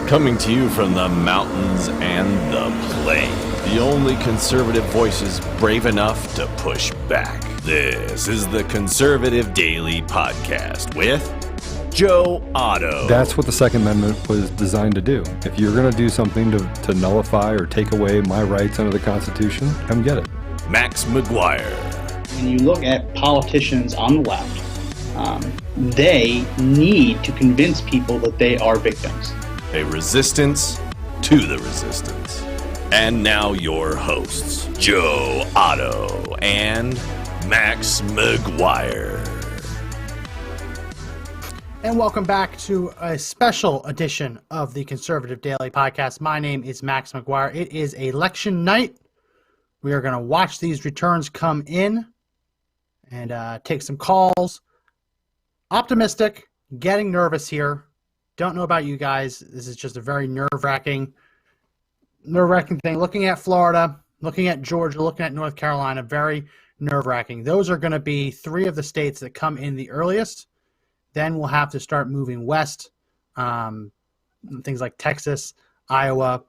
Coming to you from the mountains and the plain. The only conservative voices brave enough to push back. This is the Conservative Daily Podcast with Joe Otto. That's what the Second Amendment was designed to do. If you're going to do something to nullify or take away my rights under the Constitution, come get it. Max McGuire. When you look at politicians on the left, they need to convince people that they are victims. A resistance to the resistance. And now your hosts, Joe Otto and Max McGuire. And welcome back to a special edition of the Conservative Daily Podcast. My name is Max McGuire. It is election night. We are going to watch these returns come in and take some calls. Optimistic, getting nervous here. Don't know about you guys. This is just a very nerve-wracking thing. Looking at Florida, looking at Georgia, looking at North Carolina, very nerve-wracking. Those are going to be three of the states that come in the earliest. Then we'll have to start moving west. Things like Texas, Iowa.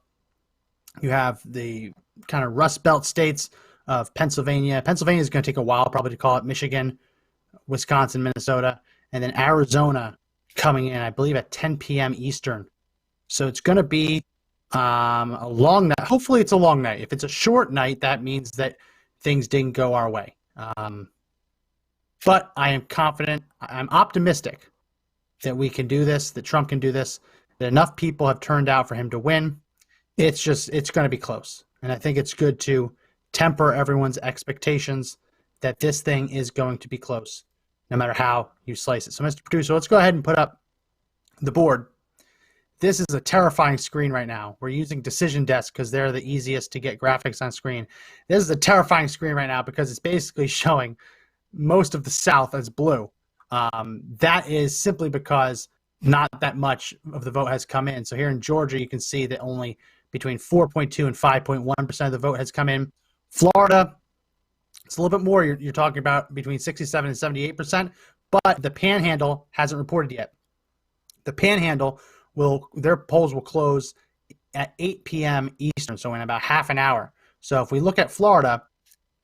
You have the kind of Rust Belt states of Pennsylvania. Pennsylvania is going to take a while probably to call it. Michigan, Wisconsin, Minnesota, and then Arizona coming in, I believe, at 10 p.m. Eastern. So it's going to be a long night. Hopefully it's a long night. If it's a short night, that means that things didn't go our way. But I am confident, I'm optimistic that we can do this, that Trump can do this, that enough people have turned out for him to win. It's going to be close. And I think it's good to temper everyone's expectations that this thing is going to be close, no matter how you slice it. So, Mr. Producer, let's go ahead and put up the board. This is a terrifying screen right now. We're using Decision Desk because they're the easiest to get graphics on screen. This is a terrifying screen right now because it's basically showing most of the South as blue. That is simply because not that much of the vote has come in. So here in Georgia, you can see that only between 4.2 and 5.1% of the vote has come in. Florida, it's a little bit more. You're talking about between 67 and 78%, but the Panhandle hasn't reported yet. The Panhandle their polls will close at 8 p.m. Eastern, so in about half an hour. So if we look at Florida,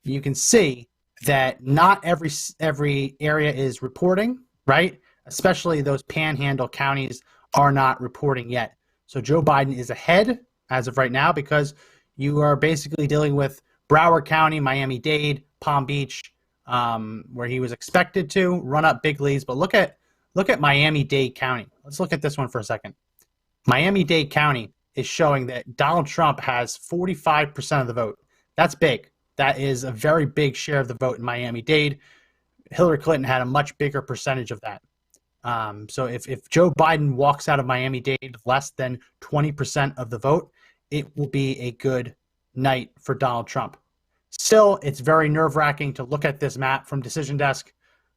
you can see that not every area is reporting, right? Especially those Panhandle counties are not reporting yet. So Joe Biden is ahead as of right now because you are basically dealing with Broward County, Miami-Dade, Palm Beach, where he was expected to run up big leads. But look at Miami-Dade County. Let's look at this one for a second. Miami-Dade County is showing that Donald Trump has 45% of the vote. That's big. That is a very big share of the vote in Miami-Dade. Hillary Clinton had a much bigger percentage of that. So if Joe Biden walks out of Miami-Dade less than 20% of the vote, it will be a good night for Donald Trump. Still, it's very nerve-wracking to look at this map from Decision Desk.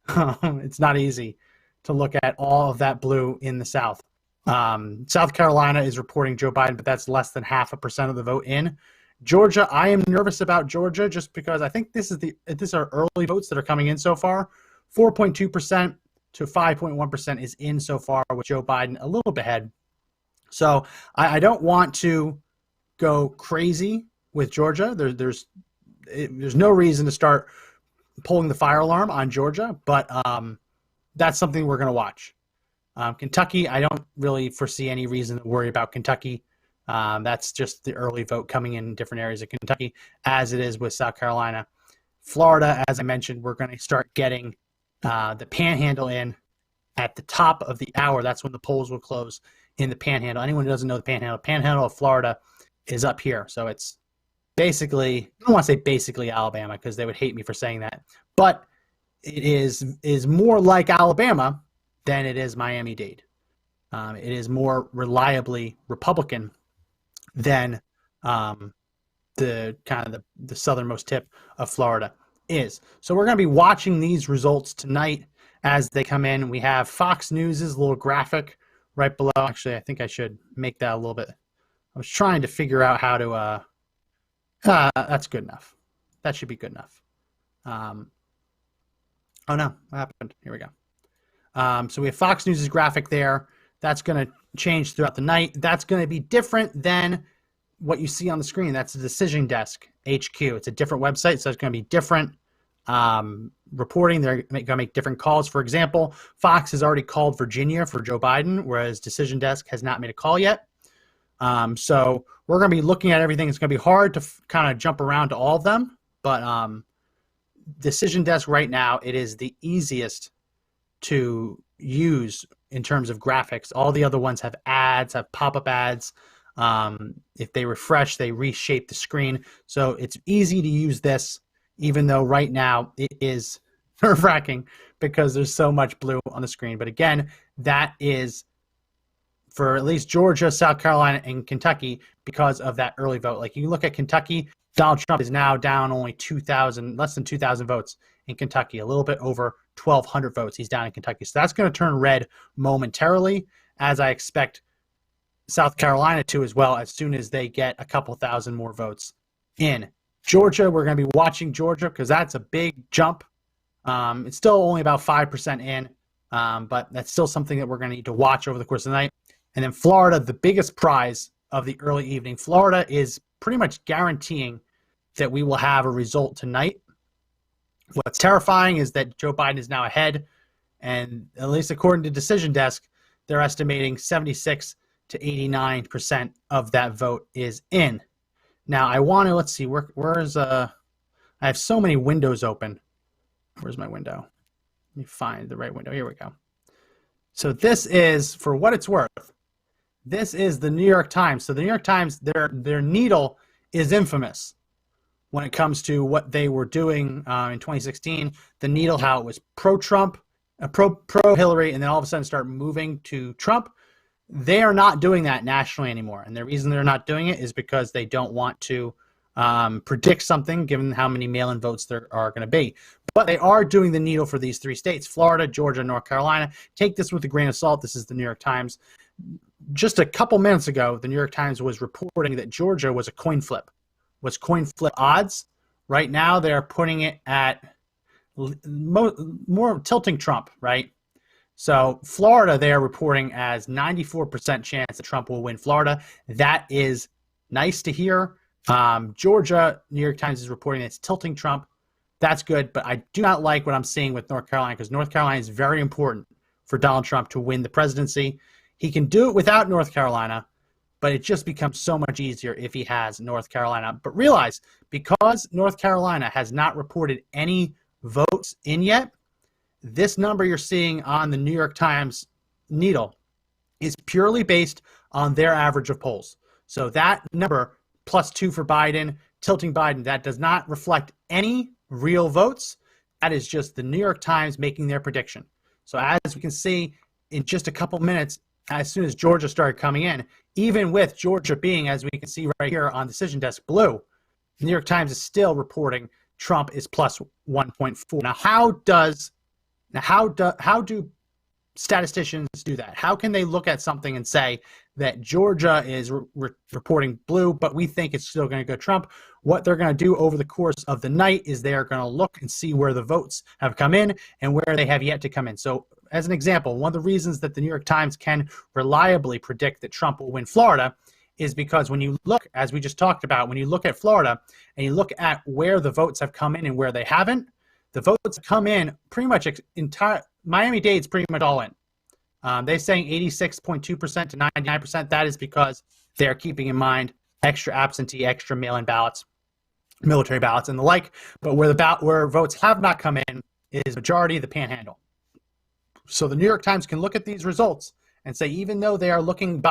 It's not easy to look at all of that blue in the South. South Carolina is reporting Joe Biden, but that's less than 0.5% of the vote in. Georgia, I am nervous about Georgia just because I think these are early votes that are coming in so far. 4.2% to 5.1% is in so far with Joe Biden a little bit ahead. So I don't want to go crazy with Georgia. There's no reason to start pulling the fire alarm on Georgia, but that's something we're going to watch. Kentucky, I don't really foresee any reason to worry about Kentucky. That's just the early vote coming in different areas of Kentucky, as it is with South Carolina. Florida, as I mentioned, we're going to start getting the Panhandle in at the top of the hour. That's when the polls will close in the Panhandle. Anyone who doesn't know the Panhandle of Florida is up here. So it's basically, I don't want to say basically Alabama because they would hate me for saying that, but it is more like Alabama than it is Miami-Dade. It is reliably Republican than the kind of the southernmost tip of Florida is. So we're going to be watching these results tonight as they come in. We have Fox News' little graphic right below. Actually, I think I should make that a little bit. I was trying to figure out how to. That's good enough. That should be good enough. Oh no, what happened? Here we go. So we have Fox News' graphic there. That's going to change throughout the night. That's going to be different than what you see on the screen. That's the Decision Desk HQ. It's a different website, so it's going to be different reporting. They're going to make different calls. For example, Fox has already called Virginia for Joe Biden, whereas Decision Desk has not made a call yet. So we're going to be looking at everything. It's going to be hard to kind of jump around to all of them, but Decision Desk right now, it is the easiest to use in terms of graphics. All the other ones have ads, have pop-up ads. If they refresh, they reshape the screen. So it's easy to use this, even though right now it is nerve-wracking because there's so much blue on the screen. But again, that is for at least Georgia, South Carolina, and Kentucky because of that early vote. Like you look at Kentucky, Donald Trump is now down only 2,000, less than 2,000 votes in Kentucky, a little bit over 1,200 votes. He's down in Kentucky. So that's going to turn red momentarily, as I expect South Carolina to as well, as soon as they get a couple thousand more votes in. Georgia, we're going to be watching Georgia because that's a big jump. It's still only about 5% in, but that's still something that we're going to need to watch over the course of the night. And then Florida, the biggest prize of the early evening. Florida is pretty much guaranteeing that we will have a result tonight. What's terrifying is that Joe Biden is now ahead, and at least according to Decision Desk, they're estimating 76 to 89% of that vote is in. Now, I want to, let's see, where's, I have so many windows open. Where's my window? Let me find the right window. Here we go. So this is, for what it's worth, this is the New York Times. So the New York Times, their needle is infamous when it comes to what they were doing in 2016. The needle, how it was pro-Trump, pro-Hillary, and then all of a sudden start moving to Trump. They are not doing that nationally anymore. And the reason they're not doing it is because they don't want to predict something, given how many mail-in votes there are going to be. But they are doing the needle for these three states, Florida, Georgia, North Carolina. Take this with a grain of salt. This is the New York Times. Just a couple minutes ago, the New York Times was reporting that Georgia was a coin flip, odds. Right now, they're putting it at more tilting Trump, right? So Florida, they are reporting as 94% chance that Trump will win Florida. That is nice to hear. Georgia, New York Times is reporting it's tilting Trump. That's good, but I do not like what I'm seeing with North Carolina because North Carolina is very important for Donald Trump to win the presidency. He can do it without North Carolina, but it just becomes so much easier if he has North Carolina. But realize, because North Carolina has not reported any votes in yet, this number you're seeing on the New York Times needle is purely based on their average of polls. So that number, +2 for Biden, tilting Biden, that does not reflect any real votes. That is just the New York Times making their prediction. So as we can see in just a couple minutes, as soon as Georgia started coming in, even with Georgia being, as we can see right here on Decision Desk, blue, the New York Times is still reporting Trump is +1.4. Now, how do statisticians do that? How can they look at something and say that Georgia is reporting blue, but we think it's still going to go Trump? What they're going to do over the course of the night is they are going to look and see where the votes have come in and where they have yet to come in. So as an example, one of the reasons that the New York Times can reliably predict that Trump will win Florida is because when you look, as we just talked about, when you look at Florida and you look at where the votes have come in and where they haven't, the votes come in pretty much entire. Miami-Dade's pretty much all in. They're saying 86.2% to 99%. That is because they're keeping in mind extra absentee, extra mail-in ballots, military ballots, and the like. But where votes have not come in is majority of the Panhandle. So the New York Times can look at these results and say, even though they are looking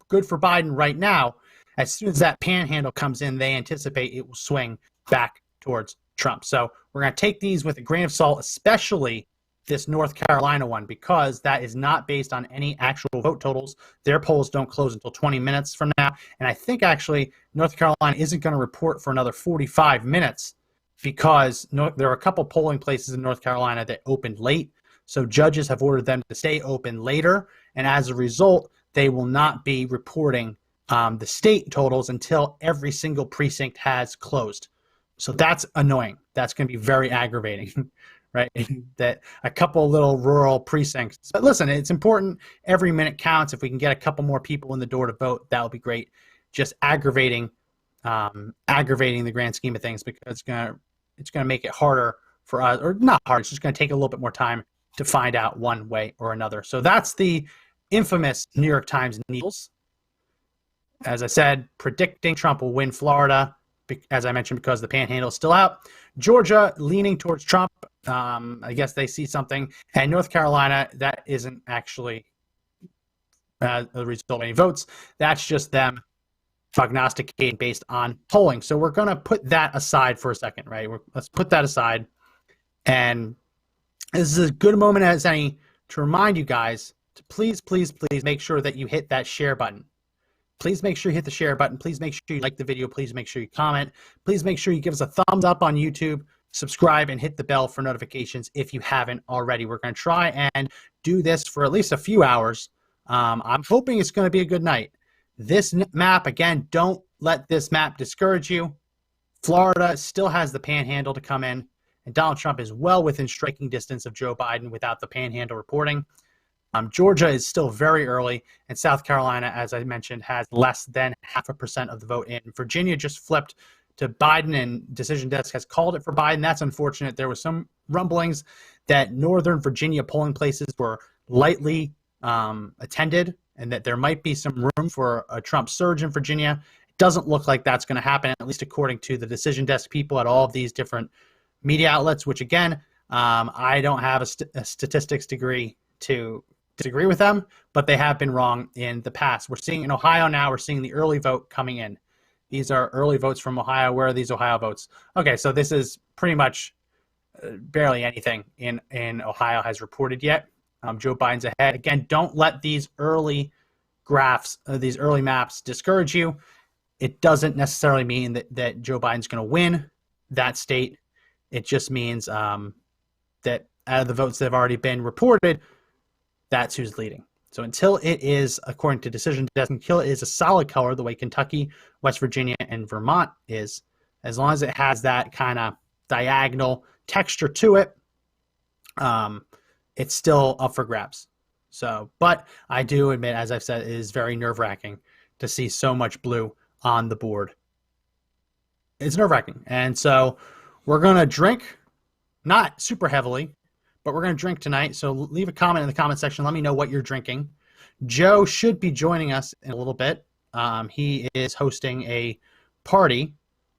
good for Biden right now, as soon as that Panhandle comes in, they anticipate it will swing back towards Trump. So we're going to take these with a grain of salt, especially this North Carolina one, because that is not based on any actual vote totals. Their polls don't close until 20 minutes from now. And I think actually North Carolina isn't going to report for another 45 minutes because there are a couple polling places in North Carolina that opened late. So judges have ordered them to stay open later. And as a result, they will not be reporting the state totals until every single precinct has closed. So that's annoying. That's going to be very aggravating. right? That a couple little rural precincts. But listen, it's important. Every minute counts. If we can get a couple more people in the door to vote, that would be great. Just aggravating the grand scheme of things, because it's gonna make it harder for us, or not hard. It's just gonna take a little bit more time to find out one way or another. So that's the infamous New York Times needles. As I said, predicting Trump will win Florida, as I mentioned, because the panhandle is still out. Georgia leaning towards Trump. I guess they see something. And North Carolina, that isn't actually the result of any votes. That's just them prognosticating based on polling. So we're going to put that aside for a second, right? Let's put that aside. And this is as good a moment as any to remind you guys to please, please, please make sure that you hit that share button. Please make sure you hit the share button. Please make sure you like the video. Please make sure you comment. Please make sure you give us a thumbs up on YouTube, subscribe, and hit the bell for notifications if you haven't already. We're going to try and do this for at least a few hours. I'm hoping it's going to be a good night. This map, again, don't let this map discourage you. Florida still has the panhandle to come in, and Donald Trump is well within striking distance of Joe Biden without the panhandle reporting. Georgia is still very early, and South Carolina, as I mentioned, has less than 0.5% of the vote in. Virginia just flipped to Biden, and Decision Desk has called it for Biden. That's unfortunate. There was some rumblings that Northern Virginia polling places were lightly attended, and that there might be some room for a Trump surge in Virginia. It doesn't look like that's going to happen, at least according to the Decision Desk people at all of these different media outlets, which, again, I don't have a statistics degree to disagree with them, but they have been wrong in the past. We're seeing in Ohio now, we're seeing the early vote coming in. These are early votes from Ohio. Where are these Ohio votes? Okay, so this is pretty much barely anything in Ohio has reported yet. Joe Biden's ahead. Again, don't let these early graphs, these early maps discourage you. It doesn't necessarily mean that Joe Biden's going to win that state. It just means that out of the votes that have already been reported, that's who's leading. So until it is, according to Decision Desk, until it is a solid color, the way Kentucky, West Virginia, and Vermont is, as long as it has that kind of diagonal texture to it, it's still up for grabs. So, but I do admit, as I've said, it is very nerve-wracking to see so much blue on the board. It's nerve-wracking. And so we're going to drink, not super heavily, but we're going to drink tonight. So leave a comment in the comment section. Let me know what you're drinking. Joe should be joining us in a little bit. He is hosting a party.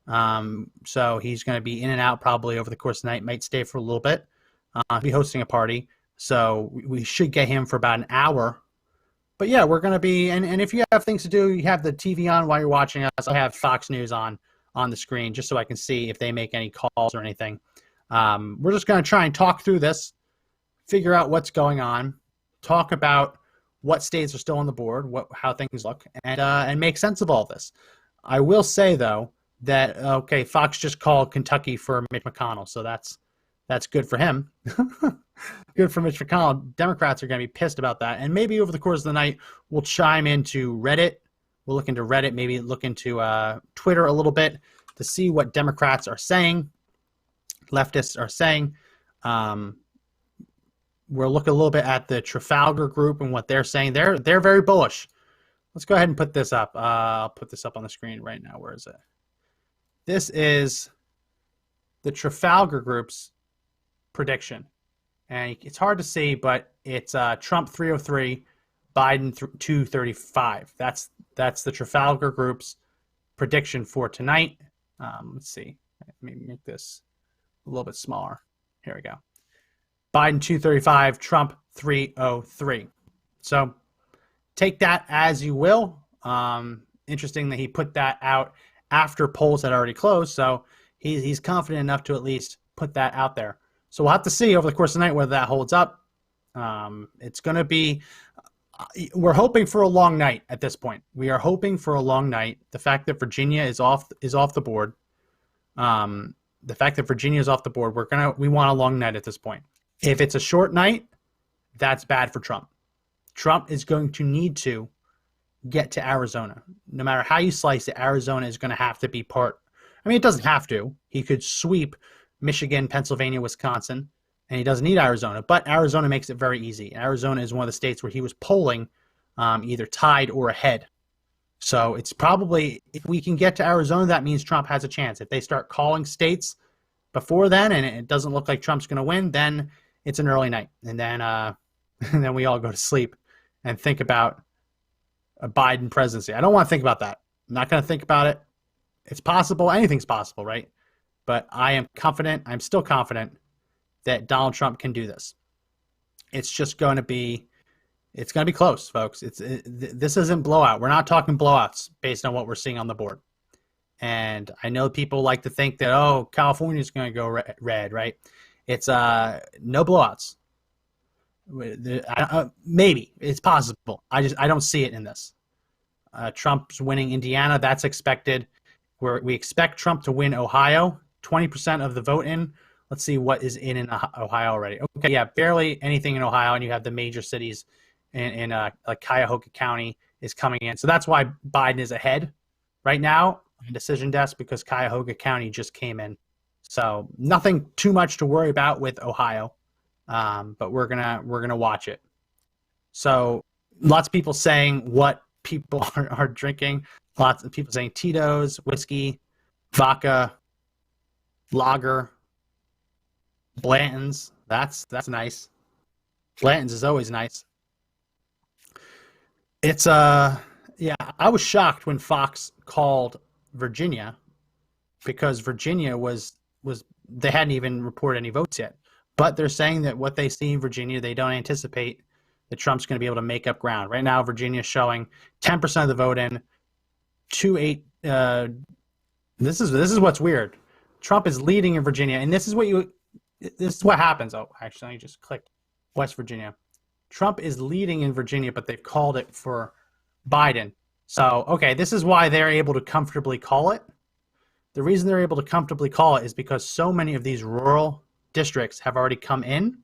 So he's going to be in and out probably over the course of the night. Might stay for a little bit. He'll be hosting a party. So we should get him for about an hour. But yeah, we're going to be, and if you have things to do, you have the TV on while you're watching us. I have Fox News on the screen just so I can see if they make any calls or anything. We're just going to try and talk through this, figure out what's going on, talk about what states are still on the board, how things look, and make sense of all this. I will say, though, that, okay, Fox just called Kentucky for Mitch McConnell, so that's good for him. Good for Mitch McConnell. Democrats are going to be pissed about that. And maybe over the course of the night, we'll chime into Reddit. We'll look into Reddit, maybe look into Twitter a little bit to see what Democrats are saying, leftists are saying. We'll look a little bit at the Trafalgar Group and what they're saying. They're very bullish. Let's go ahead and put this up. I'll put this up on the screen right now. Where is it? This is the Trafalgar Group's prediction. And it's hard to see, but it's Trump 303, Biden 235. That's the Trafalgar Group's prediction for tonight. Let's see. Let me make this a little bit smaller. Here we go. Biden 235, Trump 303. So take that as you will. Interesting that he put that out after polls had already closed. So he's confident enough to at least put that out there. So we'll have to see over the course of the night whether that holds up. It's going to be, we're hoping for a long night at this point. We are hoping for a long night. The fact that Virginia is off the board. We want a long night at this point. If it's a short night, that's bad for Trump. Trump is going to need to get to Arizona. No matter how you slice it, Arizona is going to have to be part. I mean, it doesn't have to. He could sweep Michigan, Pennsylvania, Wisconsin. and he doesn't need Arizona. But Arizona makes it very easy. Arizona is one of the states where he was polling either tied or ahead. So it's probably, if we can get to Arizona, that means Trump has a chance. If they start calling states before then and it doesn't look like Trump's going to win, then it's an early night. And then, and then we all go to sleep and think about a Biden presidency. I don't want to think about that. I'm not going to think about it. It's possible. Anything's possible, right? But I am confident. I'm still confident that Donald Trump can do this. It's just going to be, it's going to be close, folks. This isn't blowout. We're not talking blowouts based on what we're seeing on the board. And I know people like to think that, oh, California's going to go red, right? It's no blowouts. Maybe it's possible. I don't see it in this. Trump's winning Indiana. That's expected. We expect Trump to win Ohio. 20% of the vote in. Let's see what is in Ohio already. Okay, yeah, barely anything in Ohio, and you have the major cities in like Cuyahoga County is coming in. So that's why Biden is ahead right now on decision desk, because Cuyahoga County just came in. So nothing too much to worry about with Ohio, but we're gonna watch it. So lots of people saying what people are drinking. Lots of people saying Tito's, whiskey, vodka, lager, Blanton's. That's nice. Blanton's is always nice. It's yeah, I was shocked when Fox called Virginia, because Virginia was they hadn't even reported any votes yet. But they're saying that what they see in Virginia, they don't anticipate that Trump's going to be able to make up ground. Right now, Virginia's showing 10% of the vote in, 2-8. This is what's weird. Trump is leading in Virginia, and this is what happens. Oh, actually, I just clicked West Virginia. Trump is leading in Virginia, but they've called it for Biden. So, okay, this is why they're able to comfortably call it. The reason they're able to comfortably call it is because so many of these rural districts have already come in,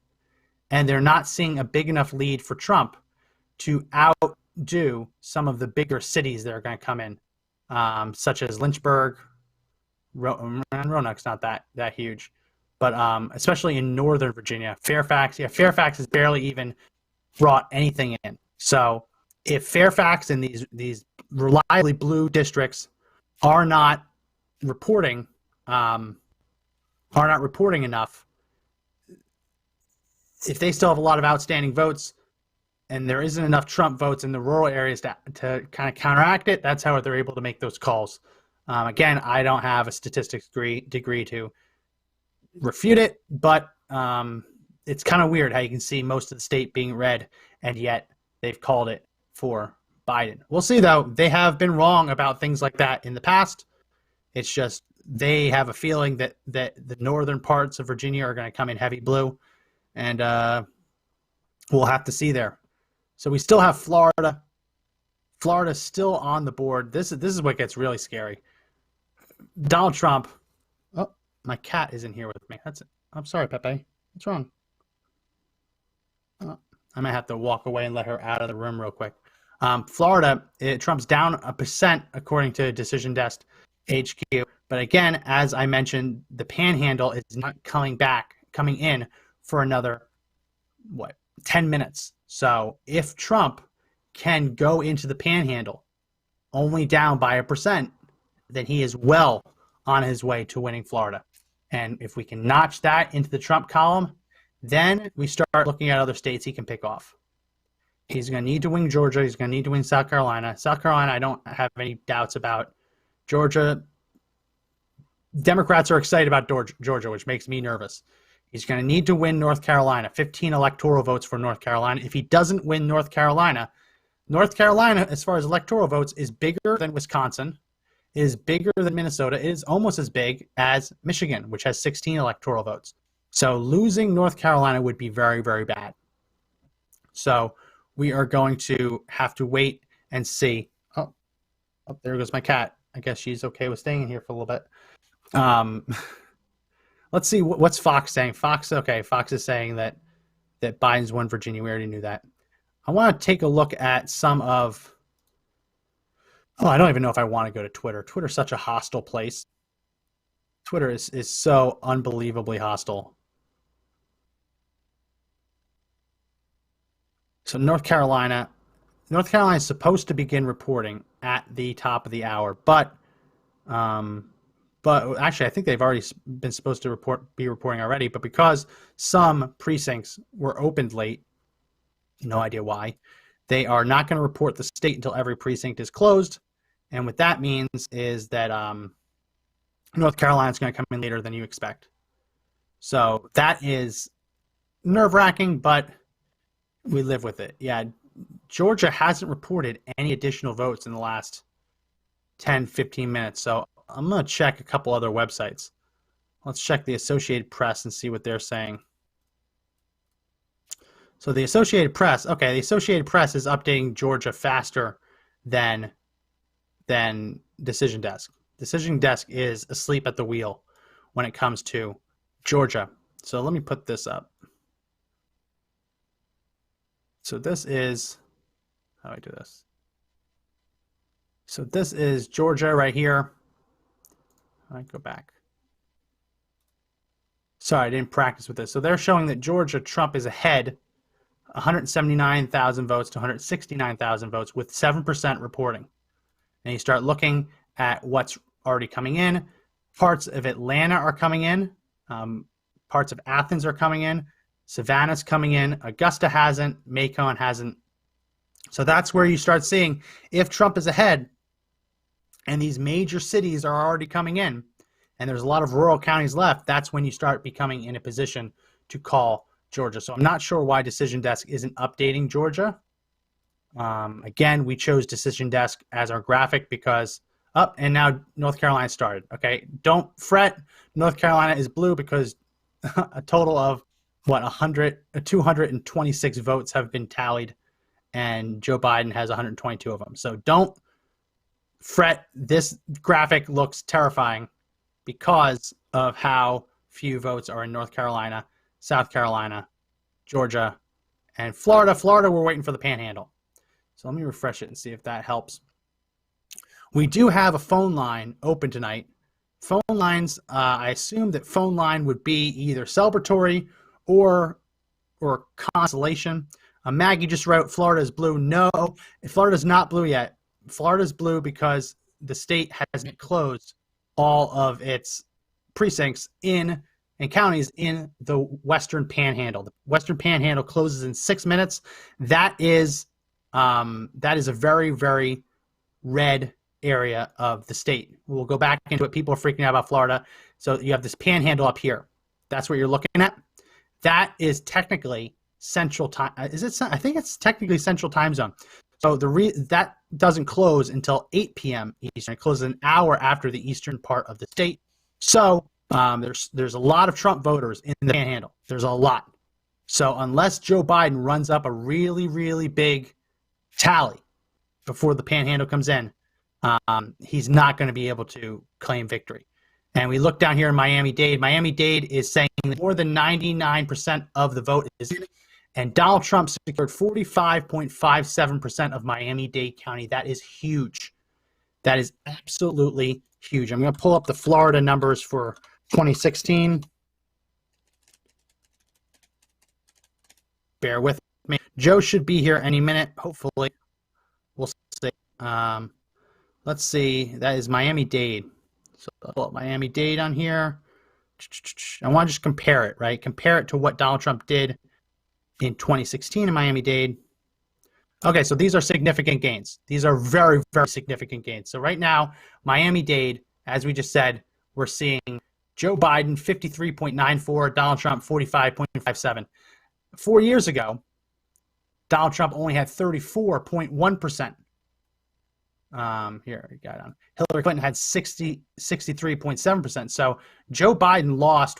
and they're not seeing a big enough lead for Trump to outdo some of the bigger cities that are going to come in, such as Lynchburg. Roanoke's not that huge, but especially in Northern Virginia. Fairfax has barely even brought anything in. So if Fairfax and these reliably blue districts are not reporting enough, if they still have a lot of outstanding votes and there isn't enough Trump votes in the rural areas to kind of counteract it, that's how they're able to make those calls. Again, I don't have a statistics degree to refute it, but it's kind of weird how you can see most of the state being red, and yet they've called it for Biden. We'll see, though. They have been wrong about things like that in the past. It's just they have a feeling that the northern parts of Virginia are going to come in heavy blue, and we'll have to see there. So we still have Florida. Florida's still on the board. This is what gets really scary. Donald Trump. Oh, my cat is in here with me. That's it. I'm sorry, Pepe. What's wrong? Oh, I might have to walk away and let her out of the room real quick. Florida, Trump's down 1% according to Decision Desk HQ. But again, as I mentioned, the panhandle is not coming in for another 10 minutes. So if Trump can go into the panhandle only down by 1%, then he is well on his way to winning Florida. And if we can notch that into the Trump column, then we start looking at other states he can pick off. He's going to need to win Georgia. He's going to need to win South Carolina. South Carolina, I don't have any doubts about. Georgia, Democrats are excited about Georgia, which makes me nervous. He's going to need to win North Carolina, 15 electoral votes for North Carolina. If he doesn't win North Carolina, as far as electoral votes, is bigger than Wisconsin, is bigger than Minnesota, is almost as big as Michigan, which has 16 electoral votes. So losing North Carolina would be very, very bad. So we are going to have to wait and see. Oh, there goes my cat. I guess she's okay with staying in here for a little bit. Let's see what's Fox saying. Fox is saying that Biden's won Virginia. We already knew that. I want to take a look at some of. Oh, I don't even know if I want to go to Twitter. Twitter's such a hostile place. Twitter is so unbelievably hostile. So North Carolina is supposed to begin reporting at the top of the hour, but actually I think they've already been supposed to be reporting already, but because some precincts were opened late, no idea why, they are not going to report the state until every precinct is closed. And what that means is that North Carolina is going to come in later than you expect. So that is nerve-wracking, but we live with it. Yeah, Georgia hasn't reported any additional votes in the last 10, 15 minutes. So I'm going to check a couple other websites. Let's check the Associated Press and see what they're saying. So the Associated Press, okay, the Associated Press is updating Georgia faster than Decision Desk. Decision Desk is asleep at the wheel when it comes to Georgia. So let me put this up. So this is, how do I do this? So this is Georgia right here. I go back. Sorry, I didn't practice with this. So they're showing that Georgia, Trump is ahead 179,000 votes to 169,000 votes with 7% reporting. And you start looking at what's already coming in. Parts of Atlanta are coming in. Parts of Athens are coming in. Savannah's coming in. Augusta hasn't. Macon hasn't. So that's where you start seeing if Trump is ahead and these major cities are already coming in and there's a lot of rural counties left, that's when you start becoming in a position to call Georgia. So I'm not sure why Decision Desk isn't updating Georgia. Again, we chose Decision Desk as our graphic because and now North Carolina started. Okay, don't fret. North Carolina is blue because a total of 226 votes have been tallied, and Joe Biden has 122 of them. So don't fret. This graphic looks terrifying because of how few votes are in North Carolina, South Carolina, Georgia, and Florida. Florida, we're waiting for the panhandle. So let me refresh it and see if that helps. We do have a phone line open tonight. Phone lines, I assume that phone line would be either celebratory or consolation. Maggie just wrote, Florida is blue. No, Florida is not blue yet. Florida is blue because the state hasn't closed all of its precincts and counties in the Western Panhandle. The Western Panhandle closes in 6 minutes. That is a very, very red area of the state. We'll go back into it. People are freaking out about Florida. So you have this Panhandle up here. That's what you're looking at. That is technically Central Time. I think it's technically Central Time Zone. So that doesn't close until 8 p.m. Eastern. It closes an hour after the eastern part of the state. So there's a lot of Trump voters in the Panhandle. There's a lot. So unless Joe Biden runs up a really, really big tally before the Panhandle comes in, he's not going to be able to claim victory. And we look down here in Miami-Dade. Miami-Dade is saying that more than 99% of the vote is in. And Donald Trump secured 45.57% of Miami-Dade County. That is huge. That is absolutely huge. I'm going to pull up the Florida numbers for 2016. Bear with me. Joe should be here any minute, hopefully. We'll see. Let's see. That is Miami-Dade. So I'll pull up Miami-Dade on here. I want to just compare it, right? Compare it to what Donald Trump did in 2016 in Miami-Dade. Okay, so these are significant gains. These are very, very significant gains. So right now, Miami-Dade, as we just said, we're seeing Joe Biden 53.94, Donald Trump 45.57. 4 years ago, Donald Trump only had 34.1%. Here we got on. Hillary Clinton had 63.7%. So Joe Biden lost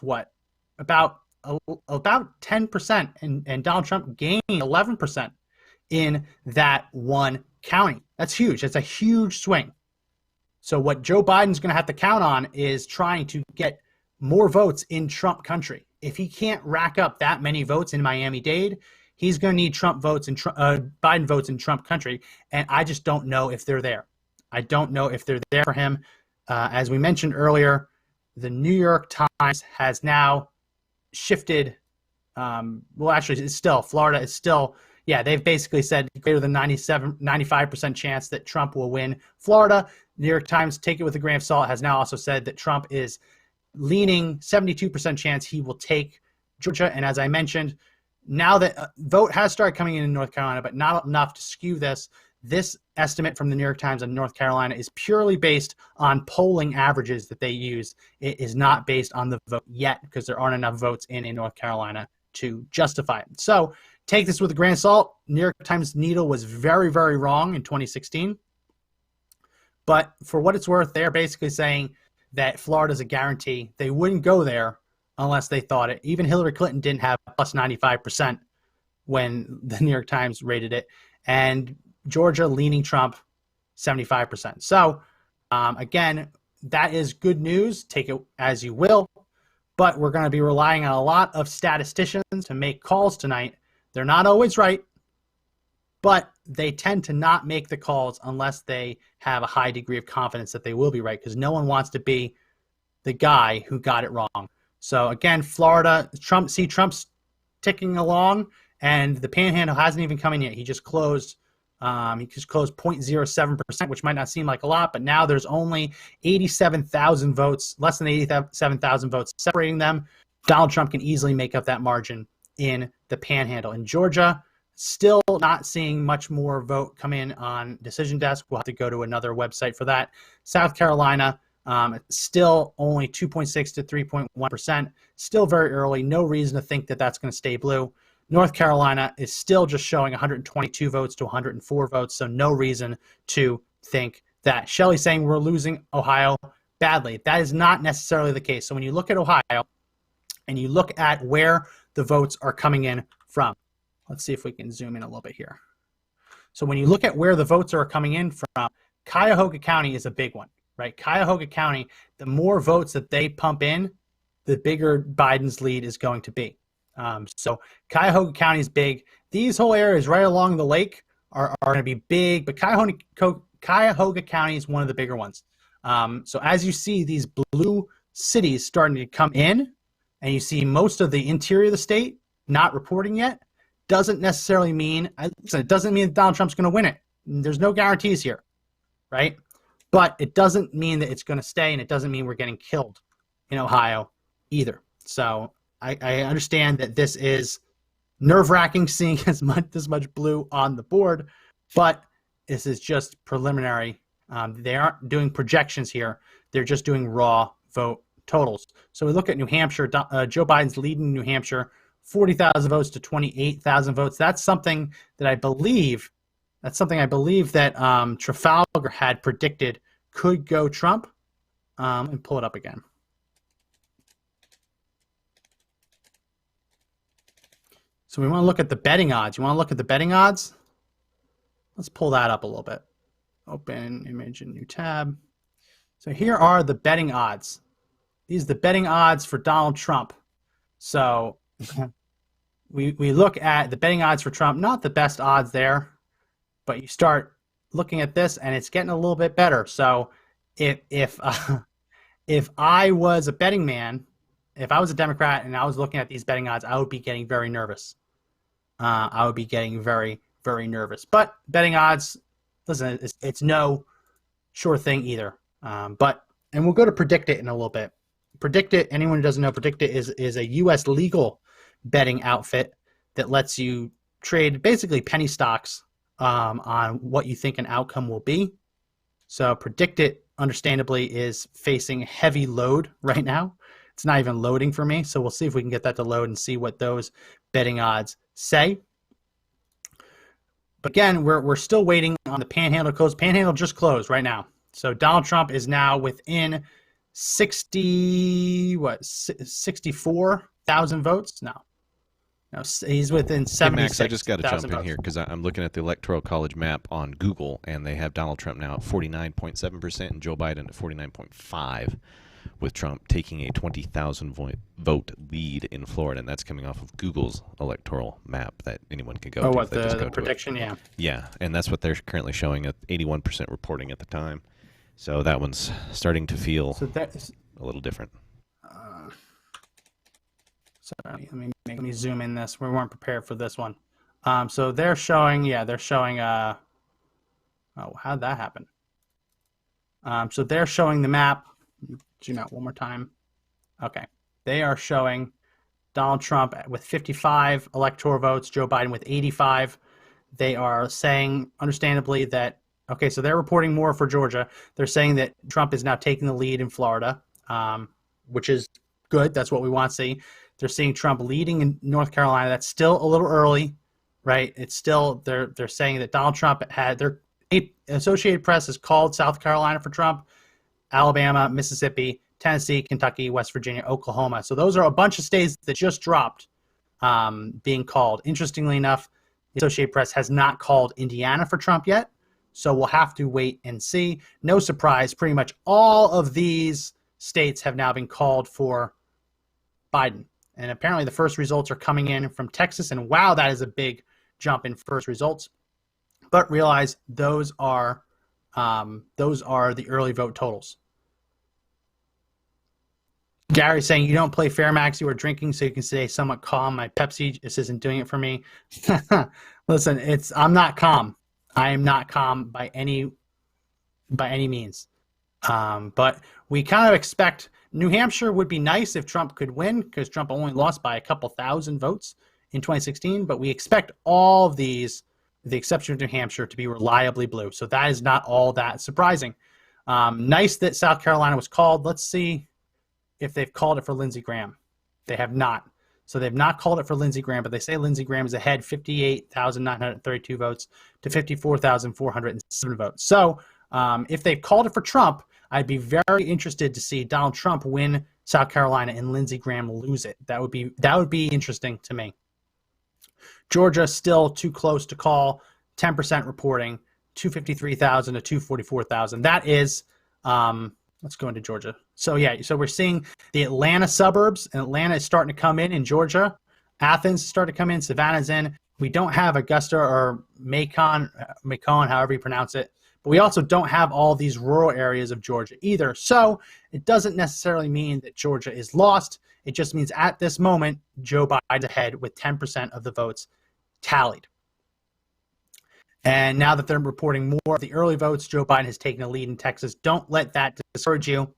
about 10%, and Donald Trump gained 11% in that one county. That's huge. That's a huge swing. So what Joe Biden's going to have to count on is trying to get more votes in Trump country. If he can't rack up that many votes in Miami-Dade, he's going to need Biden votes in Trump country, and I just don't know if they're there. I don't know if they're there for him. As we mentioned earlier, the New York Times has now shifted. Well, actually, Florida is still yeah, they've basically said greater than 95% chance that Trump will win Florida. New York Times, take it with a grain of salt, has now also said that Trump is leaning 72% chance he will take Georgia. And as I mentioned, now that vote has started coming in North Carolina, but not enough to skew this. This estimate from the New York Times on North Carolina is purely based on polling averages that they use. It is not based on the vote yet because there aren't enough votes in North Carolina to justify it. So take this with a grain of salt. New York Times needle was very, very wrong in 2016. But for what it's worth, they're basically saying that Florida's a guarantee. They wouldn't go there unless they thought it. Even Hillary Clinton didn't have plus 95% when the New York Times rated it. And Georgia leaning Trump 75%. So again, that is good news. Take it as you will. But we're going to be relying on a lot of statisticians to make calls tonight. They're not always right, but they tend to not make the calls unless they have a high degree of confidence that they will be right, because no one wants to be the guy who got it wrong. So again, Florida, Trump's ticking along, and the Panhandle hasn't even come in yet. He just closed 0.07%, which might not seem like a lot, but now there's only 87,000 votes, less than 87,000 votes separating them. Donald Trump can easily make up that margin in the Panhandle. In Georgia, still not seeing much more vote come in on Decision Desk. We'll have to go to another website for that. South Carolina, still only 2.6 to 3.1%. Still very early. No reason to think that that's going to stay blue. North Carolina is still just showing 122 votes to 104 votes, so no reason to think that. Shelley's saying we're losing Ohio badly. That is not necessarily the case. So when you look at Ohio and you look at where the votes are coming in from, let's see if we can zoom in a little bit here. So when you look at where the votes are coming in from, Cuyahoga County is a big one, right? Cuyahoga County, the more votes that they pump in, the bigger Biden's lead is going to be. So Cuyahoga County is big. These whole areas right along the lake are going to be big, but Cuyahoga County is one of the bigger ones. So as you see these blue cities starting to come in, and you see most of the interior of the state not reporting yet, doesn't necessarily mean, it doesn't mean that Donald Trump's going to win it. There's no guarantees here, right? But it doesn't mean that it's going to stay, and it doesn't mean we're getting killed in Ohio either. So I understand that this is nerve-wracking seeing this much blue on the board, but this is just preliminary. They aren't doing projections here. They're just doing raw vote totals. So we look at New Hampshire. Joe Biden's leading New Hampshire, 40,000 votes to 28,000 votes. That's something I believe that Trafalgar had predicted could go Trump. And pull it up again. So we want to look at the betting odds. You want to look at the betting odds? Let's pull that up a little bit. Open image in new tab. So here are the betting odds. These are the betting odds for Donald Trump. So we look at the betting odds for Trump, not the best odds there, but you start looking at this and it's getting a little bit better. So if I was a betting man, if I was a Democrat and I was looking at these betting odds, I would be getting very nervous. I would be getting very, very nervous. But betting odds, listen, it's no sure thing either. And we'll go to Predict It in a little bit. Predict It, anyone who doesn't know, Predict It is a U.S. legal betting outfit that lets you trade basically penny stocks on what you think an outcome will be. So Predict It, understandably, is facing heavy load right now. It's not even loading for me, so we'll see if we can get that to load and see what those betting odds say. But again, we're still waiting on the Panhandle close. Panhandle just closed right now. So Donald Trump is now within 64,000 votes? No, he's within 76,000 Hey Max, I just got to jump in votes here because I'm looking at the Electoral College map on Google, and they have Donald Trump now at 49.7% and Joe Biden at 49.5%, with Trump taking a 20,000 vote lead in Florida, and that's coming off of Google's electoral map that anyone can go to. Oh, what, the prediction? Yeah. Yeah, and that's what they're currently showing at 81% reporting at the time. So that one's starting to feel a little different. Sorry, let me zoom in this. We weren't prepared for this one. So they're showing, oh, how'd that happen? So they're showing the map. Zoom out one more time. Okay. They are showing Donald Trump with 55 electoral votes, Joe Biden with 85. They are saying, understandably, that, okay, so they're reporting more for Georgia. They're saying that Trump is now taking the lead in Florida, which is good. That's what we want to see. They're seeing Trump leading in North Carolina. That's still a little early, right? It's still, they're saying that Donald Trump had, their Associated Press has called South Carolina for Trump, Alabama, Mississippi, Tennessee, Kentucky, West Virginia, Oklahoma. So those are a bunch of states that just dropped being called. Interestingly enough, the Associated Press has not called Indiana for Trump yet. So we'll have to wait and see. No surprise, pretty much all of these states have now been called for Biden. And apparently the first results are coming in from Texas. And wow, that is a big jump in first results. But realize those are the early vote totals. Gary's saying, you don't play Fairmax, you are drinking so you can stay somewhat calm. My Pepsi just isn't doing it for me. Listen, I'm not calm. I am not calm by any means. But we kind of expect New Hampshire would be nice if Trump could win, because Trump only lost by a couple thousand votes in 2016. But we expect all of these, with the exception of New Hampshire, to be reliably blue. So that is not all that surprising. Nice that South Carolina was called. Let's see if they've called it for Lindsey Graham. They have not. So they've not called it for Lindsey Graham, but they say Lindsey Graham is ahead 58,932 votes to 54,407 votes. So if they've called it for Trump, I'd be very interested to see Donald Trump win South Carolina and Lindsey Graham lose it. That would be interesting to me. Georgia still too close to call. 10% reporting, 253,000 to 244,000. That is, let's go into Georgia. So yeah, so we're seeing the Atlanta suburbs, and Atlanta is starting to come in Georgia. Athens is starting to come in. Savannah's in. We don't have Augusta or Macon, however you pronounce it. But we also don't have all these rural areas of Georgia either. So it doesn't necessarily mean that Georgia is lost. It just means at this moment, Joe Biden's ahead with 10% of the votes tallied. And now that they're reporting more of the early votes, Joe Biden has taken a lead in Texas. Don't let that discourage you.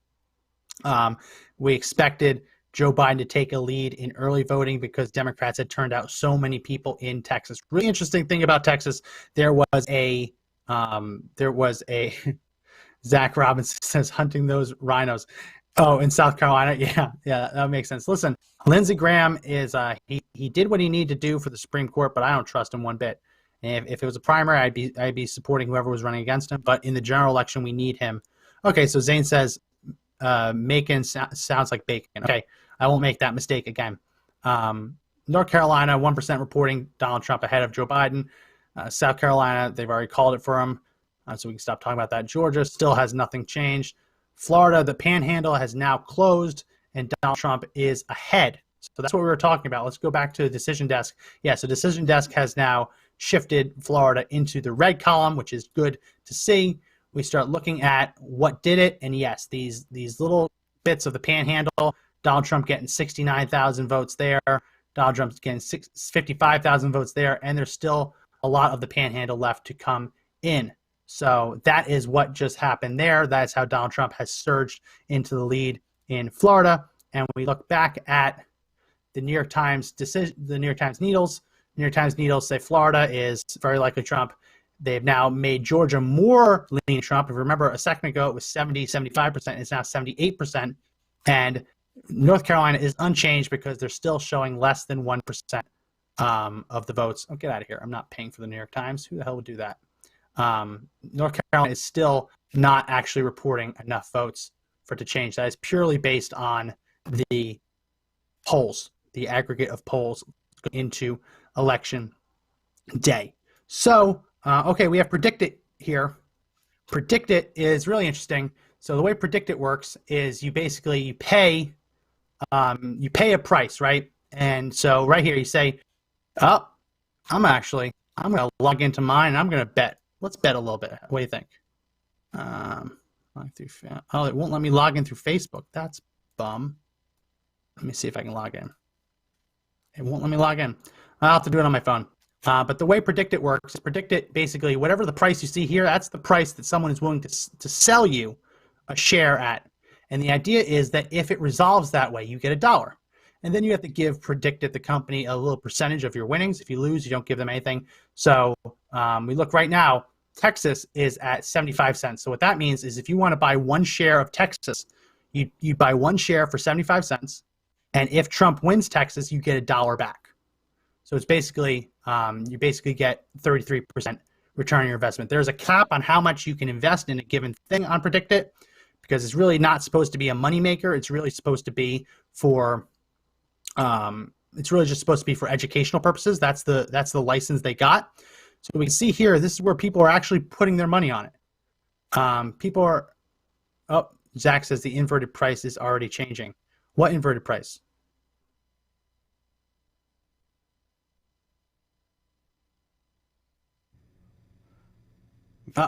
We expected Joe Biden to take a lead in early voting because Democrats had turned out so many people in Texas. Really interesting thing about Texas, there was a Zach Robinson says hunting those rhinos. Oh, in South Carolina. Yeah, that makes sense. Listen, Lindsey Graham is he did what he needed to do for the Supreme Court, but I don't trust him one bit. And if it was a primary, I'd be supporting whoever was running against him. But in the general election, we need him. Okay, so Zane says Macon sounds like bacon. Okay, I won't make that mistake again. North Carolina, 1% reporting Donald Trump ahead of Joe Biden. South Carolina, they've already called it for him, so we can stop talking about that. Georgia still has nothing changed. Florida, the panhandle has now closed, and Donald Trump is ahead. So that's what we were talking about. Let's go back to the Decision Desk. Yeah, so Decision Desk has now shifted Florida into the red column, which is good to see. We start looking at what did it, and yes, these little bits of the panhandle, Donald Trump getting 69,000 votes there, Donald Trump's getting 55,000 votes there, and there's still a lot of the panhandle left to come in. So that is what just happened there. That's how Donald Trump has surged into the lead in Florida. And we look back at the New York Times decision, the New York Times Needles. New York Times Needles say Florida is very likely Trump. They've now made Georgia more leaning Trump. If you remember a second ago, it was 75%. It's now 78%. And North Carolina is unchanged because they're still showing less than 1% of the votes. Oh, get out of here. I'm not paying for the New York Times. Who the hell would do that? North Carolina is still not actually reporting enough votes for it to change. That is purely based on the polls, the aggregate of polls into election day. So, okay, we have PredictIt here. PredictIt is really interesting. So the way PredictIt works is you basically pay a price, right? And so right here you say, oh, I'm going to log into mine and I'm going to bet. Let's bet a little bit. What do you think? It won't let me log in through Facebook. That's bum. Let me see if I can log in. It won't let me log in. I'll have to do it on my phone. But the way Predictit works is Predictit basically, whatever the price you see here, that's the price that someone is willing to sell you a share at. And the idea is that if it resolves that way, you get $1. And then you have to give Predictit, the company, a little percentage of your winnings. If you lose, you don't give them anything. So we look right now, Texas is at 75 cents. So what that means is if you want to buy one share of Texas, you buy one share for 75 cents. And if Trump wins Texas, you get $1 back. So it's basically, you basically get 33% return on your investment. There's a cap on how much you can invest in a given thing on Predictit, because it's really not supposed to be a moneymaker. It's really supposed to be for, it's really just supposed to be for educational purposes. That's the license they got. So we can see here, this is where people are actually putting their money on it. People are, oh, Zach says the inverted price is already changing. What inverted price?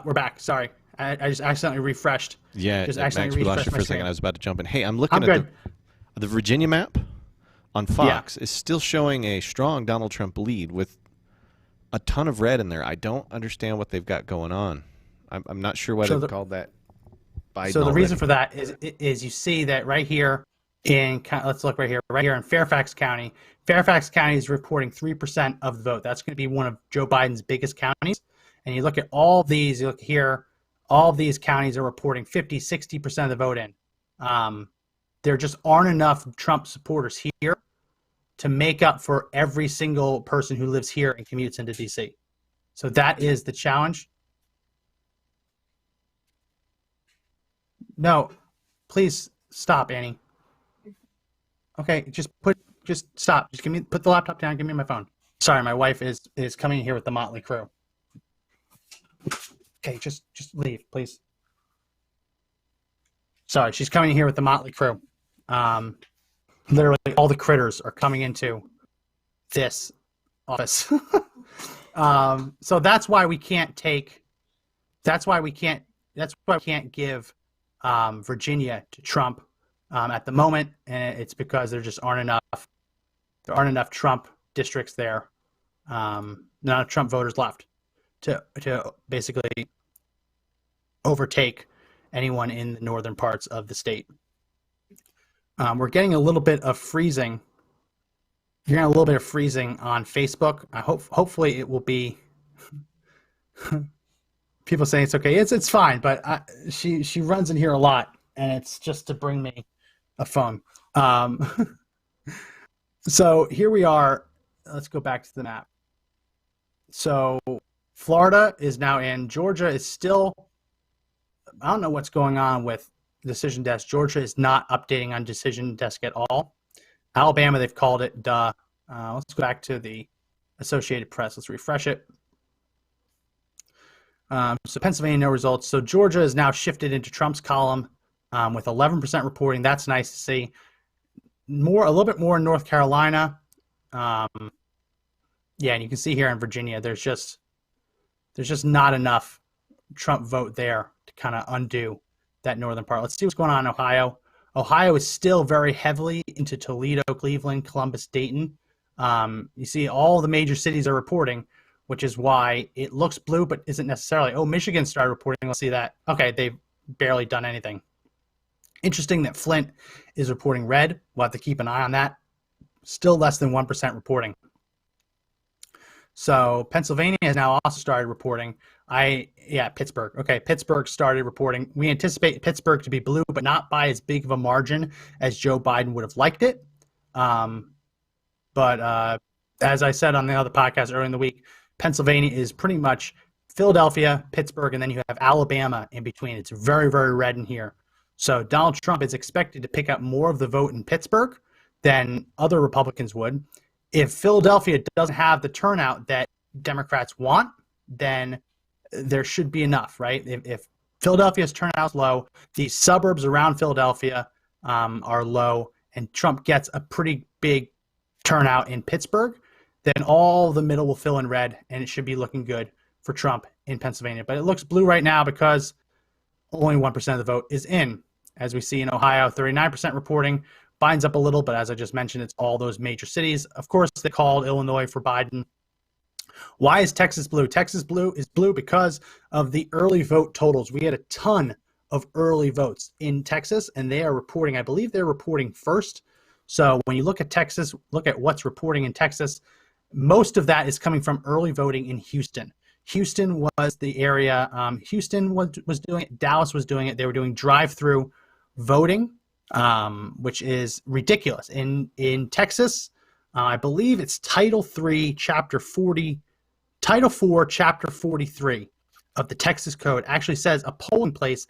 We're back. Sorry. I just accidentally refreshed. Yeah, just Max, we lost you for a second. I was about to jump in. Hey, I'm looking at the Virginia map on Fox is still showing a strong Donald Trump lead with a ton of red in there. I don't understand what they've got going on. I'm not sure why they've called that Biden. So the reason for that is you see that right here in, let's look right here in Fairfax County. Fairfax County is reporting 3% of the vote. That's going to be one of Joe Biden's biggest counties. And you look at all these, you look here, all of these counties are reporting 50, 60% of the vote in. There just aren't enough Trump supporters here to make up for every single person who lives here and commutes into D.C. So that is the challenge. No, please stop, Annie. Okay, just stop. Just put the laptop down. Give me my phone. Sorry, my wife is coming here with the Motley Crew. Okay, just leave, please. Sorry, she's coming here with the Motley Crew. Literally all the critters are coming into this office. So that's why we can't give Virginia to Trump at the moment, and it's because there just aren't enough Trump districts there, not enough Trump voters left to basically overtake anyone in the northern parts of the state. We're getting a little bit of freezing. You're getting a little bit of freezing on Facebook. Hopefully it will be. People saying it's okay. It's fine, but she runs in here a lot, and it's just to bring me a phone. So here we are. Let's go back to the map. So Florida is now in. Georgia is still. I don't know what's going on with Decision Desk. Georgia is not updating on Decision Desk at all. Alabama, they've called it duh. Let's go back to the Associated Press. Let's refresh it. So Pennsylvania, no results. So Georgia is now shifted into Trump's column with 11% reporting. That's nice to see. A little bit more in North Carolina. Yeah, and you can see here in Virginia, there's just not enough Trump vote there to kind of undo that northern part. Let's see what's going on in Ohio. Ohio is still very heavily into Toledo, Cleveland, Columbus, Dayton. You see all the major cities are reporting, which is why it looks blue, but isn't necessarily. Oh, Michigan started reporting. Let's see that. Okay, they've barely done anything. Interesting that Flint is reporting red. We'll have to keep an eye on that. Still less than 1% reporting. So Pennsylvania has now also started reporting. Pittsburgh. Okay, Pittsburgh started reporting. We anticipate Pittsburgh to be blue, but not by as big of a margin as Joe Biden would have liked it. But as I said on the other podcast earlier in the week, Pennsylvania is pretty much Philadelphia, Pittsburgh, and then you have Alabama in between. It's very, very red in here. So Donald Trump is expected to pick up more of the vote in Pittsburgh than other Republicans would. If Philadelphia doesn't have the turnout that Democrats want, then there should be enough, right? If Philadelphia's turnout is low, the suburbs around Philadelphia are low, and Trump gets a pretty big turnout in Pittsburgh, then all the middle will fill in red, and it should be looking good for Trump in Pennsylvania. But it looks blue right now because only 1% of the vote is in. As we see in Ohio, 39% reporting. Biden's up a little, but as I just mentioned, it's all those major cities. Of course, they called Illinois for Biden. Why is Texas blue? Texas blue is blue because of the early vote totals. We had a ton of early votes in Texas, and they are reporting, I believe they're reporting first. So when you look at Texas, look at what's reporting in Texas, most of that is coming from early voting in Houston. Houston was the area, Houston was doing it, Dallas was doing it. They were doing drive-through voting, which is ridiculous. In Texas, I believe it's Title 3, Chapter 40, Title 4, Chapter 43 of the Texas Code actually says a polling place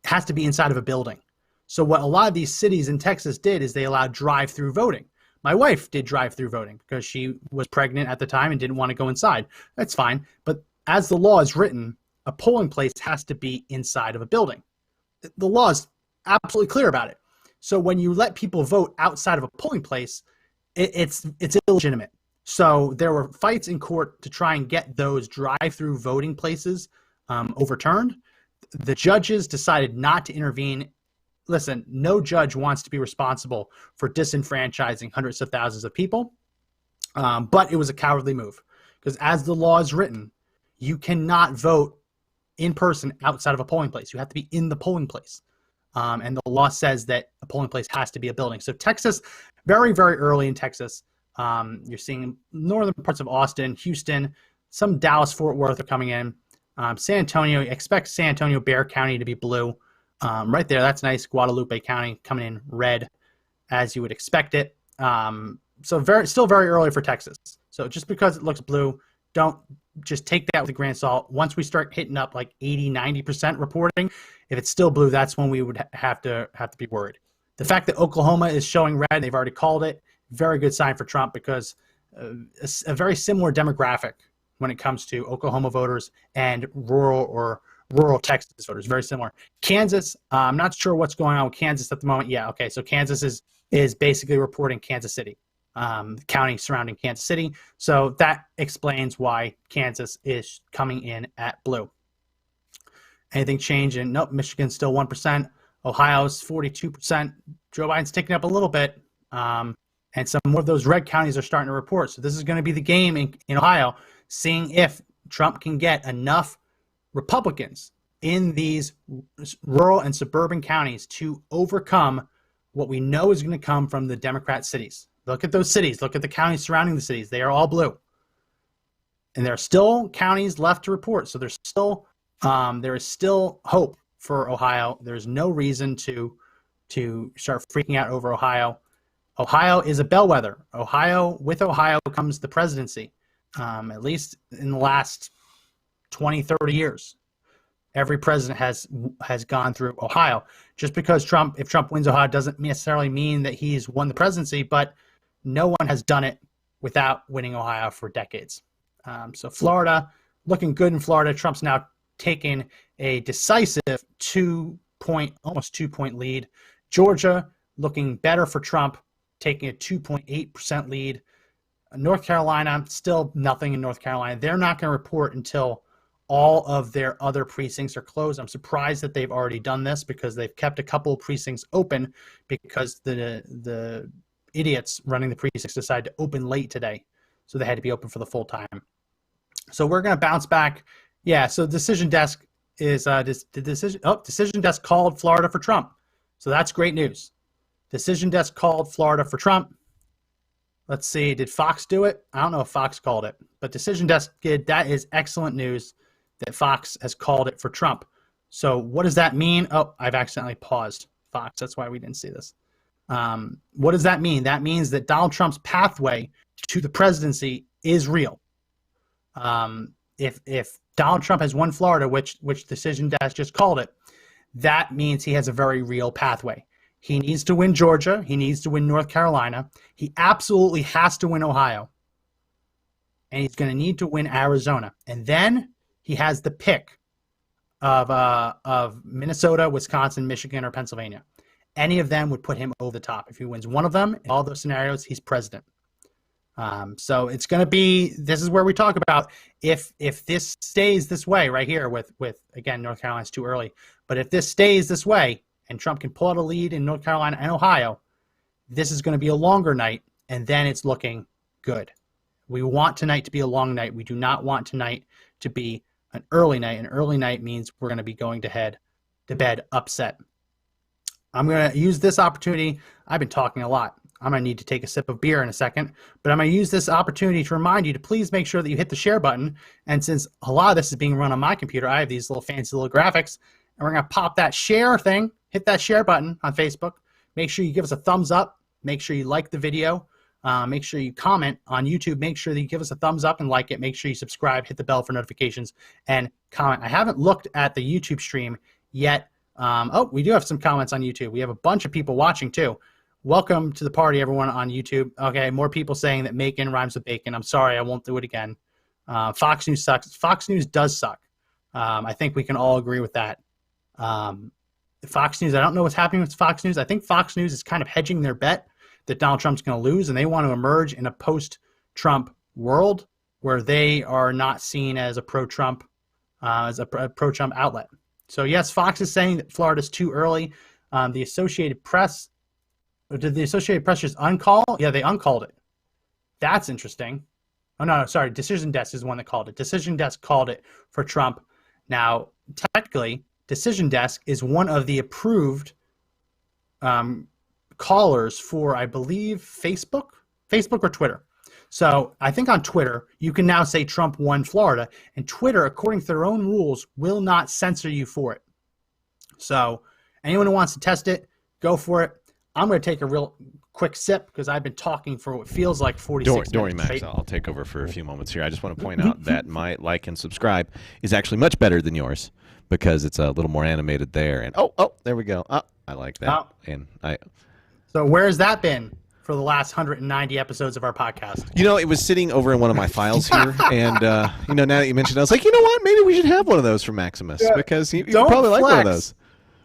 has to be inside of a building. So what a lot of these cities in Texas did is they allowed drive-through voting. My wife did drive-through voting because she was pregnant at the time and didn't want to go inside. That's fine. But as the law is written, a polling place has to be inside of a building. The law is absolutely clear about it. So when you let people vote outside of a polling place, it's illegitimate. So there were fights in court to try and get those drive-through voting places overturned. The judges decided not to intervene. Listen, no judge wants to be responsible for disenfranchising hundreds of thousands of people, but it was a cowardly move because as the law is written, you cannot vote in person outside of a polling place. You have to be in the polling place. And the law says that a polling place has to be a building. So Texas, very, very early in Texas, you're seeing northern parts of Austin, Houston, some Dallas, Fort Worth are coming in. San Antonio, expect San Antonio, Bexar County to be blue. Right there, that's nice. Guadalupe County coming in red, as you would expect it. So still very early for Texas. So just because it looks blue, don't just take that with a grain of salt. Once we start hitting up like 80, 90% reporting, if it's still blue, that's when we would have to be worried. The fact that Oklahoma is showing red, they've already called it, very good sign for Trump because a very similar demographic when it comes to Oklahoma voters and rural Texas voters, very similar. Kansas, I'm not sure what's going on with Kansas at the moment. Yeah, okay, so Kansas is basically reporting Kansas City, county surrounding Kansas City. So that explains why Kansas is coming in at blue. Anything change in? Nope, Michigan's still 1%. Ohio's 42%. Joe Biden's ticking up a little bit. And some more of those red counties are starting to report. So this is going to be the game in Ohio, seeing if Trump can get enough Republicans in these rural and suburban counties to overcome what we know is going to come from the Democrat cities. Look at those cities. Look at the counties surrounding the cities. They are all blue. And there are still counties left to report. So there is still hope for Ohio. There's no reason to start freaking out over Ohio. Ohio is a bellwether. With Ohio comes the presidency, at least in the last 20, 30 years. Every president has gone through Ohio. Just because if Trump wins Ohio doesn't necessarily mean that he's won the presidency, but no one has done it without winning Ohio for decades. So Florida, looking good in Florida. Trump's now taking a decisive almost 2-point lead. Georgia, looking better for Trump, taking a 2.8% lead. North Carolina, still nothing in North Carolina. They're not going to report until all of their other precincts are closed. I'm surprised that they've already done this because they've kept a couple of precincts open because the idiots running the precincts decided to open late today. So they had to be open for the full time. So we're going to bounce back. Yeah, so Decision Desk is Decision Desk called Florida for Trump. So that's great news. Decision Desk called Florida for Trump. Let's see, did Fox do it? I don't know if Fox called it, but Decision Desk did. That is excellent news that Fox has called it for Trump. So what does that mean? Oh, I've accidentally paused Fox. That's why we didn't see this. What does that mean? That means that Donald Trump's pathway to the presidency is real. If Donald Trump has won Florida, which Decision Desk just called it, that means he has a very real pathway. He needs to win Georgia. He needs to win North Carolina. He absolutely has to win Ohio. And he's going to need to win Arizona. And then he has the pick of Minnesota, Wisconsin, Michigan, or Pennsylvania. Any of them would put him over the top. If he wins one of them, in all those scenarios, he's president. So it's going to be, this is where we talk about if this stays this way right here with again, North Carolina's too early. But if this stays this way, and Trump can pull out a lead in North Carolina and Ohio, this is going to be a longer night, and then it's looking good. We want tonight to be a long night. We do not want tonight to be an early night. An early night means we're going to be going to bed upset. I'm going to use this opportunity. I've been talking a lot. I'm going to need to take a sip of beer in a second, but I'm going to use this opportunity to remind you to please make sure that you hit the share button. And since a lot of this is being run on my computer, I have these little fancy little graphics, and we're going to pop that share thing, hit that share button on Facebook. Make sure you give us a thumbs up. Make sure you like the video. Make sure you comment on YouTube. Make sure that you give us a thumbs up and like it. Make sure you subscribe, hit the bell for notifications, and comment. I haven't looked at the YouTube stream yet. Oh, we do have some comments on YouTube. We have a bunch of people watching too. Welcome to the party, everyone on YouTube. Okay, more people saying that Macon rhymes with bacon. I'm sorry, I won't do it again. Fox News sucks. Fox News does suck. I think we can all agree with that. Fox News, I don't know what's happening with Fox News. I think Fox News is kind of hedging their bet that Donald Trump's going to lose, and they want to emerge in a post-Trump world where they are not seen as a pro-Trump pro-Trump outlet. So yes, Fox is saying that Florida's too early. The Associated Press. Did the Associated Press just uncall? Yeah, they uncalled it. That's interesting. Oh, no, sorry. Decision Desk is the one that called it. Decision Desk called it for Trump. Now, technically, Decision Desk is one of the approved callers for, I believe, Facebook or Twitter. So I think on Twitter, you can now say Trump won Florida, and Twitter, according to their own rules, will not censor you for it. So anyone who wants to test it, go for it. I'm going to take a real quick sip because I've been talking for what feels like 46 Dory minutes. Max, I'll take over for a few moments here. I just want to point out that my like and subscribe is actually much better than yours because it's a little more animated there. And oh, there we go. Oh, I like that. Oh. And So where has that been for the last 190 episodes of our podcast? it was sitting over in one of my files here, and now that you mentioned it, I was like, you know what? Maybe we should have one of those for Maximus because you probably like one of those.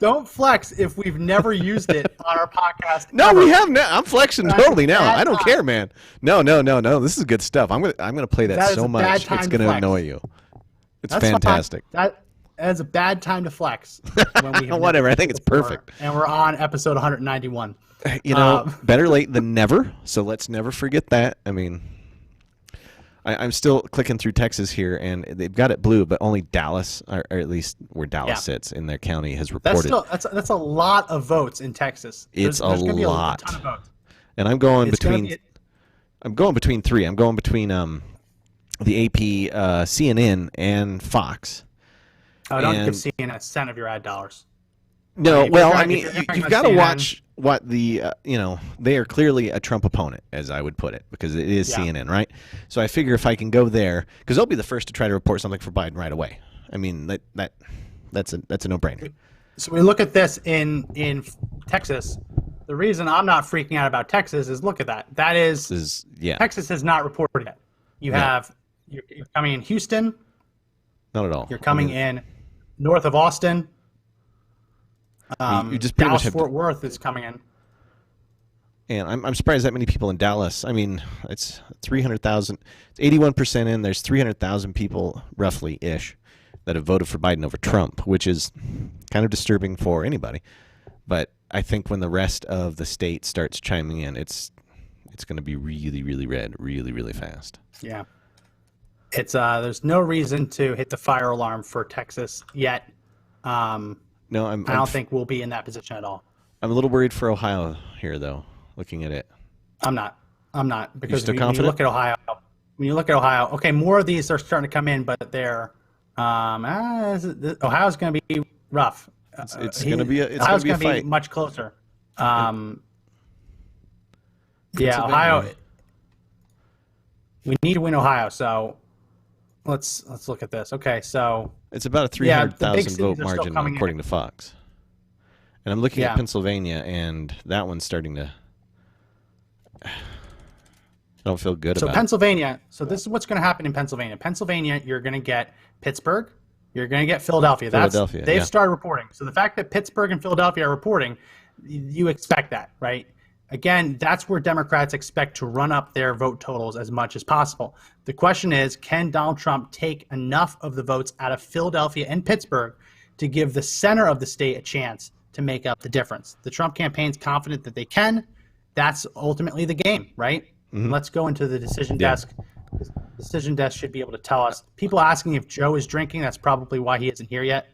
Don't flex if we've never used it on our podcast. No, ever. we have now. I'm flexing totally now. I don't care, man. No. This is good stuff. I'm gonna play that so much it's gonna annoy you. It's fantastic. That's a bad time to flex. When we Whatever. I think it's perfect. And we're on episode 191. Better late than never. So let's never forget that. I mean, I'm still clicking through Texas here, and they've got it blue, but only Dallas, or at least where Dallas sits in their county, has reported. That's a lot of votes in Texas. There's a lot. A ton of votes. And I'm going between three. I'm going between the AP, CNN, and Fox. Oh, don't give CNN a cent of your ad dollars. No, you've got to watch what the, they are clearly a Trump opponent, as I would put it, because it is CNN, right? So I figure if I can go there, because they'll be the first to try to report something for Biden right away. I mean, that's a no-brainer. So we look at this in Texas. The reason I'm not freaking out about Texas is look at that. Texas has not reported yet. You're coming in Houston. Not at all. You're coming in north of Austin. You just pretty much Dallas-Fort Worth is coming in. And I'm surprised that many people in Dallas. I mean, it's 300,000. It's 81% in. There's 300,000 people, roughly-ish, that have voted for Biden over Trump, which is kind of disturbing for anybody. But I think when the rest of the state starts chiming in, it's going to be really, really red, really, really fast. Yeah. It's there's no reason to hit the fire alarm for Texas yet. No, I don't think we'll be in that position at all. I'm a little worried for Ohio here, though. Looking at it, I'm not because when you look at Ohio, okay, more of these are starting to come in, but they're Ohio's going to be rough. It's going to be a fight. Be much closer. Ohio. We need to win Ohio, so let's look at this. Okay, so it's about a 300,000 vote margin according to Fox. And I'm looking at Pennsylvania, and that one's starting to. I don't feel good about Pennsylvania. So this is what's going to happen in Pennsylvania. Pennsylvania, you're going to get Pittsburgh. You're going to get Philadelphia. They've started reporting. So the fact that Pittsburgh and Philadelphia are reporting, you expect that, right? Again, that's where Democrats expect to run up their vote totals as much as possible. The question is, can Donald Trump take enough of the votes out of Philadelphia and Pittsburgh to give the center of the state a chance to make up the difference? The Trump campaign's confident that they can. That's ultimately the game, right? Mm-hmm. Let's go into the decision desk. Decision Desk should be able to tell us. People asking if Joe is drinking, that's probably why he isn't here yet.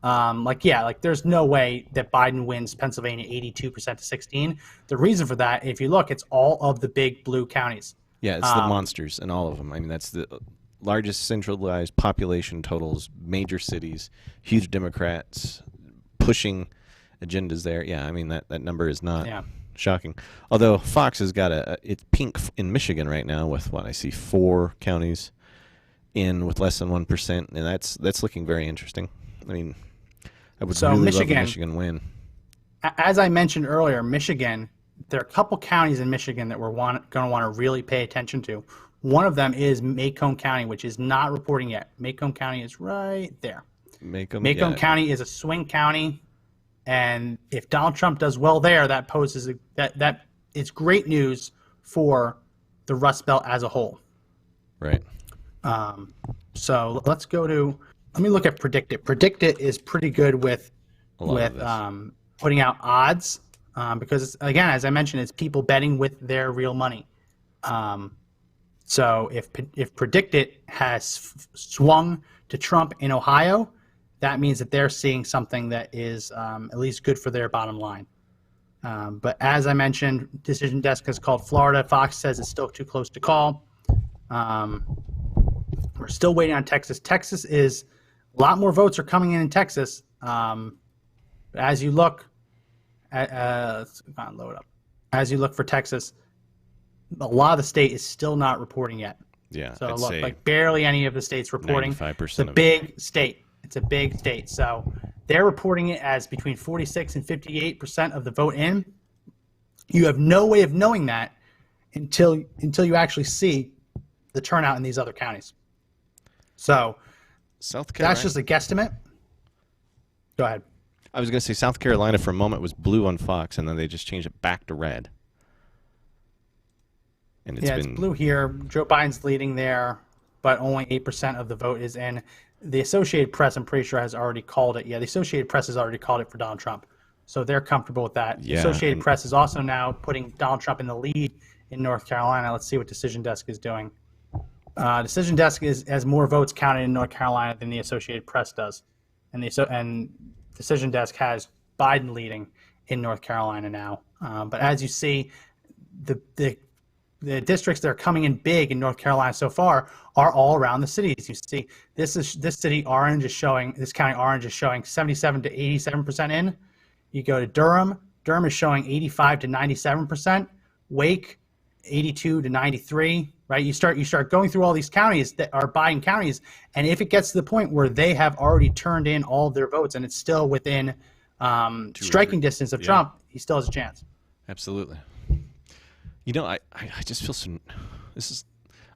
There's no way that Biden wins Pennsylvania 82% to 16. The reason for that, if you look, it's all of the big blue counties. Yeah, it's the monsters in all of them. I mean, that's the largest centralized population totals, major cities, huge Democrats pushing agendas there. Yeah, I mean, that number is not shocking. Although Fox has got it's pink in Michigan right now with what I see 4 counties in with less than 1%, and that's looking very interesting. I mean, I would really love a Michigan win. As I mentioned earlier, Michigan, there are a couple counties in Michigan that we're going to want to really pay attention to. One of them is Macomb County, which is not reporting yet. Macomb County is right there. Macomb County is a swing county, and if Donald Trump does well there, that poses that it's great news for the Rust Belt as a whole. Right. So let me look at PredictIt. PredictIt is pretty good with putting out odds because, again, as I mentioned, it's people betting with their real money. So if PredictIt has swung to Trump in Ohio, that means that they're seeing something that is at least good for their bottom line. But as I mentioned, Decision Desk has called Florida. Fox says it's still too close to call. We're still waiting on Texas. Texas is a lot more votes are coming in Texas. As you look let's load up. As you look for Texas, a lot of the state is still not reporting yet. Yeah. So look, like barely any of the states reporting. 95% it's a big state. It's a big state. So they're reporting it as between 46 and 58% of the vote in. You have no way of knowing that until you actually see the turnout in these other counties. So South Carolina. That's just a guesstimate. Go ahead. I was going to say South Carolina for a moment was blue on Fox, and then they just changed it back to red. And it's blue here. Joe Biden's leading there, but only 8% of the vote is in. The Associated Press, I'm pretty sure, has already called it. Yeah, the Associated Press has already called it for Donald Trump. So they're comfortable with that. Yeah, the Associated Press is also now putting Donald Trump in the lead in North Carolina. Let's see what Decision Desk is doing. Decision Desk has more votes counted in North Carolina than the Associated Press does. And Decision Desk has Biden leading in North Carolina now. But as you see, the districts that are coming in big in North Carolina so far are all around the cities. You see, this county orange is showing 77 to 87% in. You go to Durham. Durham is showing 85 to 97%. Wake, 82 to 93. Right? You start going through all these counties that are Biden counties, and if it gets to the point where they have already turned in all of their votes and it's still within striking distance of Trump, he still has a chance. Absolutely. You know, I just feel so.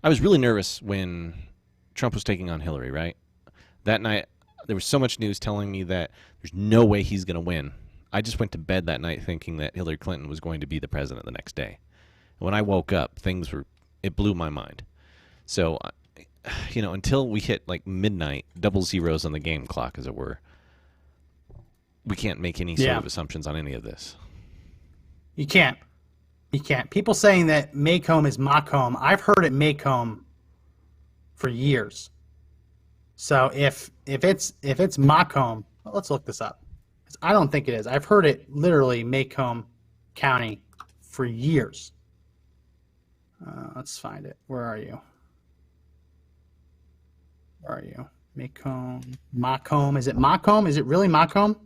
I was really nervous when Trump was taking on Hillary. Right, that night there was so much news telling me that there's no way he's going to win. I just went to bed that night thinking that Hillary Clinton was going to be the president the next day. And when I woke up, it blew my mind. So, until we hit like midnight, double zeros on the game clock, as it were, we can't make any sort of assumptions on any of this. You can't. People saying that Macomb is Macomb. I've heard it Macomb for years. So if it's Macomb, let's look this up. I don't think it is. I've heard it literally Macomb County for years. Let's find it. Where are you? Macomb. Is it Macomb? Is it really Macomb?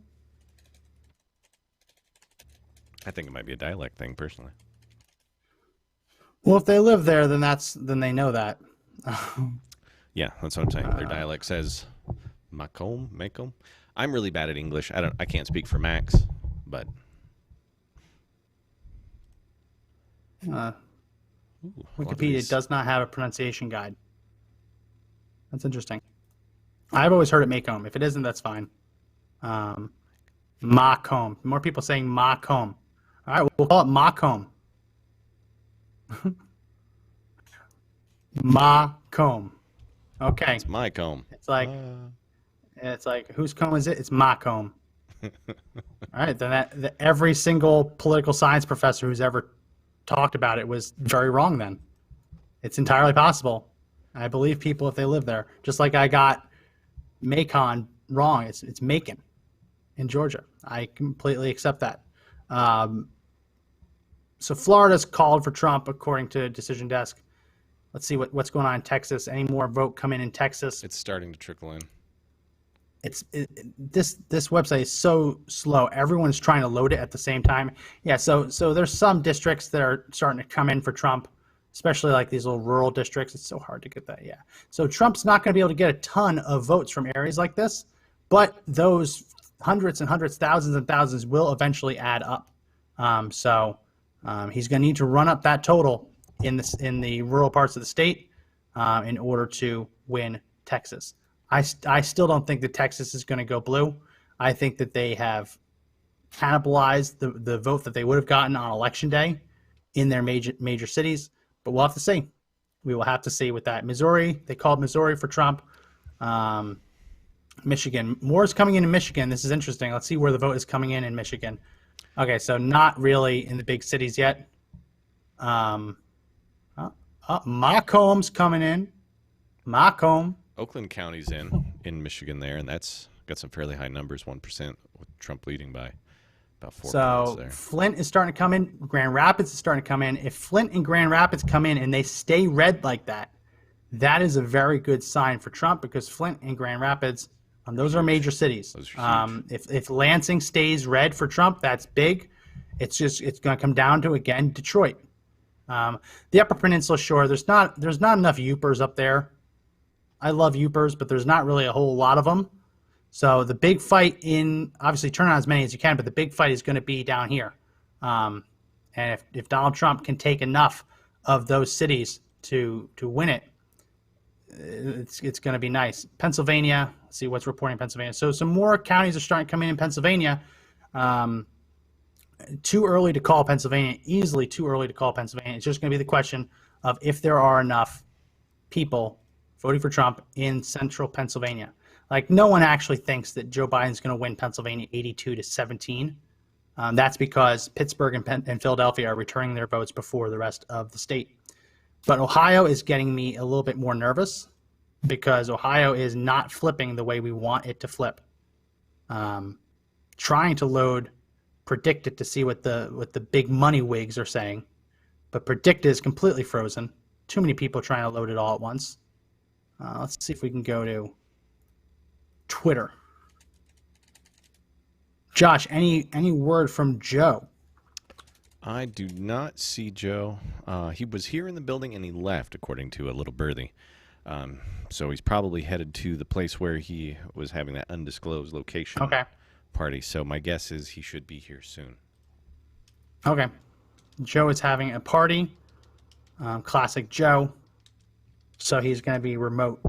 I think it might be a dialect thing, personally. Well, if they live there, then they know that. Yeah, that's what I'm saying. Their dialect says Macomb. I'm really bad at English. I can't speak for Max, but Wikipedia does not have a pronunciation guide. That's interesting. I've always heard it Macomb. If it isn't, that's fine. Macomb. More people saying Macomb. All right, we'll call it Macomb. Macomb. Okay. It's my comb. It's like whose comb is it? It's Macomb. All right, then every single political science professor who's ever talked about it was very wrong then. It's entirely possible. I believe people if they live there. Just like I got Macon wrong. It's Macon in Georgia. I completely accept that. So Florida's called for Trump, according to Decision Desk. Let's see what's going on in Texas. Any more vote come in Texas? It's starting to trickle in. This website is so slow. Everyone's trying to load it at the same time. Yeah, so there's some districts that are starting to come in for Trump, especially like these little rural districts. It's so hard to get that. Yeah. So Trump's not going to be able to get a ton of votes from areas like this, but those hundreds and hundreds, thousands and thousands will eventually add up. He's going to need to run up that total in the rural parts of the state in order to win Texas. I still don't think that Texas is going to go blue. I think that they have cannibalized the vote that they would have gotten on Election Day in their major cities. But we'll have to see. We will have to see with that. Missouri, they called Missouri for Trump. Michigan, more is coming in Michigan. This is interesting. Let's see where the vote is coming in Michigan. Okay, so not really in the big cities yet. Macomb's coming in. Macomb. Oakland County's in Michigan there, and that's got some fairly high numbers, 1%, with Trump leading by about 4 points there. Flint is starting to come in. Grand Rapids is starting to come in. If Flint and Grand Rapids come in and they stay red like that, that is a very good sign for Trump, because Flint and Grand Rapids, those are major cities. Those are huge. If Lansing stays red for Trump, that's big. It's going to come down to, again, Detroit. The Upper Peninsula Shore, there's not enough Yoopers up there. I love Yoopers, but there's not really a whole lot of them. So the big fight obviously turn on as many as you can, but the big fight is going to be down here. And if Donald Trump can take enough of those cities to win it, it's going to be nice. Pennsylvania, let's see what's reporting in Pennsylvania. So some more counties are starting to come in Pennsylvania. Too early to call Pennsylvania, easily too early to call Pennsylvania. It's just going to be the question of if there are enough people voting for Trump in central Pennsylvania. Like, no one actually thinks that Joe Biden's going to win Pennsylvania 82-17. That's because Pittsburgh and Philadelphia are returning their votes before the rest of the state. But Ohio is getting me a little bit more nervous, because Ohio is not flipping the way we want it to flip. Trying to load Predictit to see what the big money wigs are saying, but Predictit is completely frozen. Too many people trying to load it all at once. Let's see if we can go to Twitter. Josh, any word from Joe? I do not see Joe. He was here in the building and he left, according to a little birdie. So he's probably headed to the place where he was having that undisclosed location party. So my guess is he should be here soon. Okay. Joe is having a party. Classic Joe. So he's going to be remote.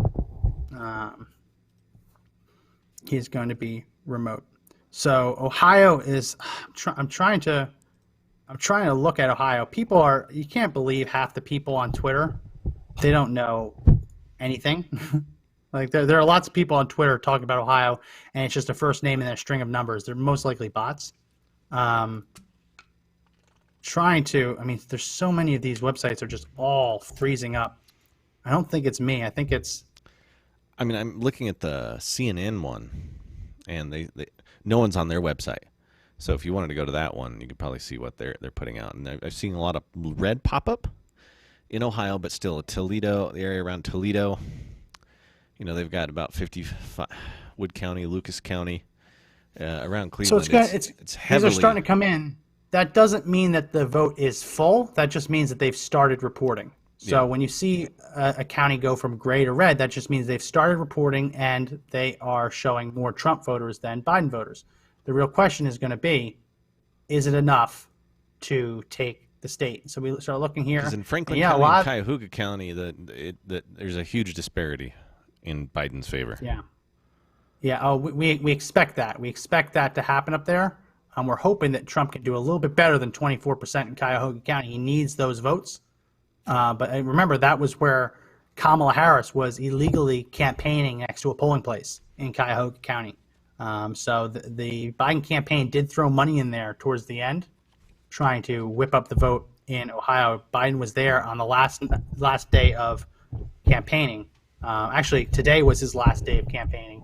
He's going to be remote. So Ohio is. I'm trying to look at Ohio. You can't believe half the people on Twitter. They don't know anything. Like there are lots of people on Twitter talking about Ohio, and it's just a first name and a string of numbers. They're most likely bots. There's so many of these websites are just all freezing up. I don't think it's me. I think it's. I'm looking at the CNN one, and they no one's on their website. So if you wanted to go to that one, you could probably see what they're putting out. And I've seen a lot of red pop up in Ohio, but still Toledo, the area around Toledo. They've got about 55 Wood County, Lucas County, around Cleveland. So it's heavily. These are starting to come in. That doesn't mean that the vote is full. That just means that they've started reporting. So when you see a county go from gray to red, that just means they've started reporting and they are showing more Trump voters than Biden voters. The real question is going to be, is it enough to take the state? So we start looking here. Because in Franklin County and Cuyahoga County, there's a huge disparity in Biden's favor. Yeah. Yeah. Oh, we expect that. We expect that to happen up there. We're hoping that Trump can do a little bit better than 24% in Cuyahoga County. He needs those votes. But remember, that was where Kamala Harris was illegally campaigning next to a polling place in Cuyahoga County. So the Biden campaign did throw money in there towards the end, trying to whip up the vote in Ohio. Biden was there on the last day of campaigning. Actually, today was his last day of campaigning.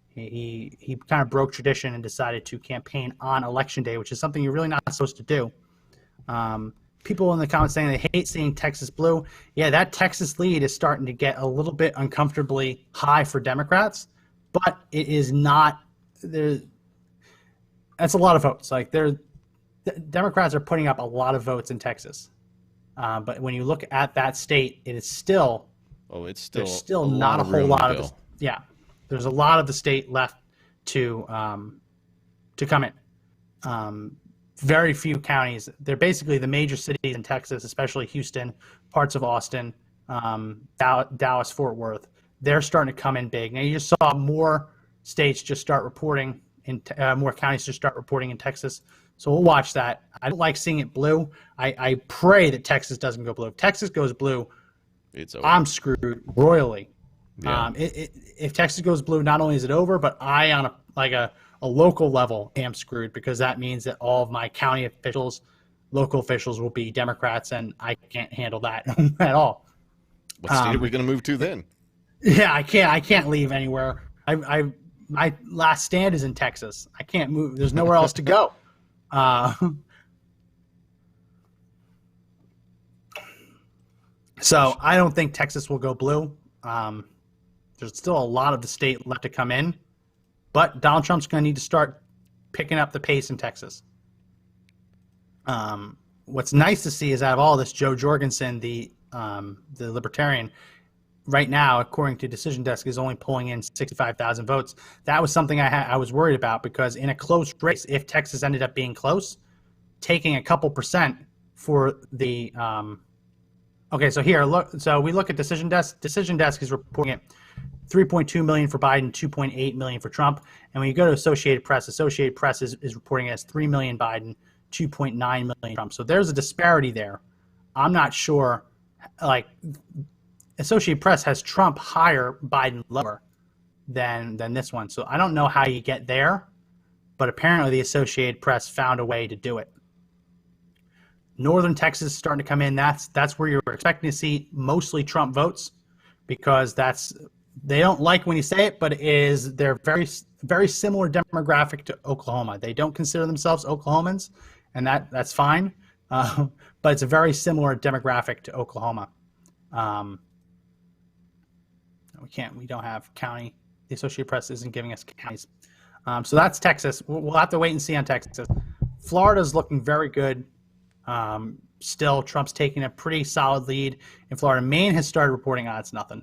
He kind of broke tradition and decided to campaign on Election Day, which is something you're really not supposed to do. People in the comments saying they hate seeing Texas blue. Yeah, that Texas lead is starting to get a little bit uncomfortably high for Democrats, but it is not there. That's a lot of votes. Like Democrats are putting up a lot of votes in Texas, but when you look at that state, it is still there's still not a whole lot of there's a lot of the state left to come in. Very few counties. They're basically the major cities in Texas, especially Houston, parts of Austin, Dallas, Fort Worth. They're starting to come in big. Now you just saw more states just start reporting more counties just start reporting in Texas. So we'll watch that. I don't like seeing it blue. I pray that Texas doesn't go blue. If Texas goes blue, it's over. I'm screwed royally. Yeah. If Texas goes blue, not only is it over, but I on a local level am screwed, because that means that all of my county officials, local officials will be Democrats, and I can't handle that at all. What state are we going to move to then? Yeah, I can't leave anywhere. My last stand is in Texas. I can't move. There's nowhere else to go. So I don't think Texas will go blue. There's still a lot of the state left to come in, but Donald Trump's going to need to start picking up the pace in Texas. What's nice to see is out of all this, Joe Jorgensen, the Libertarian, right now, according to Decision Desk, is only pulling in 65,000 votes. That was something I was worried about, because in a close race, if Texas ended up being close, taking a couple percent for the okay, so here, look. So we look at Decision Desk. Decision Desk is reporting it 3.2 million for Biden, 2.8 million for Trump. And when you go to Associated Press is reporting it as 3 million Biden, 2.9 million Trump. So there's a disparity there. I'm not sure. Like, Associated Press has Trump higher, Biden lower than this one. So I don't know how you get there, but apparently the Associated Press found a way to do it. Northern Texas is starting to come in. That's where you're expecting to see mostly Trump votes, because they don't like when you say it, but they're very, very similar demographic to Oklahoma. They don't consider themselves Oklahomans, and that's fine. But it's a very similar demographic to Oklahoma. We don't have county. The Associated Press isn't giving us counties. So that's Texas. We'll have to wait and see on Texas. Florida's looking very good. Still, Trump's taking a pretty solid lead in Florida. Maine has started reporting, it's nothing.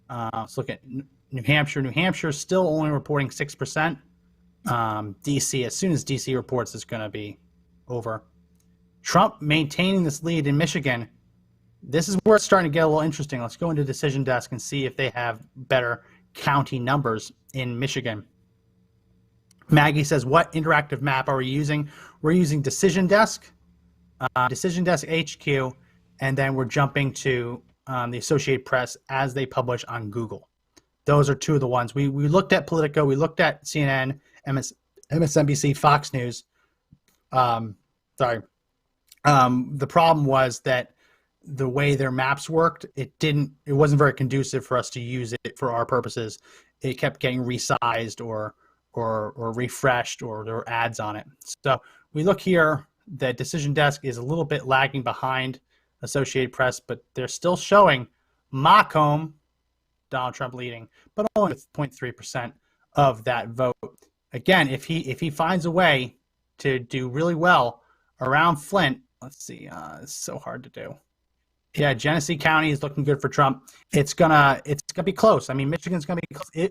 Let's look at New Hampshire. New Hampshire is still only reporting 6%. DC, as soon as DC reports, it's going to be over. Trump maintaining this lead in Michigan. This is where it's starting to get a little interesting. Let's go into Decision Desk and see if they have better county numbers in Michigan. Maggie says, what interactive map are we using? We're using Decision Desk, Decision Desk HQ, and then we're jumping to the Associated Press as they publish on Google. Those are two of the ones. We looked at Politico, we looked at CNN, MSNBC, Fox News. The problem was that the way their maps worked, it wasn't very conducive for us to use it for our purposes. It kept getting resized or refreshed, or there were ads on it. So we look here, the Decision Desk is a little bit lagging behind Associated Press, but they're still showing Macomb, Donald Trump leading, but only with 0.3% of that vote. Again, if he finds a way to do really well around Flint, let's see, it's so hard to do. Yeah, Genesee County is looking good for Trump. It's gonna be close. I mean, Michigan's gonna be close.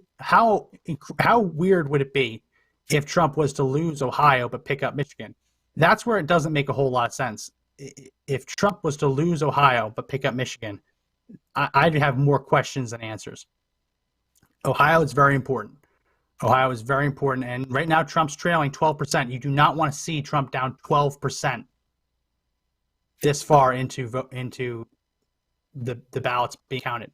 How weird would it be if Trump was to lose Ohio but pick up Michigan? That's where it doesn't make a whole lot of sense. If Trump was to lose Ohio but pick up Michigan, I'd have more questions than answers. Ohio is very important. Ohio is very important, and right now Trump's trailing 12%. You do not want to see Trump down 12% this far into the ballots being counted.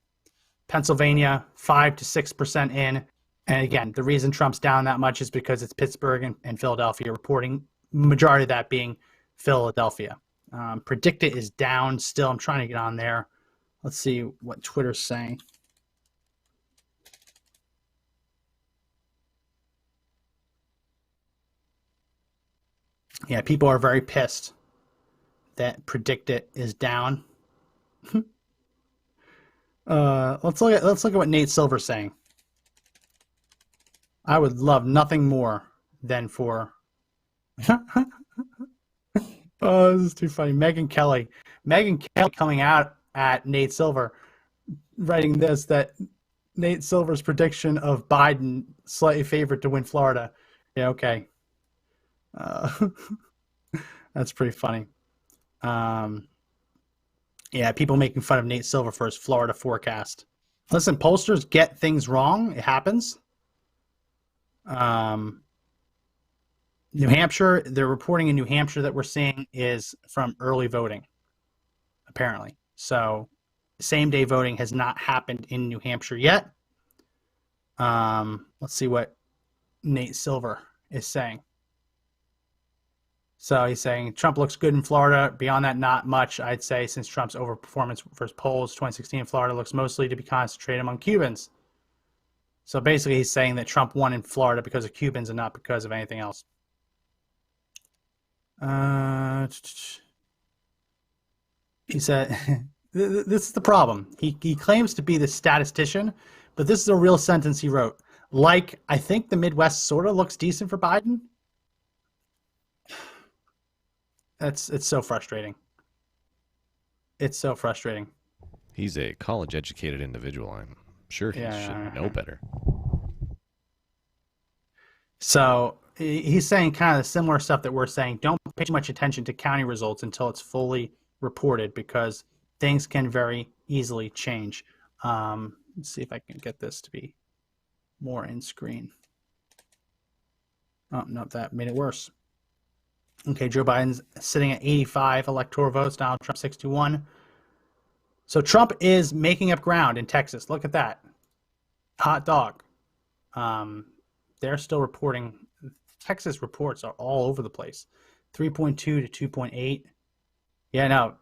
Pennsylvania, 5 to 6% in. And again, the reason Trump's down that much is because it's Pittsburgh and Philadelphia reporting, majority of that being Philadelphia. Predicted is down still. I'm trying to get on there. Let's see what Twitter's saying. Yeah, people are very pissed that PredictIt is down. Let's look at what Nate Silver's saying. I would love nothing more than for. Oh, this is too funny. Megyn Kelly coming out at Nate Silver, writing this, that Nate Silver's prediction of Biden slightly favored to win Florida. Yeah, okay. That's pretty funny. Yeah, people making fun of Nate Silver for his Florida forecast. Listen, pollsters get things wrong. It happens. New Hampshire, they're reporting in New Hampshire that we're seeing is from early voting, apparently. So same-day voting has not happened in New Hampshire yet. Let's see what Nate Silver is saying. So he's saying Trump looks good in Florida. Beyond that, not much, I'd say, since Trump's overperformance versus polls 2016 in Florida looks mostly to be concentrated among Cubans. So basically he's saying that Trump won in Florida because of Cubans and not because of anything else. He said, this is the problem. He claims to be the statistician, but this is a real sentence he wrote. Like, I think the Midwest sort of looks decent for Biden. It's so frustrating. It's so frustrating. He's a college-educated individual. I'm sure he should know better. So he's saying kind of the similar stuff that we're saying. Don't pay too much attention to county results until it's fully reported, because things can very easily change. Let's see if I can get this to be more in screen. Oh, no, that made it worse. Okay, Joe Biden's sitting at 85 electoral votes, Donald Trump 61. So Trump is making up ground in Texas. Look at that. Hot dog. They're still reporting. Texas reports are all over the place. 3.2 to 2.8. Yeah, no.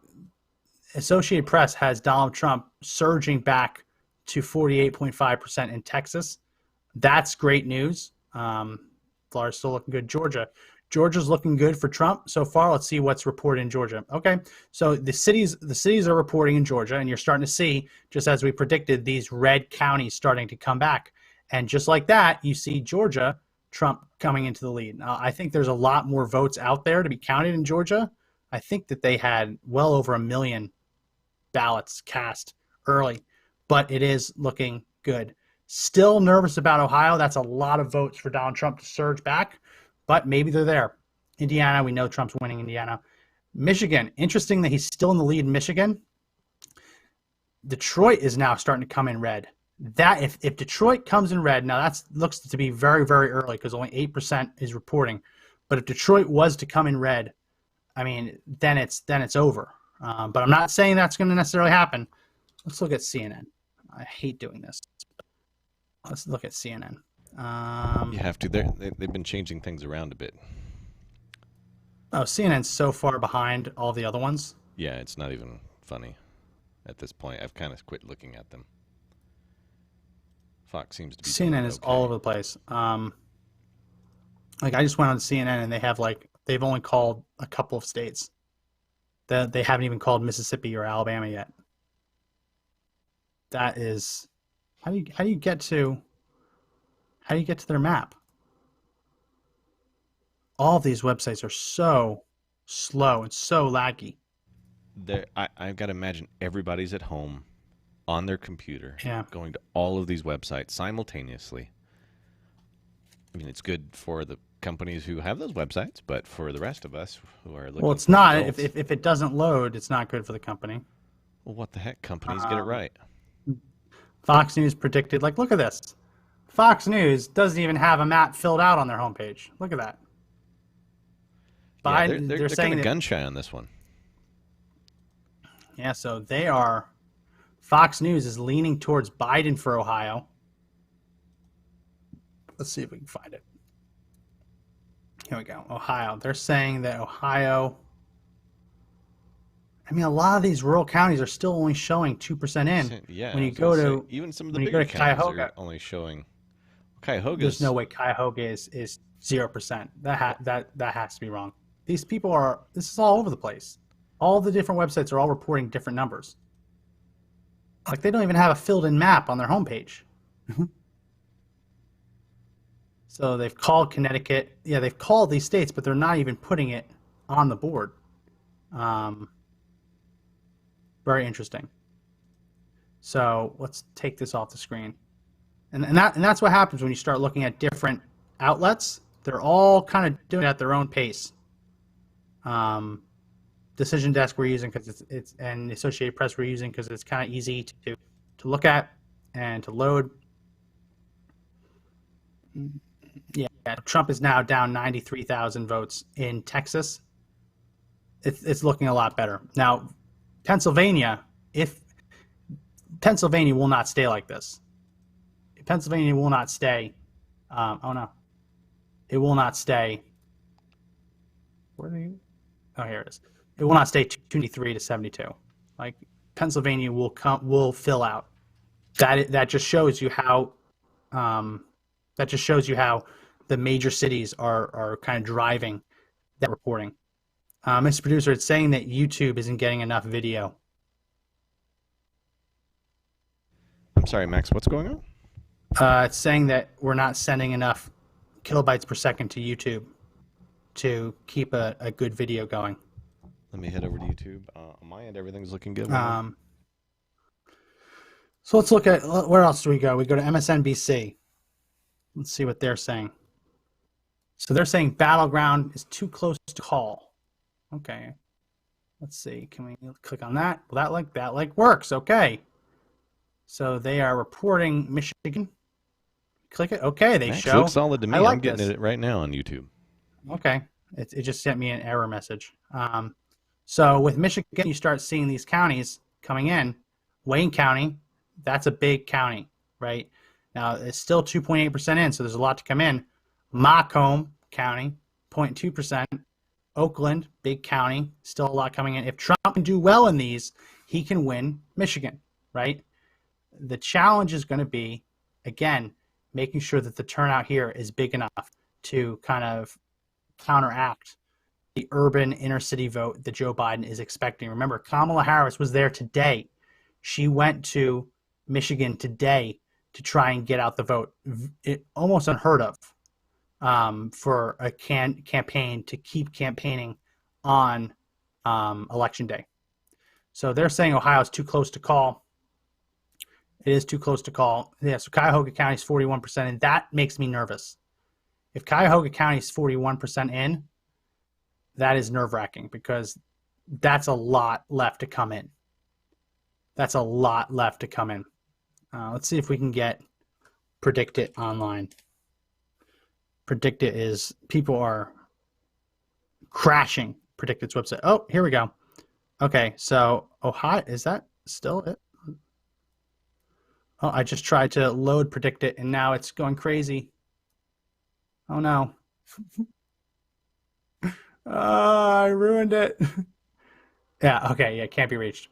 Associated Press has Donald Trump surging back to 48.5% in Texas. That's great news. Florida's still looking good. Georgia's looking good for Trump so far. Let's see what's reported in Georgia. Okay, so the cities are reporting in Georgia, and you're starting to see, just as we predicted, these red counties starting to come back. And just like that, you see Georgia, Trump coming into the lead. Now, I think there's a lot more votes out there to be counted in Georgia. I think that they had well over 1 million ballots cast early, but it is looking good. Still nervous about Ohio. That's a lot of votes for Donald Trump to surge back, but maybe they're there. Indiana, we know Trump's winning Indiana. Michigan, interesting that he's still in the lead in Michigan. Detroit is now starting to come in red. That if Detroit comes in red, now that looks to be very, very early because only 8% is reporting. But if Detroit was to come in red, I mean, then it's over. But I'm not saying that's going to necessarily happen. Let's look at CNN. I hate doing this. Let's look at CNN. You have to. They've been changing things around a bit. Oh, CNN's so far behind all the other ones. Yeah, it's not even funny at this point. I've kind of quit looking at them. Fox seems to be CNN is all over the place. Like I just went on CNN and they've only called a couple of states. They haven't even called Mississippi or Alabama yet. That is how do you get to their map? All of these websites are so slow and so laggy. I've got to imagine everybody's at home on their computer, yeah, going to all of these websites simultaneously. I mean, it's good for the companies who have those websites, but for the rest of us who are looking, well, it's not. If it doesn't load, it's not good for the company. Well, what the heck? Companies get it right. Fox News predicted, look at this. Fox News doesn't even have a map filled out on their homepage. Look at that. Biden, they're saying kind of gun shy on this one. Yeah, so they are. Fox News is leaning towards Biden for Ohio. Let's see if we can find it. Here we go. Ohio. They're saying that Ohio I mean, a lot of these rural counties are still only showing 2% in. Yeah. When I you was go gonna to say, even some of the when you bigger go to counties Cuyahoga, are only showing. Cuyahoga there's is no way Cuyahoga is 0%. That has to be wrong. These people are. This is all over the place. All the different websites are all reporting different numbers. Like they don't even have a filled-in map on their homepage. So they've called Connecticut. Yeah, they've called these states, but they're not even putting it on the board. Very interesting. So let's take this off the screen. And that's what happens when you start looking at different outlets. They're all kind of doing it at their own pace. Decision Desk we're using because it's and Associated Press we're using because it's kind of easy to look at and to load. Yeah, Trump is now down 93,000 votes in Texas. It's looking a lot better now. Pennsylvania will not stay like this. Pennsylvania will not stay. Oh no, it will not stay. Where are you? Oh, here it is. It will not stay 23 to 72. Like Pennsylvania will fill out. That just shows you how. That just shows you how the major cities are kind of driving that reporting. Mr. Producer, it's saying that YouTube isn't getting enough video. I'm sorry, Max. What's going on? It's saying that we're not sending enough kilobytes per second to YouTube to keep a good video going. Let me head over to YouTube. On my end, everything's looking good. So let's look at where else do we go? We go to MSNBC. Let's see what they're saying. So they're saying Battleground is too close to call. Okay. Let's see. Can we click on that? Well, that works. Okay. So they are reporting Michigan. Click it. Okay, they Max show. looks solid to me. I'm getting it right now on YouTube. Okay. It just sent me an error message. So with Michigan, you start seeing these counties coming in. Wayne County, that's a big county, right? Now, it's still 2.8% in, so there's a lot to come in. Macomb County, 0.2%. Oakland, big county, still a lot coming in. If Trump can do well in these, he can win Michigan, right? The challenge is going to be, again, making sure that the turnout here is big enough to kind of counteract the urban inner city vote that Joe Biden is expecting. Remember, Kamala Harris was there today. She went to Michigan today to try and get out the vote. It almost unheard of for a campaign to keep campaigning on Election Day. So they're saying Ohio's too close to call. It is too close to call. Yeah, so Cuyahoga County is 41%, and that makes me nervous. If Cuyahoga County is 41% in, that is nerve-wracking because that's a lot left to come in. That's a lot left to come in. Let's see if we can get PredictIt online. PredictIt is, people are crashing PredictIt's website. Oh, here we go. Okay, so Ohio, is that still it? Oh, I just tried to load PredictIt and now it's going crazy. Oh no. I ruined it. Yeah, okay, yeah, can't be reached.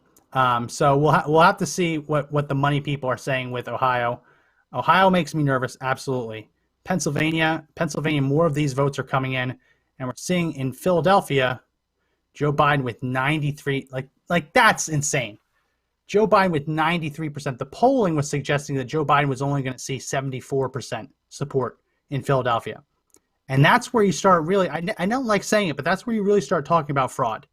So we'll have to see what the money people are saying with Ohio. Ohio makes me nervous, absolutely. Pennsylvania, more of these votes are coming in, and we're seeing in Philadelphia, Joe Biden with 93, like that's insane. Joe Biden with 93%. The polling was suggesting that Joe Biden was only going to see 74% support in Philadelphia. And that's where you start really, I don't like saying it, but that's where you really start talking about fraud,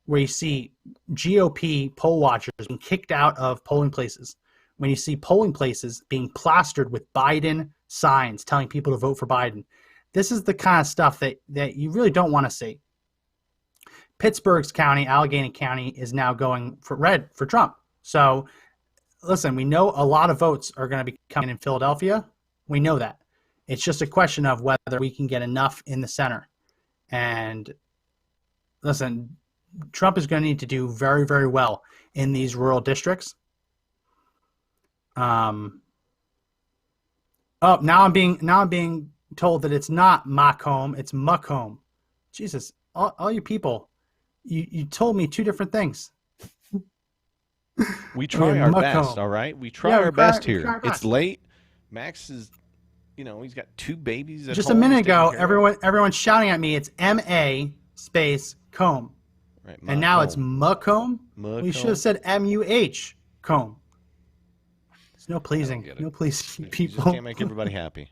where you see GOP poll watchers being kicked out of polling places, when you see polling places being plastered with Biden signs telling people to vote for Biden. This is the kind of stuff that you really don't want to see. Pittsburgh's county, Allegheny County, is now going for red for Trump. So, listen, we know a lot of votes are going to be coming in Philadelphia. We know that. It's just a question of whether we can get enough in the center. And listen, Trump is going to need to do very, very well in these rural districts. Oh, now I'm being told that it's not Macomb, it's Macomb. Jesus, all you people You told me two different things. We try our best, Macomb. all right? We try Yeah, our best we here. try our best. It's late. Max is, he's got 2 babies at Just home a minute he's taking ago, care of. everyone's shouting at me. It's M-A space comb. Right, And now it's Macomb. Macomb. We should have said M-U-H comb. There's no pleasing. get it. No pleasing You people. just can't make everybody happy.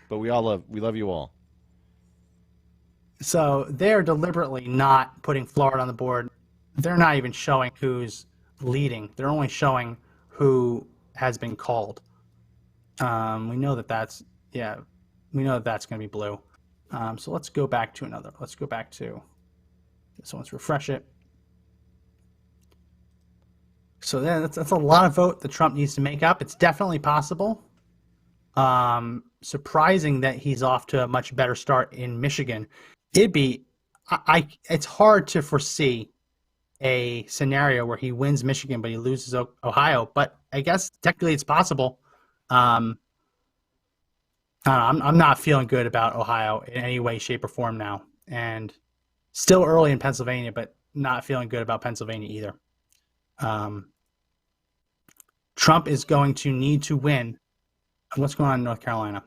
But we love you all. So they're deliberately not putting Florida on the board. They're not even showing who's leading. They're only showing who has been called. We know that that's going to be blue. So let's go back to another. Let's go back to this one. Let's refresh it. So then that's a lot of vote that Trump needs to make up. It's definitely possible. Surprising that he's off to a much better start in Michigan. It's hard to foresee a scenario where he wins Michigan but he loses Ohio. But I guess technically it's possible. I'm not feeling good about Ohio in any way, shape, or form now. And still early in Pennsylvania, but not feeling good about Pennsylvania either. Trump is going to need to win. What's going on in North Carolina?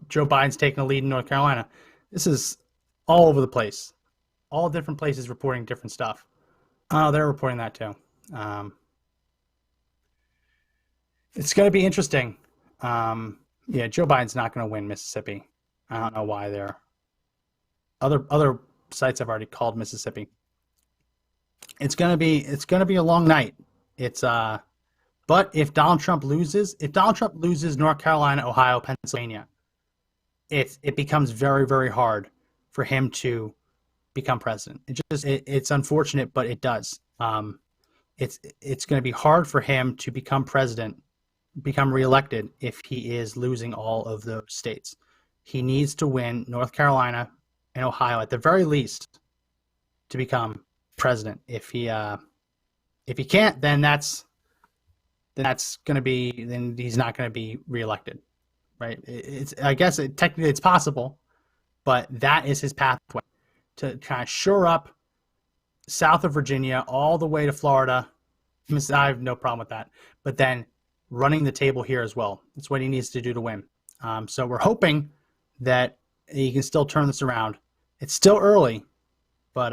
Joe Biden's taking a lead in North Carolina. This is all over the place. All different places reporting different stuff. Oh, they're reporting that too. It's going to be interesting. Yeah, Joe Biden's not going to win Mississippi. I don't know why they're. Other sites have already called Mississippi. It's going to be a long night. But if Donald Trump loses North Carolina, Ohio, Pennsylvania, it becomes very, very hard for him to become president. It's unfortunate, but it does. It's going to be hard for him to become president, become reelected if he is losing all of those states. He needs to win North Carolina and Ohio at the very least to become president. If he can't, then he's not going to be reelected, right? I guess technically it's possible, but that is his pathway to kind of shore up south of Virginia all the way to Florida. I have no problem with that, but then running the table here as well. That's what he needs to do to win. So we're hoping that he can still turn this around. It's still early, but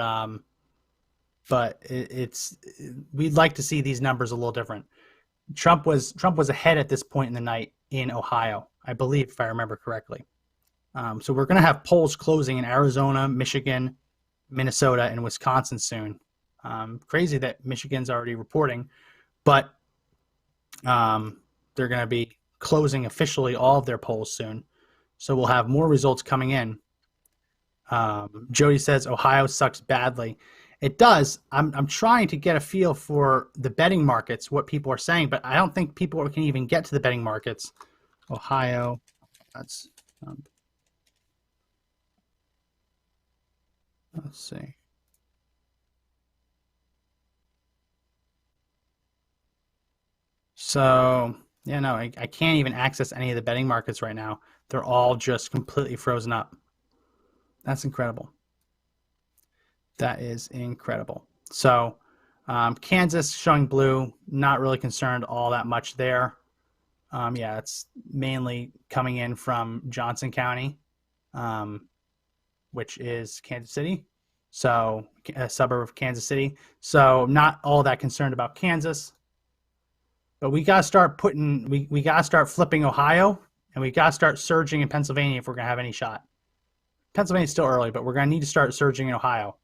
we'd like to see these numbers a little different. Trump was ahead at this point in the night in Ohio, I believe, if I remember correctly. So we're going to have polls closing in Arizona, Michigan, Minnesota, and Wisconsin soon. Crazy that Michigan's already reporting, but they're going to be closing officially all of their polls soon. So we'll have more results coming in. Jody says Ohio sucks badly. It does. I'm trying to get a feel for the betting markets, what people are saying, but I don't think people can even get to the betting markets. Ohio, let's see. So, yeah, no, I can't even access any of the betting markets right now. They're all just completely frozen up. That's incredible. That is incredible. So Kansas showing blue, not really concerned all that much there. Yeah, it's mainly coming in from Johnson County, which is Kansas City. So a suburb of Kansas City. So not all that concerned about Kansas. But we got to start we got to start flipping Ohio, and we got to start surging in Pennsylvania if we're going to have any shot. Pennsylvania's still early, but we're going to need to start surging in Ohio.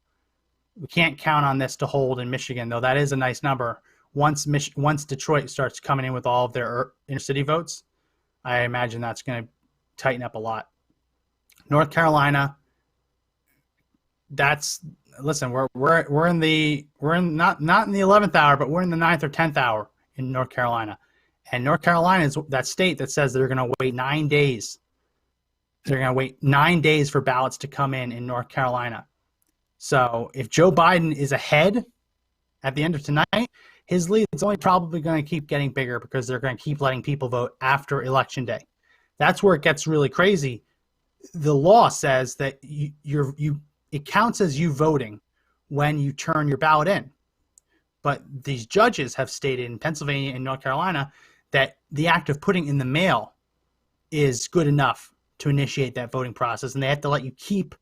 We can't count on this to hold in Michigan, though that is a nice number. Once Detroit starts coming in with all of their inner city votes, I imagine that's going to tighten up a lot. North Carolina, listen, we're not in the 11th hour, but we're in the 9th or 10th hour in North Carolina. And North Carolina is that state that says they're going to wait 9 days. They're going to wait 9 days for ballots to come in North Carolina. So if Joe Biden is ahead at the end of tonight, his lead is only probably going to keep getting bigger because they're going to keep letting people vote after Election Day. That's where it gets really crazy. The law says that it counts as you voting when you turn your ballot in. But these judges have stated in Pennsylvania and North Carolina that the act of putting in the mail is good enough to initiate that voting process, and they have to let you keep.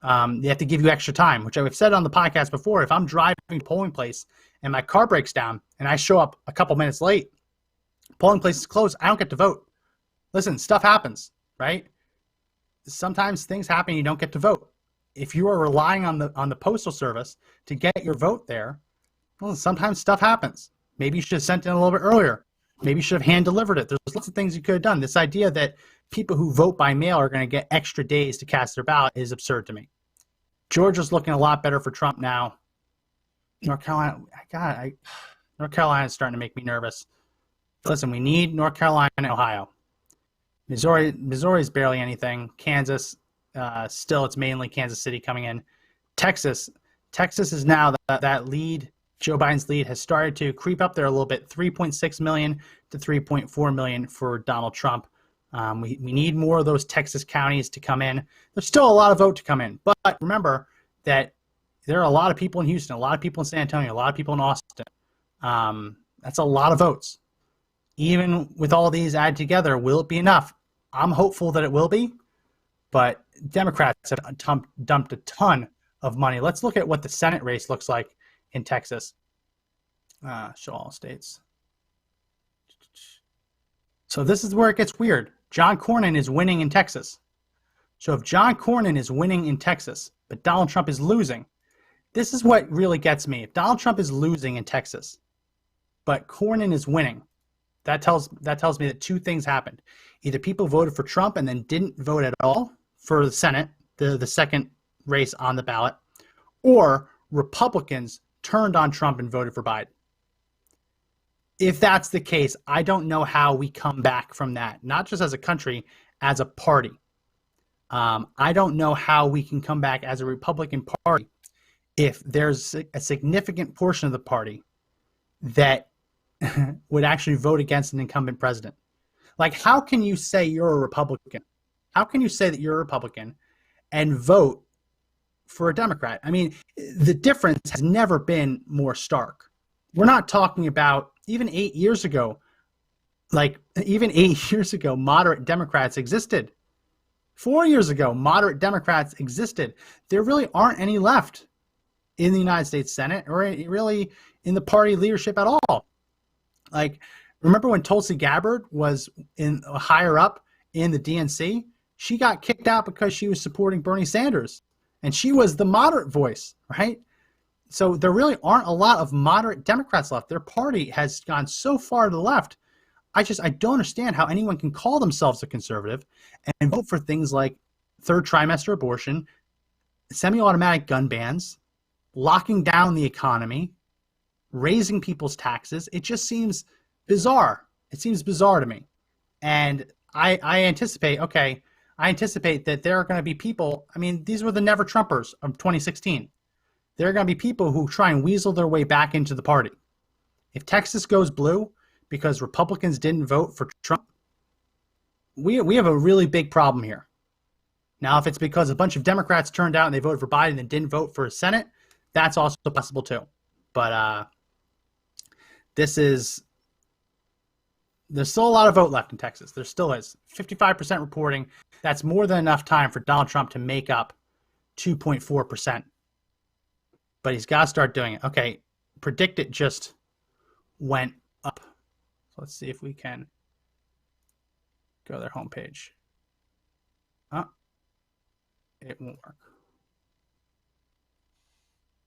They have to give you extra time, which I've said on the podcast before. If I'm driving to a polling place and my car breaks down and I show up a couple minutes late, polling place is closed, I don't get to vote. Listen, stuff happens, right? Sometimes things happen, you don't get to vote. If you are relying on the postal service to get your vote there, well, sometimes stuff happens. Maybe you should have sent it in a little bit earlier. Maybe you should have hand delivered it. There's lots of things you could have done. This idea that people who vote by mail are going to get extra days to cast their ballot is absurd to me. Georgia's looking a lot better for Trump now. North Carolina, North Carolina is starting to make me nervous. Listen, we need North Carolina and Ohio. Missouri's barely anything. Kansas, still it's mainly Kansas City coming in. Texas is now that lead. Joe Biden's lead has started to creep up there a little bit, 3.6 million to 3.4 million for Donald Trump. We need more of those Texas counties to come in. There's still a lot of vote to come in, but remember that there are a lot of people in Houston, a lot of people in San Antonio, a lot of people in Austin. That's a lot of votes. Even with all these added together, will it be enough? I'm hopeful that it will be, but Democrats have dumped a ton of money. Let's look at what the Senate race looks like in Texas. Show all states. So this is where it gets weird. John Cornyn is winning in Texas. So if John Cornyn is winning in Texas, but Donald Trump is losing, this is what really gets me. If Donald Trump is losing in Texas, but Cornyn is winning, that tells me that two things happened. Either people voted for Trump and then didn't vote at all for the Senate, the second race on the ballot, or Republicans turned on Trump and voted for Biden. If that's the case, I don't know how we come back from that, not just as a country, as a party. I don't know how we can come back as a Republican Party if there's a significant portion of the party that would actually vote against an incumbent president. Like, how can you say you're a Republican? How can you say that you're a Republican and vote for a Democrat? I mean, the difference has never been more stark. We're not talking about even 8 years ago, moderate Democrats existed. 4 years ago, moderate Democrats existed. There really aren't any left in the United States Senate or really in the party leadership at all. Like, remember when Tulsi Gabbard was higher up in the DNC? She got kicked out because she was supporting Bernie Sanders, and she was the moderate voice, right? So there really aren't a lot of moderate Democrats left. Their party has gone so far to the left. I don't understand how anyone can call themselves a conservative and vote for things like third trimester abortion, semi-automatic gun bans, locking down the economy, raising people's taxes. It just seems bizarre. It seems bizarre to me. And I anticipate that there are going to be people, I mean, these were the Never Trumpers of 2016. There are going to be people who try and weasel their way back into the party. If Texas goes blue because Republicans didn't vote for Trump, we have a really big problem here. Now, if it's because a bunch of Democrats turned out and they voted for Biden and didn't vote for a Senate, that's also possible too. But there's still a lot of vote left in Texas. There still is. 55% reporting. That's more than enough time for Donald Trump to make up 2.4%. But he's got to start doing it. Okay, PredictIt just went up. So let's see if we can go to their homepage. It won't work.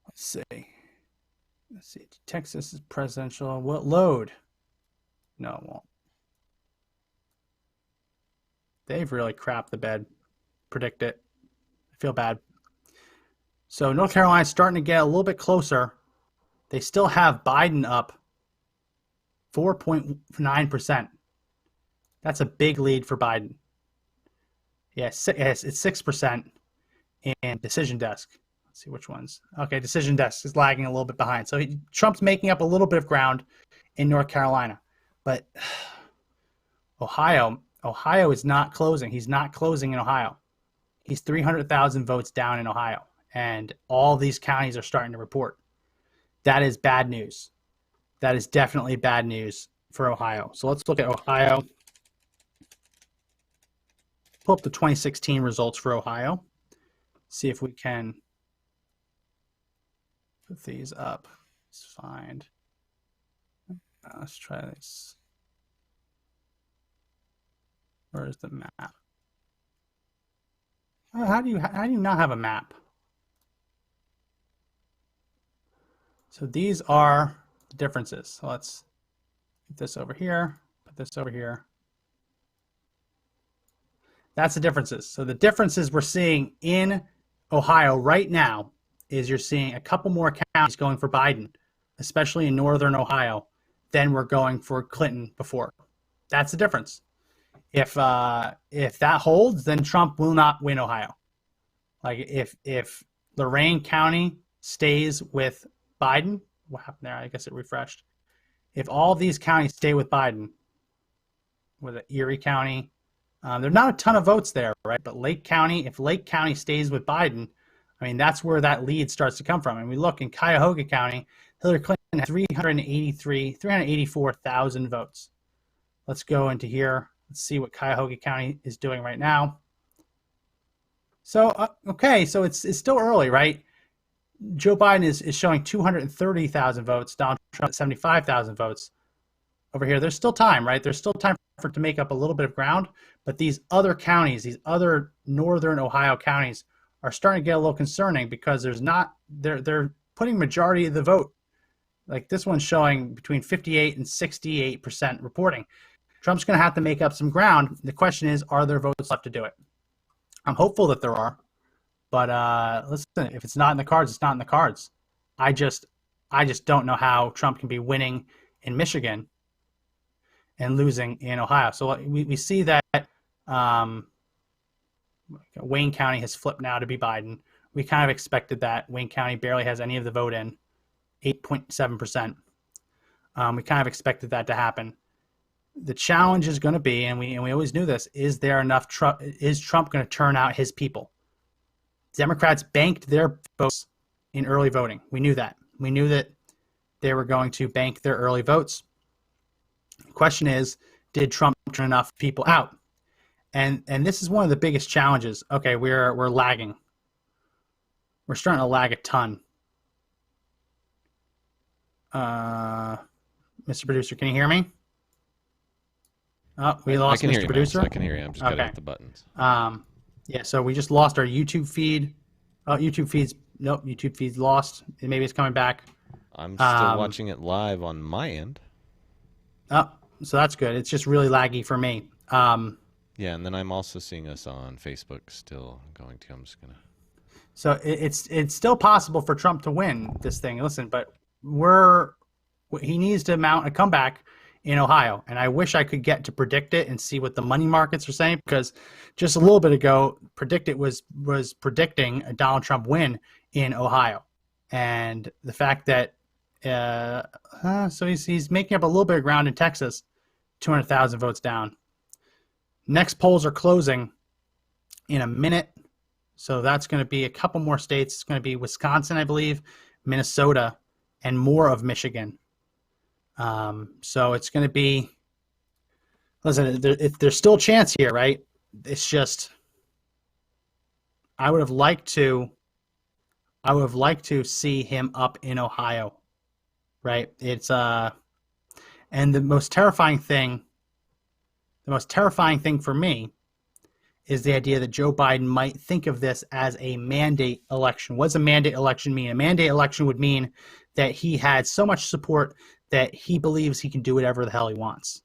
Let's see. Texas is presidential. Will it load? No, it won't. They've really crapped the bed. PredictIt. I feel bad. So North Carolina's starting to get a little bit closer. They still have Biden up 4.9%. That's a big lead for Biden. Yes, it's 6% in Decision Desk. Let's see which ones. Okay, Decision Desk is lagging a little bit behind. So Trump's making up a little bit of ground in North Carolina. But Ohio is not closing. He's not closing in Ohio. He's 300,000 votes down in Ohio. and all these counties are starting to report. That is bad news. That is definitely bad news for Ohio. So let's look at Ohio. Pull up the 2016 results for Ohio. See if we can put these up. Let's find. Let's try this. Where is the map? How do you not have a map? So these are the differences. So let's put this over here, put this over here. That's the differences. So the differences we're seeing in Ohio right now is you're seeing a couple more counties going for Biden, especially in northern Ohio, than we're going for Clinton before. That's the difference. If that holds, then Trump will not win Ohio. Like if Lorain County stays with Biden, what happened there? I guess it refreshed. If all of these counties stay with Biden, with Erie County, there's not a ton of votes there, right? But Lake County, if Lake County stays with Biden, I mean, that's where that lead starts to come from. And we look in Cuyahoga County, Hillary Clinton had 384,000 votes. Let's go into here. Let's see what Cuyahoga County is doing right now. So, okay, so it's still early, right? Joe Biden is showing 230,000 votes, Donald Trump 75,000 votes. Over here, there's still time, right? There's still time for it to make up a little bit of ground, but these other counties, these other northern Ohio counties are starting to get a little concerning because they're putting majority of the vote. Like this one's showing between 58 and 68% reporting. Trump's going to have to make up some ground. The question is, are there votes left to do it? I'm hopeful that there are, but listen, if it's not in the cards, it's not in the cards. I just don't know how Trump can be winning in Michigan and losing in Ohio. So we see that Wayne County has flipped now to be Biden. We kind of expected that. Wayne County barely has any of the vote in, 8.7%. We kind of expected that to happen. The challenge is going to be, and we always knew this, is there enough Trump? Is Trump going to turn out his people? Democrats banked their votes in early voting. We knew that. We knew that they were going to bank their early votes. The question is, did Trump turn enough people out? And this is one of the biggest challenges. Okay, we're lagging. We're starting to lag a ton. Mr. Producer, can you hear me? Oh, we lost Mr. Producer. I can hear you. I'm just cutting out the buttons. Yeah, so we just lost our YouTube feed. Oh, YouTube feed's lost. Maybe it's coming back. I'm still watching it live on my end. Oh, so that's good. It's just really laggy for me. Yeah, and then I'm also seeing us on Facebook still going to. I'm just gonna. So it's still possible for Trump to win this thing. Listen, but he needs to mount a comeback in Ohio, and I wish I could get to predict it and see what the money markets are saying, because just a little bit ago, PredictIt was predicting a Donald Trump win in Ohio, and the fact that so he's making up a little bit of ground in Texas, 200,000 votes down. Next polls are closing in a minute, so that's going to be a couple more states. It's going to be Wisconsin, I believe, Minnesota, and more of Michigan. So it's going to be, listen, there's still a chance here, right? It's just, I would have liked to see him up in Ohio, right? It's, and the most terrifying thing for me is the idea that Joe Biden might think of this as a mandate election. What does a mandate election mean? A mandate election would mean that he had so much support that he believes he can do whatever the hell he wants.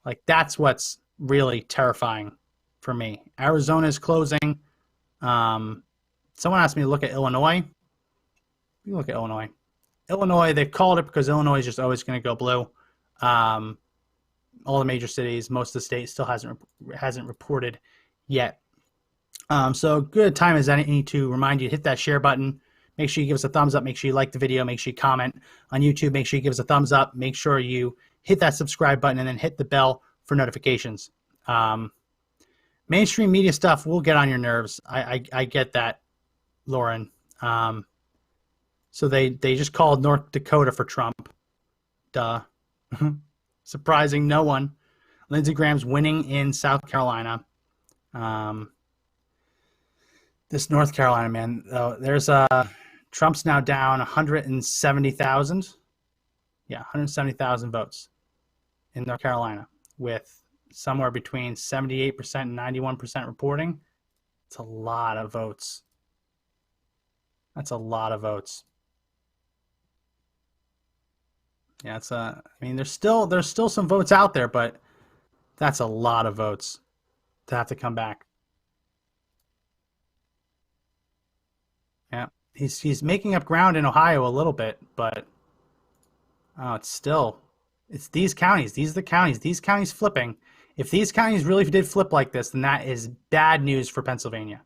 Like, that's what's really terrifying for me. Arizona is closing. Someone asked me to look at Illinois. You look at Illinois. Illinois, they've called it because Illinois is just always going to go blue. All the major cities, most of the state still hasn't reported yet. So good time as any to remind you to hit that share button. Make sure you give us a thumbs up. Make sure you like the video. Make sure you comment on YouTube. Make sure you give us a thumbs up. Make sure you hit that subscribe button and then hit the bell for notifications. Mainstream media stuff will get on your nerves. I get that. Lauren. So they just called North Dakota for Trump. Duh. Surprising no one. Lindsey Graham's winning in South Carolina. This North Carolina, man, there's Trump's now down 170,000. Yeah, 170,000 votes in North Carolina, with somewhere between 78% and 91% reporting. It's a lot of votes. That's a lot of votes. Yeah, I mean, there's still some votes out there, but that's a lot of votes to have to come back. Yeah, he's making up ground in Ohio a little bit, but it's these counties. These are the counties. These counties flipping. If these counties really did flip like this, then that is bad news for Pennsylvania,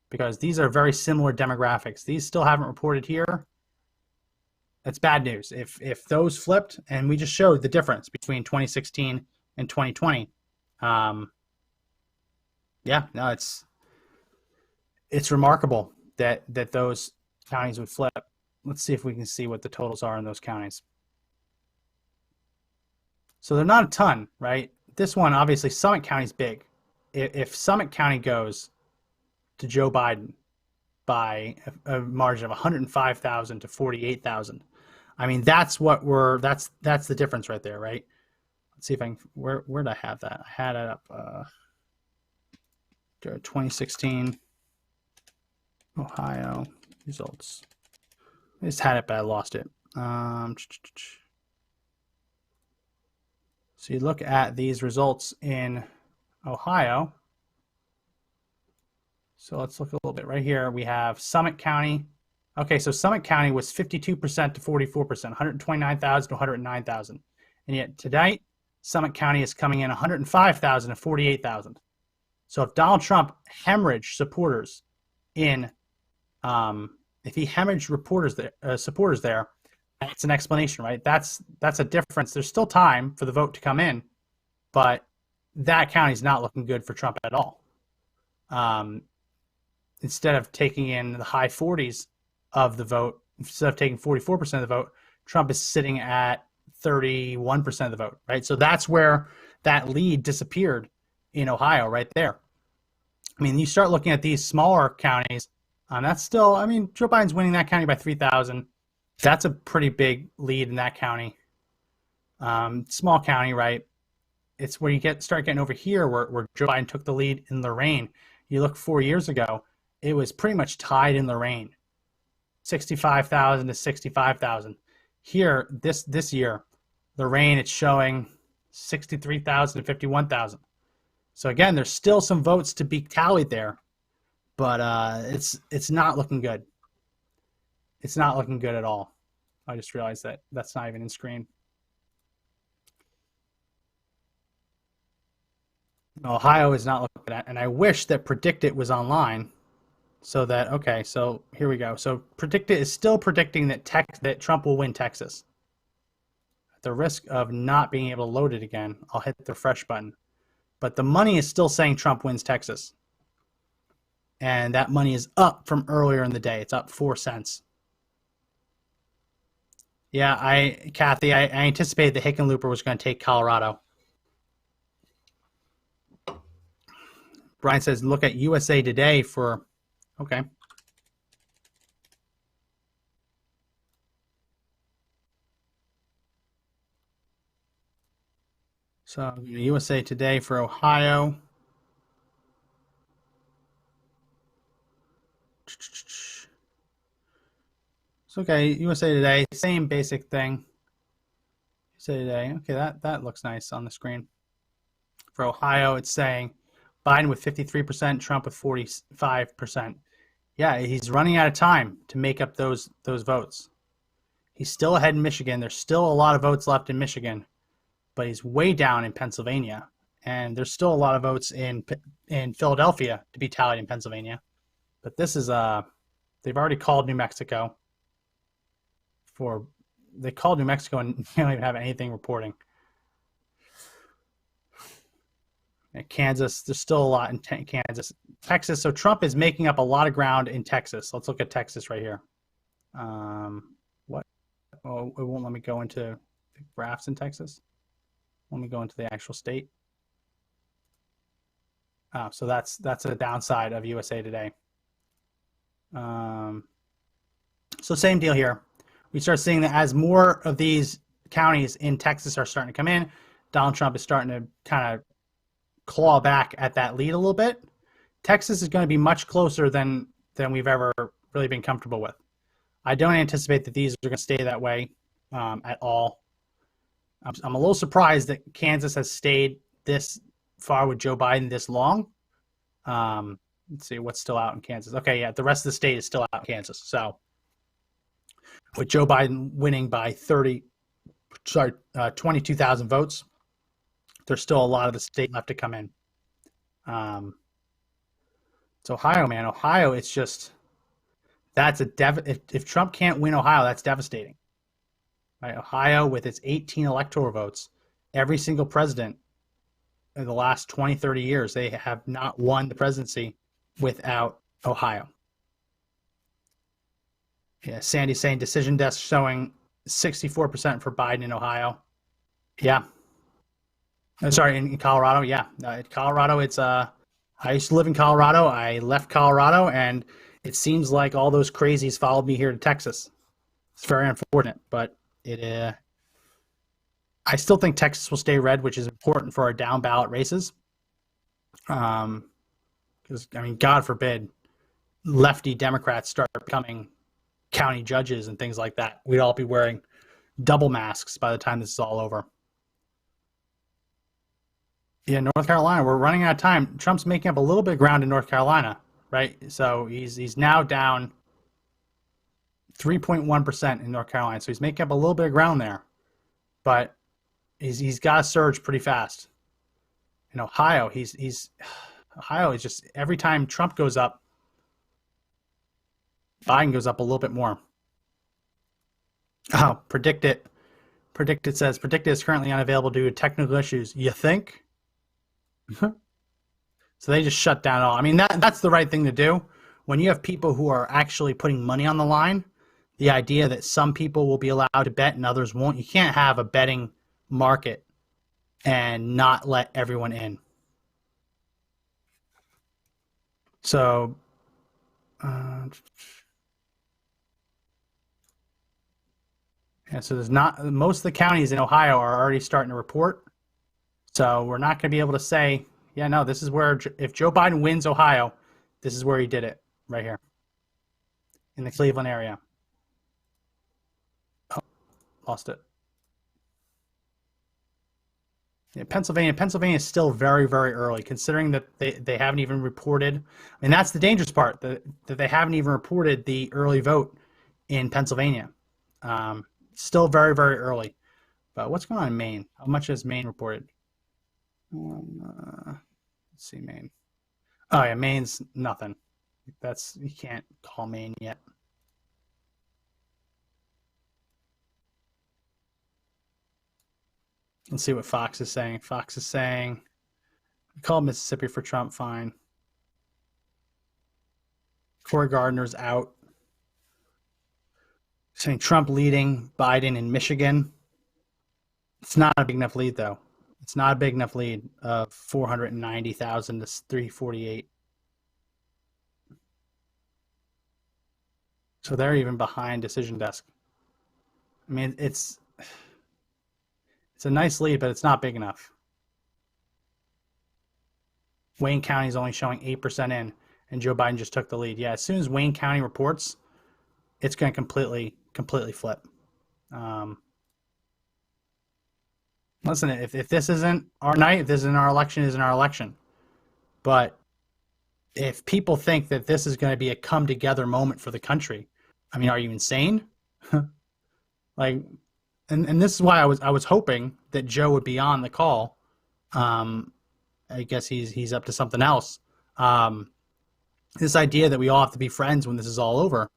because these are very similar demographics. These still haven't reported here. That's bad news. If those flipped, and we just showed the difference between 2016 and 2020. It's remarkable that those counties would flip. Let's see if we can see what the totals are in those counties. So they're not a ton, right? This one, obviously, Summit County's big. If Summit County goes to Joe Biden by a margin of 105,000 to 48,000, I mean, that's the difference right there, right? Let's see if I can, where did I have that? I had it up, 2016 Ohio results. I just had it, but I lost it. So you look at these results in Ohio. So let's look a little bit right here. We have Summit County. Okay, so Summit County was 52% to 44%, 129,000 to 109,000. And yet today, Summit County is coming in 105,000 to 48,000. So if Donald Trump hemorrhaged supporters if he hemorrhaged supporters there, that's an explanation, right? That's a difference. There's still time for the vote to come in, but that county's not looking good for Trump at all. Instead of taking in the high 40s of the vote, instead of taking 44% of the vote, Trump is sitting at 31% of the vote, right? So that's where that lead disappeared in Ohio, right there. I mean, you start looking at these smaller counties, that's still, I mean, Joe Biden's winning that county by 3,000. That's a pretty big lead in that county. Small county, right? It's where you start getting over here where Joe Biden took the lead in Lorain. You look 4 years ago, it was pretty much tied in Lorain, 65,000 to 65,000. Here, this year, Lorain, it's showing 63,000 to 51,000. So again, there's still some votes to be tallied there, but it's not looking good. It's not looking good at all. I just realized that that's not even in screen. Ohio is not looking at, and I wish that PredictIt was online, so that, okay, so here we go. So PredictIt is still predicting that Trump will win Texas. At the risk of not being able to load it again, I'll hit the refresh button. But the money is still saying Trump wins Texas. And that money is up from earlier in the day. It's up 4 cents. Yeah, Kathy, I anticipated that Hickenlooper was going to take Colorado. Brian says, look at USA Today for, okay. So USA Today for Ohio. It's okay, USA Today, same basic thing. USA Today, okay, that looks nice on the screen. For Ohio, it's saying Biden with 53%, Trump with 45%. Yeah, he's running out of time to make up those votes. He's still ahead in Michigan. There's still a lot of votes left in Michigan, but he's way down in Pennsylvania. And there's still a lot of votes in Philadelphia to be tallied in Pennsylvania. But this is, they've already called New Mexico. They called New Mexico and they don't even have anything reporting. Kansas, there's still a lot in Kansas. Texas, so Trump is making up a lot of ground in Texas. Let's look at Texas right here. What? Oh, it won't let me go into the graphs in Texas. Let me go into the actual state. Oh, so that's a downside of USA Today. So same deal here. We start seeing that as more of these counties in Texas are starting to come in, Donald Trump is starting to kind of claw back at that lead a little bit. Texas is going to be much closer than we've ever really been comfortable with. I don't anticipate that these are going to stay that way at all. I'm a little surprised that Kansas has stayed this far with Joe Biden this long. Let's see what's still out in Kansas. Okay, yeah, the rest of the state is still out in Kansas. So with Joe Biden winning by 22,000 votes, there's still a lot of the state left to come in. It's Ohio, man. Ohio, it's just, that's if Trump can't win Ohio, that's devastating. Right? Ohio, with its 18 electoral votes, every single president in the last 20, 30 years, they have not won the presidency without Ohio. Yeah, Sandy's saying decision desk showing 64% for Biden in Ohio. Yeah. Sorry, in Colorado, yeah. Colorado, it's I used to live in Colorado. I left Colorado, and it seems like all those crazies followed me here to Texas. It's very unfortunate, but I still think Texas will stay red, which is important for our down ballot races. Because, I mean, God forbid, lefty Democrats start becoming county judges and things like that. We'd all be wearing double masks by the time this is all over. Yeah, North Carolina, we're running out of time. Trump's making up a little bit of ground in North Carolina, right? So he's now down 3.1% in North Carolina. So he's making up a little bit of ground there. But he's got to surge pretty fast. In Ohio, Ohio is just, every time Trump goes up, Biden goes up a little bit more. Oh, Predictit says, Predictit is currently unavailable due to technical issues. You think? So they just shut down all. I mean, that's the right thing to do. When you have people who are actually putting money on the line, the idea that some people will be allowed to bet and others won't, you can't have a betting market and not let everyone in. So, yeah, so there's not, most of the counties in Ohio are already starting to report. So we're not going to be able to say, yeah, no, this is where, if Joe Biden wins Ohio, this is where he did it, right here in the Cleveland area. Oh, lost it. Yeah, Pennsylvania is still very, very early, considering that they haven't even reported. And that's the dangerous part, that they haven't even reported the early vote in Pennsylvania. Still very, very early. But what's going on in Maine? How much has Maine reported? Let's see, Maine. Oh yeah, Maine's nothing. You can't call Maine yet. Let's see what Fox is saying. Fox is saying, call Mississippi for Trump, fine. Cory Gardner's out. Saying Trump leading Biden in Michigan. It's not a big enough lead, though. It's not a big enough lead of 490,000 to 348. So they're even behind Decision Desk. I mean, it's a nice lead, but it's not big enough. Wayne County is only showing 8% in, and Joe Biden just took the lead. Yeah, as soon as Wayne County reports, it's going to completely flip. Listen, if this isn't our night, if this isn't our election, it isn't our election. But if people think that this is going to be a come together moment for the country, I mean, are you insane? Like, and this is why I was hoping that Joe would be on the call. I guess he's up to something else. This idea that we all have to be friends when this is all over.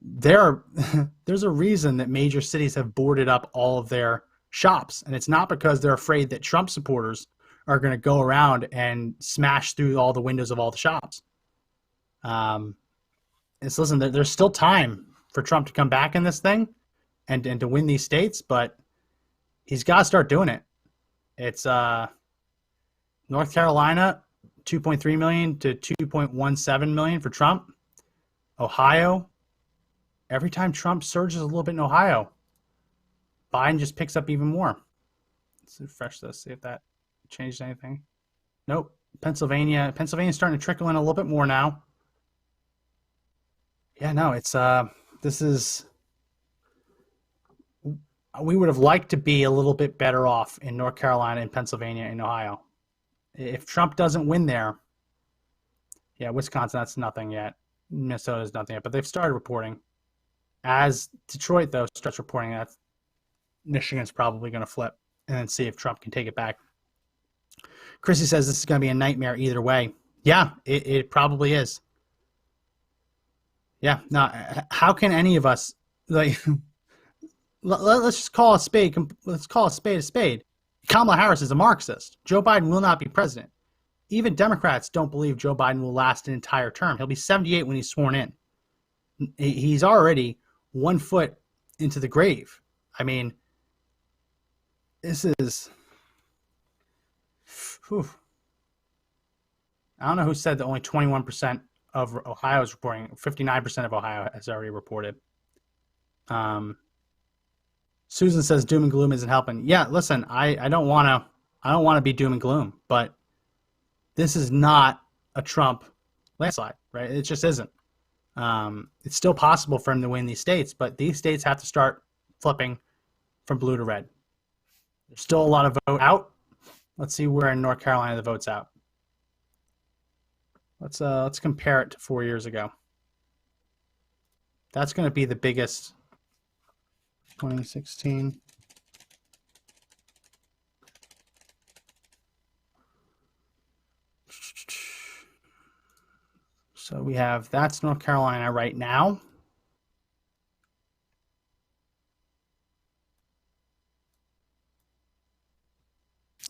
There's a reason that major cities have boarded up all of their shops, and it's not because they're afraid that Trump supporters are going to go around and smash through all the windows of all the shops. Listen, there's still time for Trump to come back in this thing and to win these states, but he's got to start doing it. It's North Carolina, 2.3 million to 2.17 million for Trump. Ohio, every time Trump surges a little bit in Ohio, Biden just picks up even more. Let's refresh this, see if that changed anything. Nope. Pennsylvania's starting to trickle in a little bit more now. Yeah, no, it's we would have liked to be a little bit better off in North Carolina and Pennsylvania and Ohio. If Trump doesn't win there, yeah, Wisconsin, that's nothing yet. Minnesota's nothing yet, but they've started reporting. As Detroit, though, starts reporting that Michigan's probably going to flip and then see if Trump can take it back. Chrissy says this is going to be a nightmare either way. Yeah, it probably is. Yeah, now, how can any of us, like, let's just call a spade, let's call a spade a spade. Kamala Harris is a Marxist. Joe Biden will not be president. Even Democrats don't believe Joe Biden will last an entire term. He'll be 78 when he's sworn in. He's already 1 foot into the grave. I mean, this is... Whew. I don't know who said that only 21% of Ohio is reporting. 59% of Ohio has already reported. Susan says doom and gloom isn't helping. Yeah, listen, I don't want to be doom and gloom, but this is not a Trump landslide, right? It just isn't. It's still possible for him to win these states, but these states have to start flipping from blue to red. There's still a lot of vote out. Let's see where in North Carolina the vote's out. Let's compare it to 4 years ago. That's going to be the biggest. 2016. So we have, that's North Carolina right now.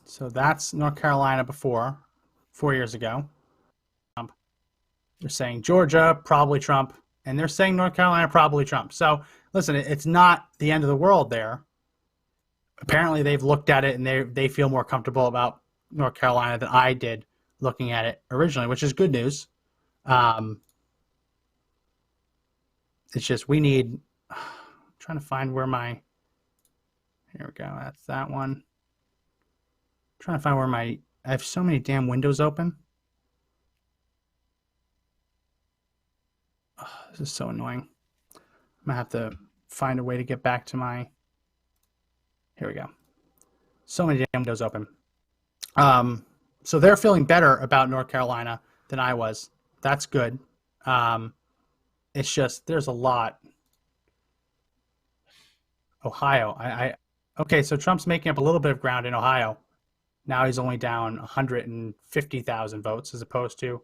So that's North Carolina before, 4 years ago. They're saying Georgia, probably Trump. And they're saying North Carolina, probably Trump. So listen, it's not the end of the world there. Apparently they've looked at it and they feel more comfortable about North Carolina than I did looking at it originally, which is good news. It's just we need, I'm trying to find where my, here we go, that's that one. I'm trying to find where I have so many damn windows open. Oh, this is so annoying. I'm going to have to find a way to get back to my, here we go. So many damn windows open. So they're feeling better about North Carolina than I was. That's good. It's just, there's a lot. Ohio. Okay, so Trump's making up a little bit of ground in Ohio. Now he's only down 150,000 votes as opposed to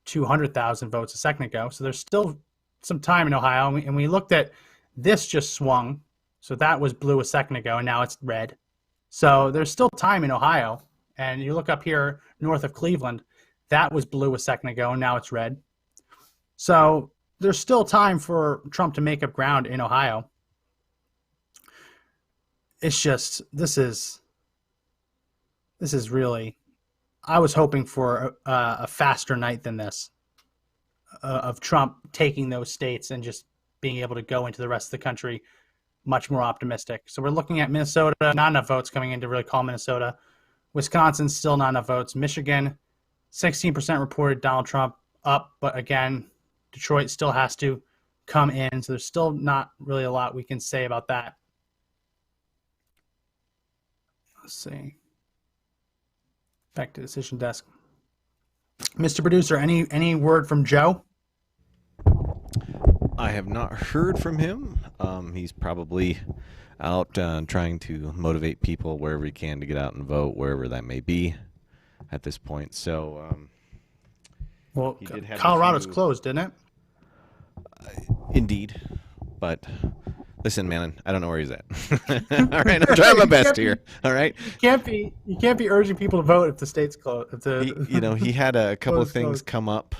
200,000 votes a second ago. So there's still some time in Ohio. And we looked at this just swung. So that was blue a second ago, and now it's red. So there's still time in Ohio. And you look up here north of Cleveland, that was blue a second ago, and now it's red. So there's still time for Trump to make up ground in Ohio. It's just, this is really, I was hoping for a faster night than this, of Trump taking those states and just being able to go into the rest of the country much more optimistic. So we're looking at Minnesota, not enough votes coming in to really call Minnesota. Wisconsin, still not enough votes. Michigan, 16% reported Donald Trump up, but again, Detroit still has to come in, so there's still not really a lot we can say about that. Let's see. Back to decision desk. Mr. Producer, any word from Joe? I have not heard from him. He's probably out trying to motivate people wherever he can to get out and vote, wherever that may be at this point. So, well, Colorado's closed, didn't it? Indeed, but Listen, man, I don't know where he's at. All right, I'm trying my best here. All right. You can't be urging people to vote if the state's closed. He had a couple of things closed. come up.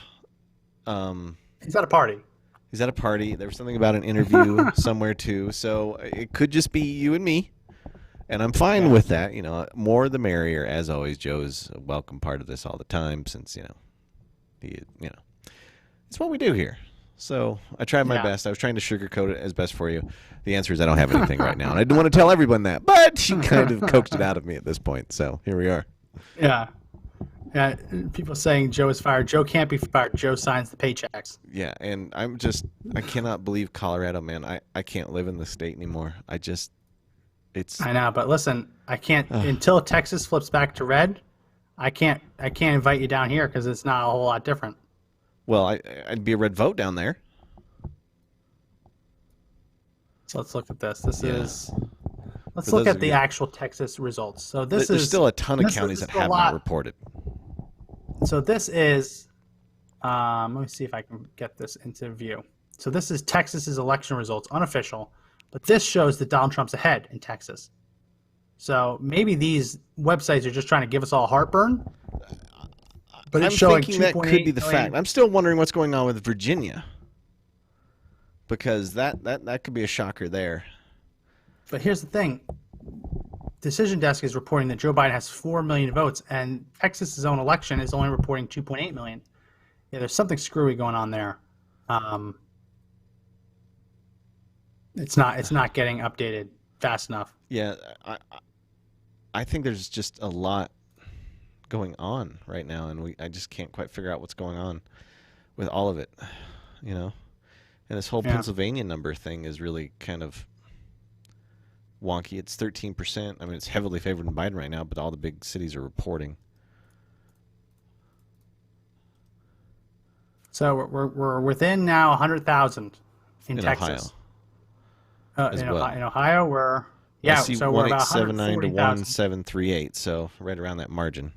He's at a party. He's at a party. There was something about an interview somewhere too. So it could just be you and me, and I'm fine with that. More the merrier. As always, Joe's a welcome part of this all the time, since it's what we do here. So I tried my best. I was trying to sugarcoat it as best for you. The answer is I don't have anything right now, and I didn't want to tell everyone that, but she kind of coaxed it out of me at this point. So here we are. Yeah. Yeah, people saying Joe is fired. Joe can't be fired. Joe signs the paychecks. Yeah, and I cannot believe Colorado, man. I can't live in the state anymore. I know, but listen, I can't until Texas flips back to red. I can't invite you down here because it's not a whole lot different. Well, I'd be a red vote down there. So let's look at this. Let's look at the actual Texas results. So there's still a ton of counties that have not reported. So this is, let me see if I can get this into view. So this is Texas's election results, unofficial, but this shows that Donald Trump's ahead in Texas. So maybe these websites are just trying to give us all heartburn. But it's showing thinking that could be the fact. I'm still wondering what's going on with Virginia, because that could be a shocker there. But here's the thing. Decision Desk is reporting that Joe Biden has 4 million votes, and Texas's own election is only reporting 2.8 million. Yeah, there's something screwy going on there. It's not getting updated fast enough. Yeah, I think there's just a lot going on right now, and I just can't quite figure out what's going on with all of it, And this whole Pennsylvania number thing is really kind of wonky. It's 13%. I mean, it's heavily favored in Biden right now, but all the big cities are reporting. So we're within now 100,000 in Texas. Ohio. In Ohio, we're so we're about 1,879 to 1,738. So right around that margin.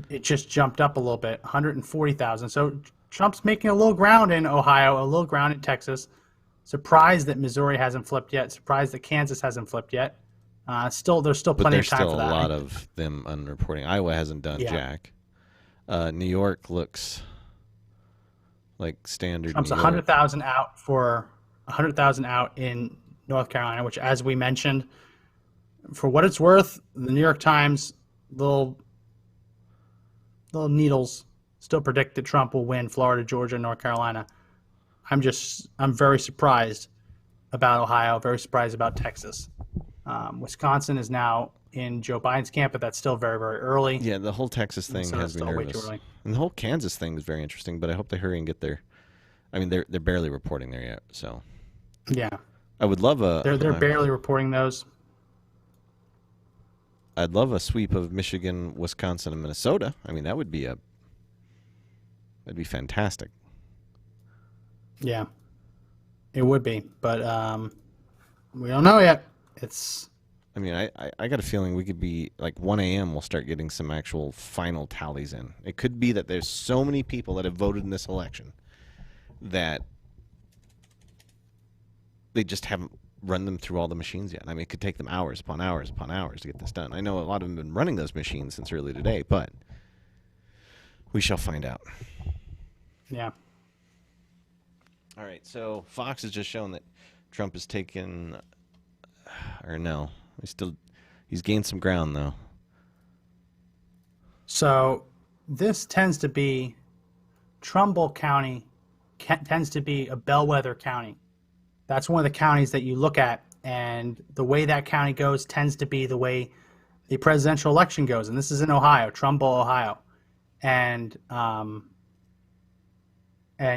It just jumped up a little bit, 140,000. So Trump's making a little ground in Ohio, a little ground in Texas. Surprised that Missouri hasn't flipped yet. Surprised that Kansas hasn't flipped yet. There's still plenty of time for that. There's still a lot of them unreporting. Iowa hasn't done jack. New York looks like standard. Trump's 100,000 out for 100,000 out in North Carolina, which, as we mentioned, for what it's worth, the New York Times little needles still predict that Trump will win Florida, Georgia, North Carolina. I'm very surprised about Ohio, very surprised about Texas. Wisconsin is now in Joe Biden's camp, but that's still very, very early. Yeah, the whole Texas thing has me nervous. Way too early. And the whole Kansas thing is very interesting, but I hope they hurry and get there. I mean, they're barely reporting there yet, so. Yeah. I would love They're barely reporting those. I'd love a sweep of Michigan, Wisconsin, and Minnesota. I mean, that'd be fantastic. Yeah, it would be, but we don't know yet. I mean, I got a feeling we could be like 1 a.m. We'll start getting some actual final tallies in. It could be that there's so many people that have voted in this election that they just haven't run them through all the machines yet. I mean, it could take them hours upon hours upon hours to get this done. I know a lot of them have been running those machines since early today, but we shall find out. Yeah. All right, so Fox has just shown that Trump has taken, or no, he's gained some ground, though. So this tends to be, Trumbull County tends to be a bellwether county. That's one of the counties that you look at, and the way that county goes tends to be the way the presidential election goes. And this is in Ohio, Trumbull, Ohio. And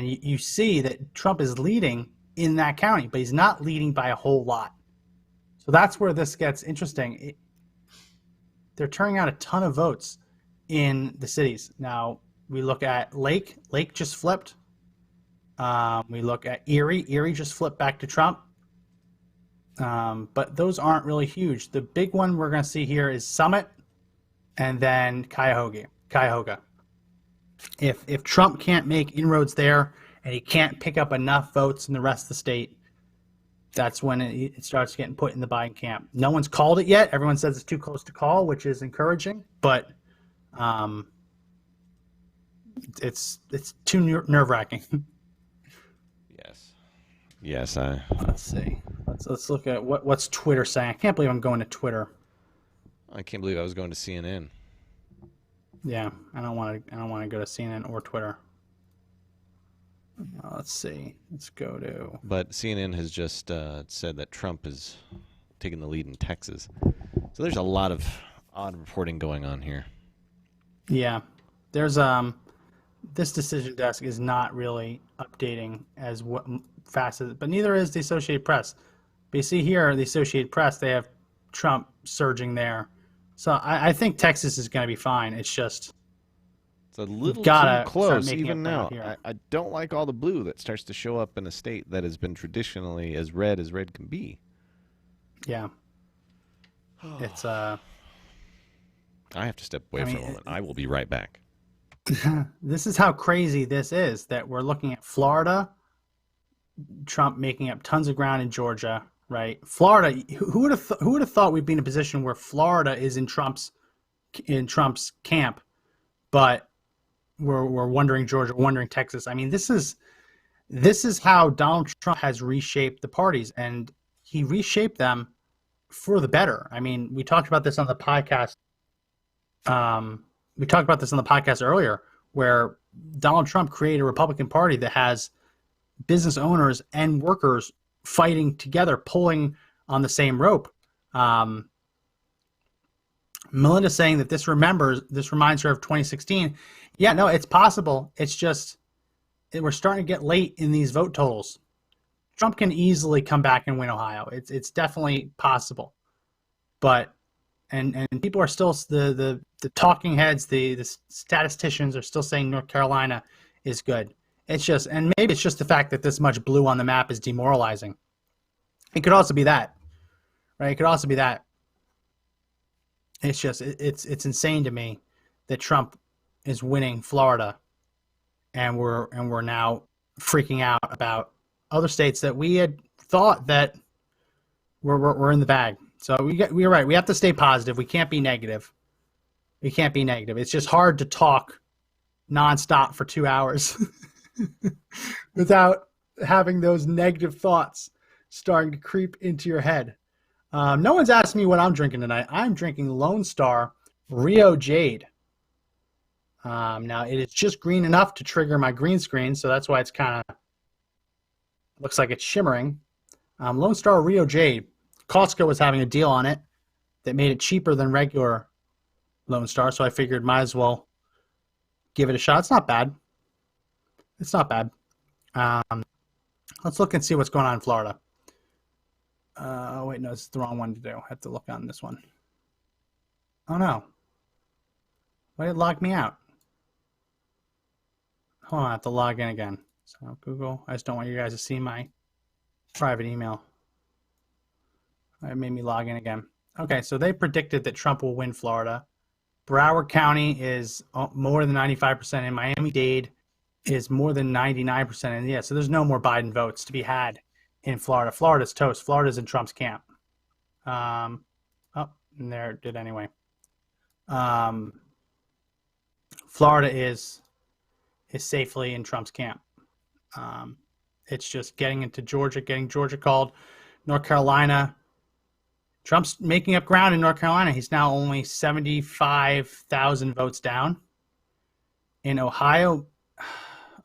you see that Trump is leading in that county, but he's not leading by a whole lot. So that's where this gets interesting. They're turning out a ton of votes in the cities. Now, we look at Lake. Lake just flipped. We look at Erie. Erie just flipped back to Trump. But those aren't really huge. The big one we're going to see here is Summit and then Cuyahoga. If Trump can't make inroads there and he can't pick up enough votes in the rest of the state, that's when it starts getting put in the Biden camp. No one's called it yet. Everyone says it's too close to call, which is encouraging, but it's too nerve-wracking. Yes. Let's see. Let's look at what's Twitter saying. I can't believe I'm going to Twitter. I can't believe I was going to CNN. Yeah, I don't want to go to CNN or Twitter. Let's see. Let's go to. But CNN has just said that Trump is taking the lead in Texas. So there's a lot of odd reporting going on here. Yeah, there's this decision desk is not really updating as fast as, but neither is the Associated Press. But you see here, the Associated Press, they have Trump surging there. So I think Texas is going to be fine. It's just it's a little too close even now. I don't like all the blue that starts to show up in a state that has been traditionally as red can be. Yeah. It's I have to step away for a moment. I will be right back. This is how crazy this is, that we're looking at Florida, Trump making up tons of ground in Georgia, right? Florida, who would have thought we'd be in a position where Florida is in Trump's camp, but we're wondering Georgia, wondering Texas. I mean, this is how Donald Trump has reshaped the parties, and he reshaped them for the better. I mean, we talked about this on the podcast. We talked about this on the podcast earlier, where Donald Trump created a Republican Party that has business owners and workers fighting together, pulling on the same rope. Melinda saying that this reminds her of 2016. Yeah, no, it's possible. It's just we're starting to get late in these vote totals. Trump can easily come back and win Ohio. It's definitely possible, but and people are still the talking heads, the statisticians are still saying North Carolina is good. It's just, and maybe it's just the fact that this much blue on the map is demoralizing. It could also be that, right? It could also be that. It's just it's insane to me that Trump is winning Florida, and we're now freaking out about other states that we had thought that were in the bag. So we're right. We have to stay positive. We can't be negative. It's just hard to talk nonstop for 2 hours without having those negative thoughts starting to creep into your head. No one's asked me what I'm drinking tonight. I'm drinking Lone Star Rio Jade. Now, it is just green enough to trigger my green screen, so that's why it's kind of looks like it's shimmering. Lone Star Rio Jade. Costco was having a deal on it that made it cheaper than regular Lone Star, so I figured might as well give it a shot. It's not bad. Let's look and see what's going on in Florida. Oh, wait, no, this is the wrong one to do. I have to look on this one. Oh, no. Why did it log me out? Hold on, I have to log in again. So, Google, I just don't want you guys to see my private email. It made me log in again. Okay, so they predicted that Trump will win Florida. Broward County is more than 95%, and Miami-Dade is more than 99%. And yeah, so there's no more Biden votes to be had in Florida. Florida's toast. Florida's in Trump's camp. And there it did anyway. Florida is safely in Trump's camp. It's just getting into Georgia, getting Georgia called. North Carolina. Trump's making up ground in North Carolina. He's now only 75,000 votes down. In Ohio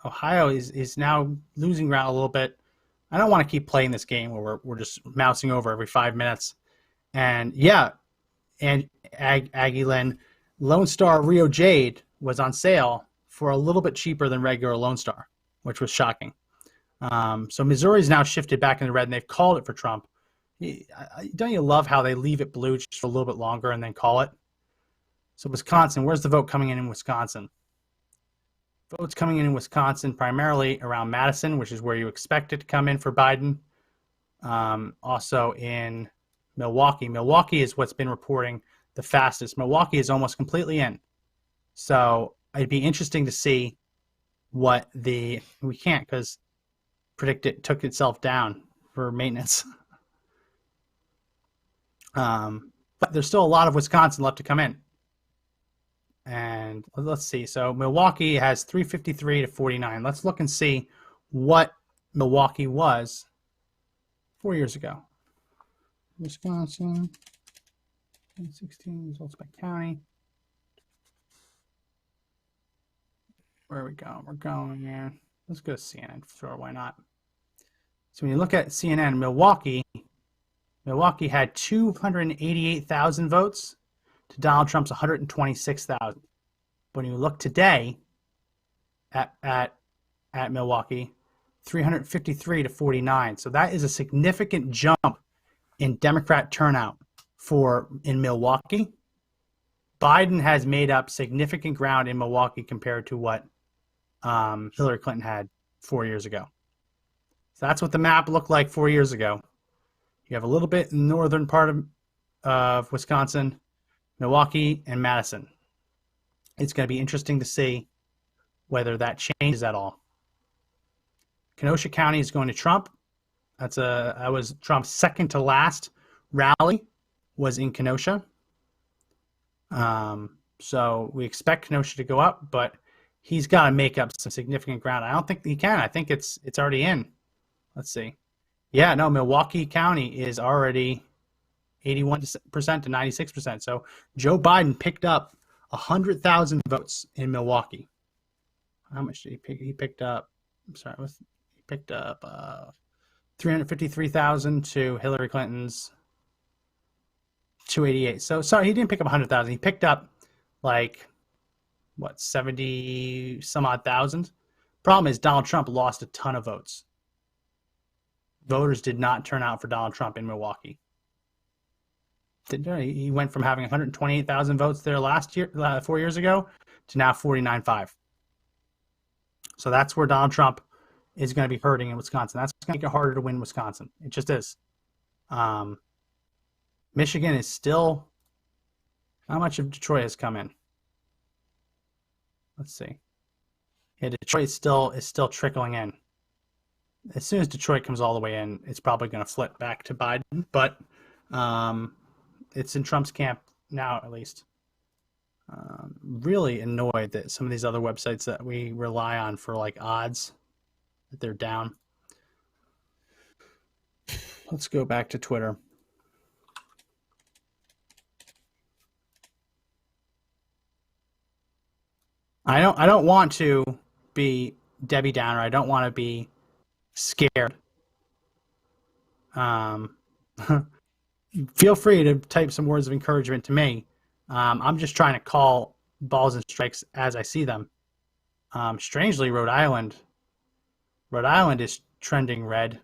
is now losing ground a little bit. I don't want to keep playing this game where we're just mousing over every 5 minutes. And yeah, and Aggie Lynn, Lone Star Rio Jade was on sale for a little bit cheaper than regular Lone Star, which was shocking. So Missouri's now shifted back in the red, and they've called it for Trump. Don't you love how they leave it blue just for a little bit longer and then call it? So Wisconsin, where's the vote coming in Wisconsin? Votes coming in Wisconsin primarily around Madison, which is where you expect it to come in for Biden. Also in Milwaukee. Milwaukee is what's been reporting the fastest. Milwaukee is almost completely in. So it'd be interesting to see what we can't because PredictIt took itself down for maintenance. But there's still a lot of Wisconsin left to come in. And let's see. So Milwaukee has 353 to 49. Let's look and see what Milwaukee was 4 years ago. Wisconsin, 2016 results by county. Where are we going? We're going here. Let's go to CNN. Sure, why not? So when you look at CNN, Milwaukee had 288,000 votes to Donald Trump's 126,000. When you look today at Milwaukee, 353 to 49. So that is a significant jump in Democrat turnout in Milwaukee. Biden has made up significant ground in Milwaukee compared to what Hillary Clinton had 4 years ago. So that's what the map looked like 4 years ago. You have a little bit in the northern part of Wisconsin, Milwaukee, and Madison. It's going to be interesting to see whether that changes at all. Kenosha County is going to Trump. That was Trump's second to last rally was in Kenosha. So we expect Kenosha to go up, but he's got to make up some significant ground. I don't think he can. I think it's already in. Let's see. Yeah, no, Milwaukee County is already 81% to 96%. So Joe Biden picked up 100,000 votes in Milwaukee. How much did he pick? He picked up, he picked up 353,000 to Hillary Clinton's 288. So sorry, he didn't pick up 100,000. He picked up 70 some odd thousand. Problem is Donald Trump lost a ton of votes. Voters did not turn out for Donald Trump in Milwaukee. He went from having 128,000 votes there 4 years ago, to now 49.5. So that's where Donald Trump is going to be hurting in Wisconsin. That's going to make it harder to win Wisconsin. It just is. Michigan is still. How much of Detroit has come in? Let's see. Yeah, Detroit is still trickling in. As soon as Detroit comes all the way in, it's probably going to flip back to Biden. But it's in Trump's camp now, at least. Really annoyed that some of these other websites that we rely on for odds, that they're down. Let's go back to Twitter. I don't want to be Debbie Downer. I don't want to be scared. Feel free to type some words of encouragement to me. I'm just trying to call balls and strikes as I see them. Strangely, Rhode Island is trending red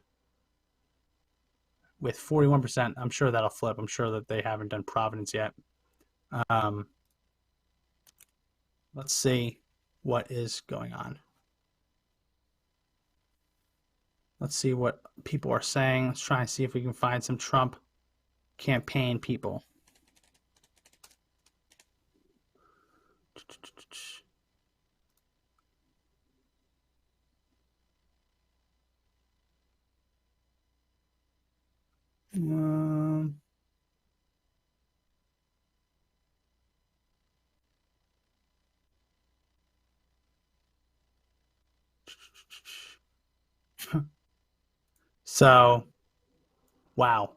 with 41%. I'm sure that'll flip. I'm sure that they haven't done Providence yet. Let's see what is going on. Let's see what people are saying. Let's try and see if we can find some Trump campaign people. So, wow.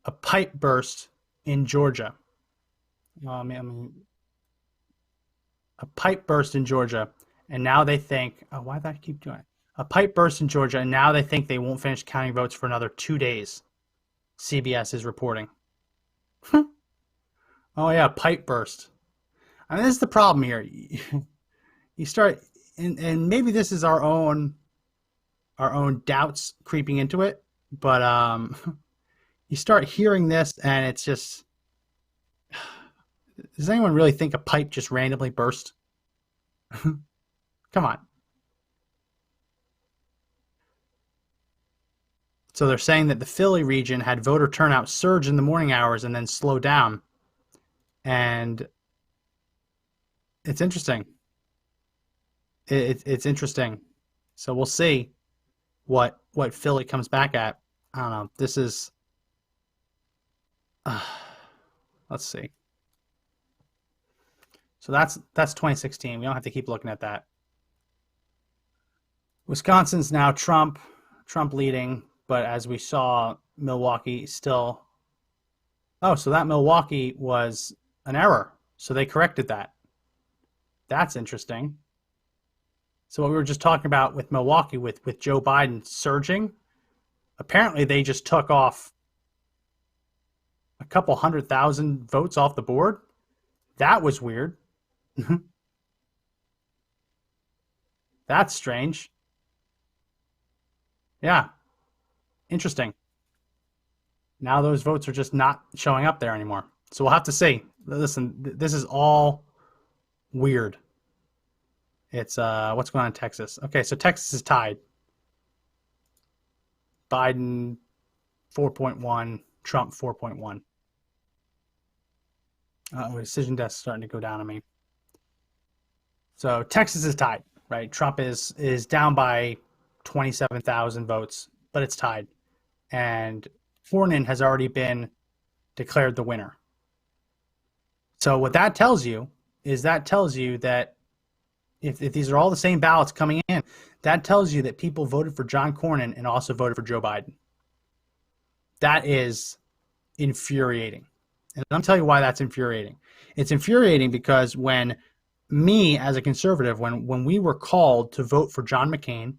A pipe burst in Georgia. A pipe burst in Georgia, and now they think, why did I keep doing it? A pipe burst in Georgia, and now they think they won't finish counting votes for another 2 days. CBS is reporting. Oh yeah, pipe burst. I mean, this is the problem here. You start, and maybe this is our own doubts creeping into it, but you start hearing this, and it's just, does anyone really think a pipe just randomly burst? Come on. So they're saying that the Philly region had voter turnout surge in the morning hours and then slow down. And it's interesting. It's interesting. So we'll see what what Philly comes back at. I don't know. This is, let's see. So that's 2016. We don't have to keep looking at that. Wisconsin's now Trump leading, but as we saw, Milwaukee still. Oh, so that Milwaukee was an error. So they corrected that. That's interesting. So what we were just talking about with Milwaukee, with Joe Biden surging, apparently they just took off a couple 100,000 votes off the board. That was weird. That's strange. Yeah. Interesting. Now those votes are just not showing up there anymore. So we'll have to see. Listen, this is all weird. It's what's going on in Texas? Okay, so Texas is tied. Biden 4.1, Trump 4.1. Decision desk starting to go down on me. So Texas is tied, right? Trump is down by 27,000 votes, but it's tied. And Cornyn has already been declared the winner. So what that tells you is that if these are all the same ballots coming in, that tells you that people voted for John Cornyn and also voted for Joe Biden. That is infuriating. And I'll tell you why that's infuriating. It's infuriating because when me as a conservative, when we were called to vote for John McCain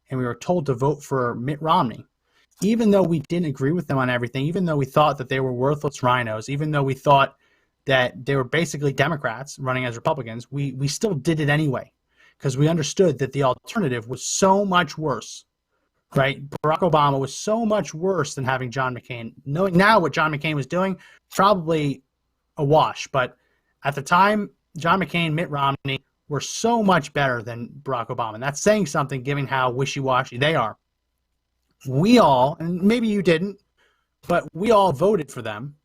and we were told to vote for Mitt Romney, even though we didn't agree with them on everything, even though we thought that they were worthless rhinos, even though we thought that they were basically Democrats running as Republicans, we still did it anyway because we understood that the alternative was so much worse, right? Barack Obama was so much worse than having John McCain. Knowing now what John McCain was doing, probably a wash. But at the time, John McCain, Mitt Romney were so much better than Barack Obama. And that's saying something given how wishy-washy they are. We all, and maybe you didn't, but we all voted for them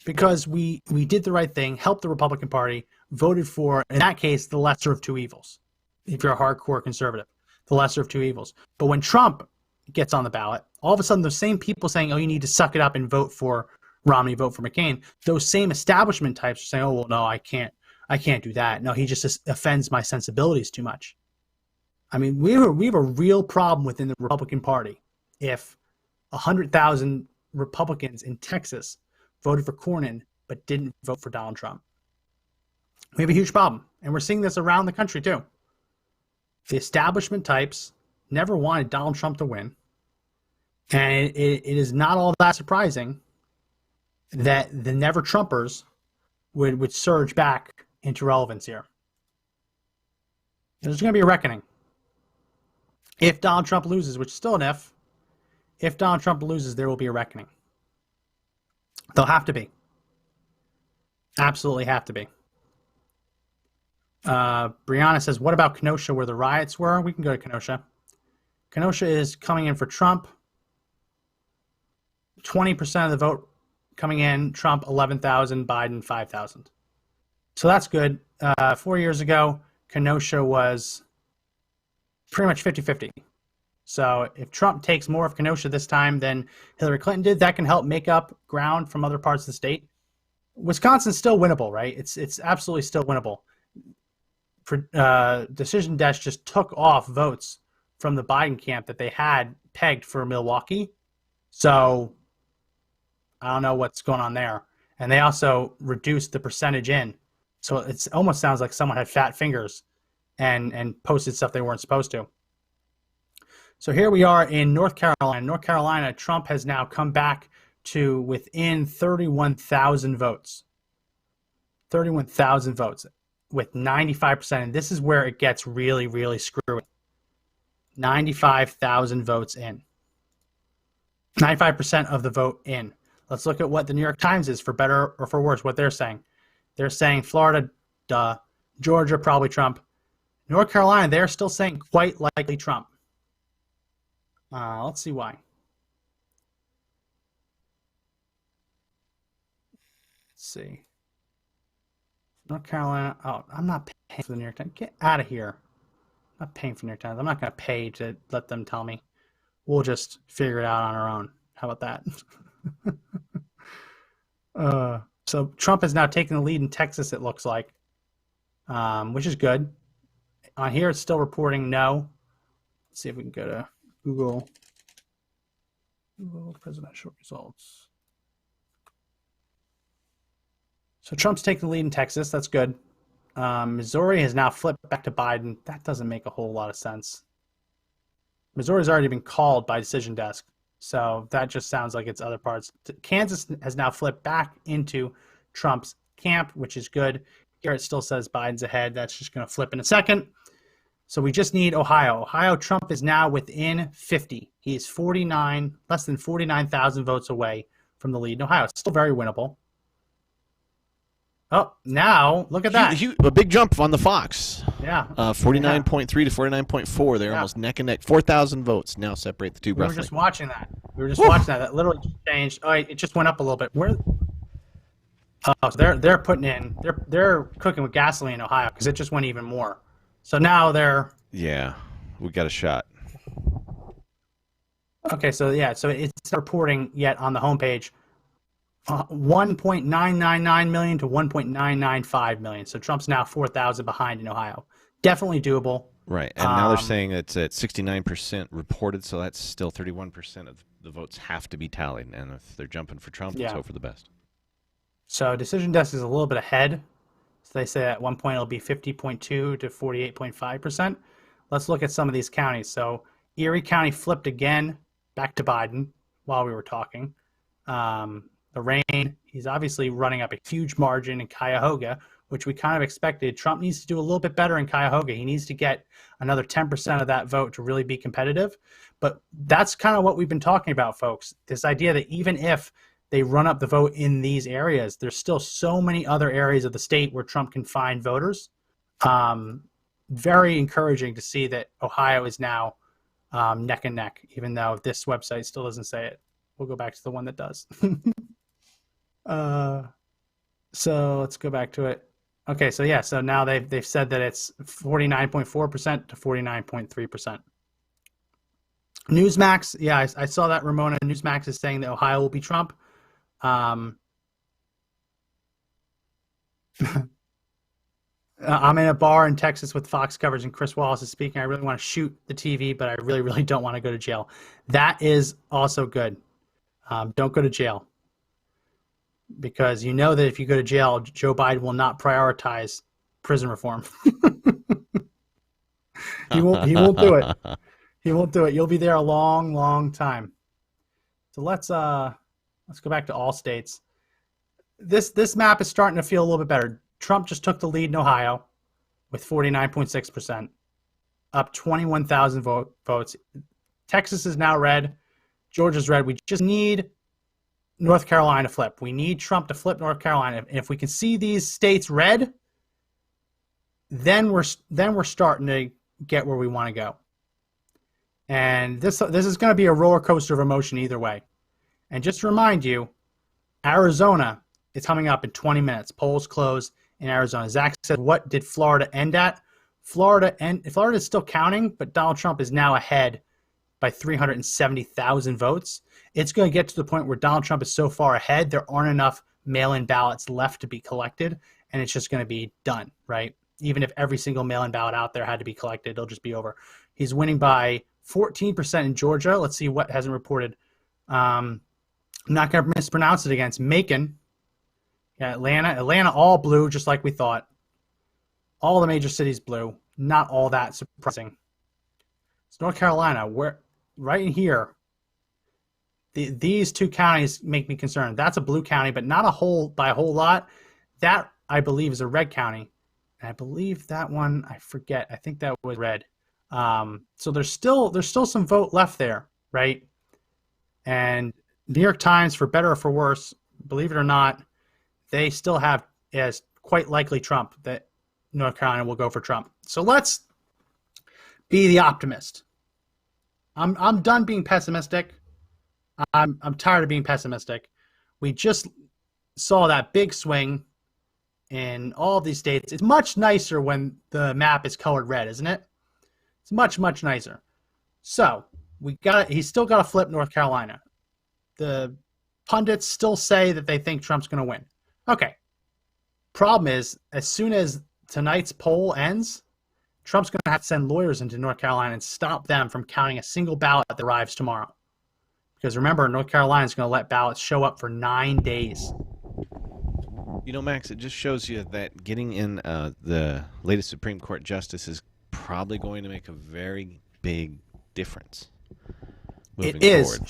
because we did the right thing, helped the Republican Party, voted for, in that case, the lesser of two evils. If you're a hardcore conservative, the lesser of two evils. But when Trump gets on the ballot, all of a sudden those same people saying, oh, you need to suck it up and vote for Romney, vote for McCain, those same establishment types are saying, oh, well, no, I can't do that. No, he just offends my sensibilities too much. I mean, we have a real problem within the Republican Party if 100,000 Republicans in Texas voted for Cornyn but didn't vote for Donald Trump. We have a huge problem, and we're seeing this around the country too. The establishment types never wanted Donald Trump to win, and it is not all that surprising that the never Trumpers would surge back into relevance here. There's going to be a reckoning. If Donald Trump loses, which is still an if Donald Trump loses, there will be a reckoning. They'll have to be. Absolutely have to be. Brianna says, what about Kenosha where the riots were? We can go to Kenosha. Kenosha is coming in for Trump. 20% of the vote coming in. Trump, 11,000. Biden, 5,000. So that's good. 4 years ago, Kenosha was pretty much 50-50. So if Trump takes more of Kenosha this time than Hillary Clinton did, that can help make up ground from other parts of the state. Wisconsin's still winnable, right? It's absolutely still winnable. Decision Desk just took off votes from the Biden camp that they had pegged for Milwaukee. So I don't know what's going on there. And they also reduced the percentage in. So it almost sounds like someone had fat fingers and posted stuff they weren't supposed to. So here we are in North Carolina. North Carolina, Trump has now come back to within 31,000 votes. 31,000 votes with 95%. And this is where it gets really, really screwy. 95,000 votes in. 95% of the vote in. Let's look at what the New York Times is, for better or for worse, what they're saying. They're saying Florida, duh. Georgia, probably Trump. North Carolina, they're still saying quite likely Trump. Let's see why. Let's see. North Carolina. Oh, I'm not paying for the New York Times. Get out of here. I'm not paying for New York Times. I'm not going to pay to let them tell me we'll just figure it out on our own. How about that? So Trump is now taking the lead in Texas, it looks like, which is good. On here, it's still reporting no. Let's see if we can go to Google presidential results. So Trump's taking the lead in Texas. That's good. Missouri has now flipped back to Biden. That doesn't make a whole lot of sense. Missouri's already been called by Decision Desk, so that just sounds like it's other parts. Kansas has now flipped back into Trump's camp, which is good. Here it still says Biden's ahead. That's just going to flip in a second. So we just need Ohio. Ohio, Trump is now within 50. He is less than 49,000 votes away from the lead in Ohio. It's still very winnable. Oh, now look at that. A big jump on the Fox. Yeah. 49.3 to 49.4. They're almost neck and neck. 4,000 votes now separate the two. We were just watching that. That literally just changed. Oh, it just went up a little bit. So they're putting in. They're cooking with gasoline in Ohio because it just went even more. So now they're. Yeah, we got a shot. Okay, so it's not reporting yet on the homepage. 1.999 million to 1.995 million. So Trump's now 4,000 behind in Ohio. Definitely doable. Right, and now they're saying it's at 69% reported, so that's still 31% of the votes have to be tallied. And if they're jumping for Trump, let's hope for the best. So Decision Desk is a little bit ahead. So they say at one point it'll be 50.2 to 48.5%. Let's look at some of these counties. So Erie County flipped again back to Biden while we were talking. Lorraine, he's obviously running up a huge margin in Cuyahoga, which we kind of expected. Trump needs to do a little bit better in Cuyahoga. He needs to get another 10% of that vote to really be competitive. But that's kind of what we've been talking about, folks. This idea that even if they run up the vote in these areas, there's still so many other areas of the state where Trump can find voters. Very encouraging to see that Ohio is now neck and neck, even though this website still doesn't say it. We'll go back to the one that does. So let's go back to it. Okay, so now they've said that it's 49.4% to 49.3%. Newsmax, I saw that Ramona. Newsmax is saying that Ohio will be Trump. I'm in a bar in Texas with Fox coverage and Chris Wallace is speaking. I really want to shoot the TV, but I really, really don't want to go to jail. That is also good. Don't go to jail. Because you know that if you go to jail, Joe Biden will not prioritize prison reform. He won't do it. He won't do it. You'll be there a long, long time. So let's go back to all states. This map is starting to feel a little bit better. Trump just took the lead in Ohio with 49.6%, up 21,000 votes. Texas is now red. Georgia's red. We just need North Carolina flip. We need Trump to flip North Carolina. And if we can see these states red, then we're starting to get where we want to go. And this is going to be a roller coaster of emotion either way. And just to remind you, Arizona is coming up in 20 minutes. Polls close in Arizona. Zach said, what did Florida end at? Florida is still counting, but Donald Trump is now ahead by 370,000 votes. It's going to get to the point where Donald Trump is so far ahead, there aren't enough mail-in ballots left to be collected, and it's just going to be done, right? Even if every single mail-in ballot out there had to be collected, it'll just be over. He's winning by 14% in Georgia. Let's see what hasn't reported. I'm not going to mispronounce it against Macon. Yeah, Atlanta all blue, just like we thought. All the major cities blue. Not all that surprising. It's North Carolina, where right in here, these two counties make me concerned. That's a blue county, but not by a whole lot. That, I believe, is a red county. And I believe that one, I forget. I think that was red. So there's still some vote left there, right? And New York Times, for better or for worse, believe it or not, they still have as quite likely Trump, that North Carolina will go for Trump. So let's be the optimist. I'm done being pessimistic. I'm tired of being pessimistic. We just saw that big swing in all these states. It's much nicer when the map is colored red, isn't it? It's much, much nicer. So he's still got to flip North Carolina. The pundits still say that they think Trump's going to win. Okay. Problem is, as soon as tonight's poll ends, Trump's going to have to send lawyers into North Carolina and stop them from counting a single ballot that arrives tomorrow. Because remember, North Carolina is going to let ballots show up for 9 days. You know, Max, it just shows you that getting in the latest Supreme Court justice is probably going to make a very big difference. It is. Forward.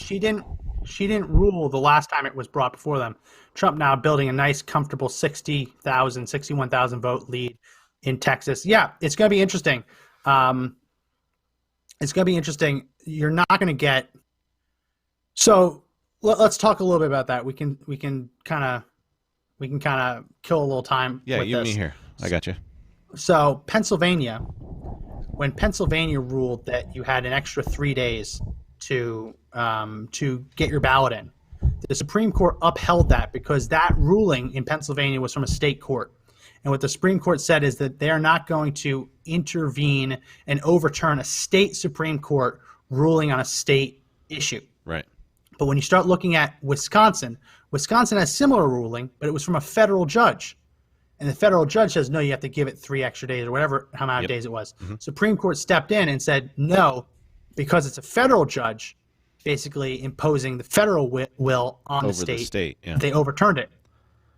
She didn't rule the last time it was brought before them. Trump now building a nice, comfortable 61,000 vote lead in Texas. Yeah, it's going to be interesting. It's going to be interesting. You're not going to get. So let's talk a little bit about that. We can kind of kill a little time. Yeah, with you and this. me here. I got you. So Pennsylvania, when Pennsylvania ruled that you had an extra 3 days to get your ballot in, the Supreme Court upheld that because that ruling in Pennsylvania was from a state court. And what the Supreme Court said is that they are not going to intervene and overturn a state Supreme Court ruling on a state issue. Right. But when you start looking at Wisconsin has similar ruling, but it was from a federal judge. And the federal judge says, no, you have to give it 3 extra days or whatever, how many days it was. Mm-hmm. Supreme Court stepped in and said, no, because it's a federal judge basically imposing the federal will on the state. Yeah. They overturned it.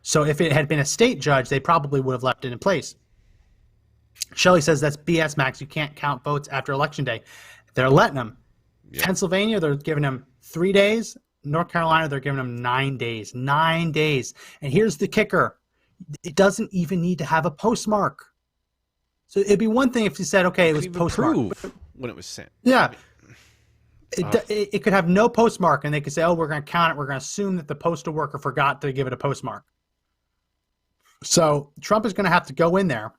So if it had been a state judge, they probably would have left it in place. Shelley says that's BS, Max. You can't count votes after Election Day. They're letting them. Yep. Pennsylvania, they're giving them 3 days. North Carolina, they're giving them 9 days. 9 days. And here's the kicker. It doesn't even need to have a postmark. So it'd be one thing if you said, okay, it was postmarked. When it was sent. Yeah. It could have no postmark, and they could say, oh, we're going to count it. We're going to assume that the postal worker forgot to give it a postmark. So Trump is going to have to go in there.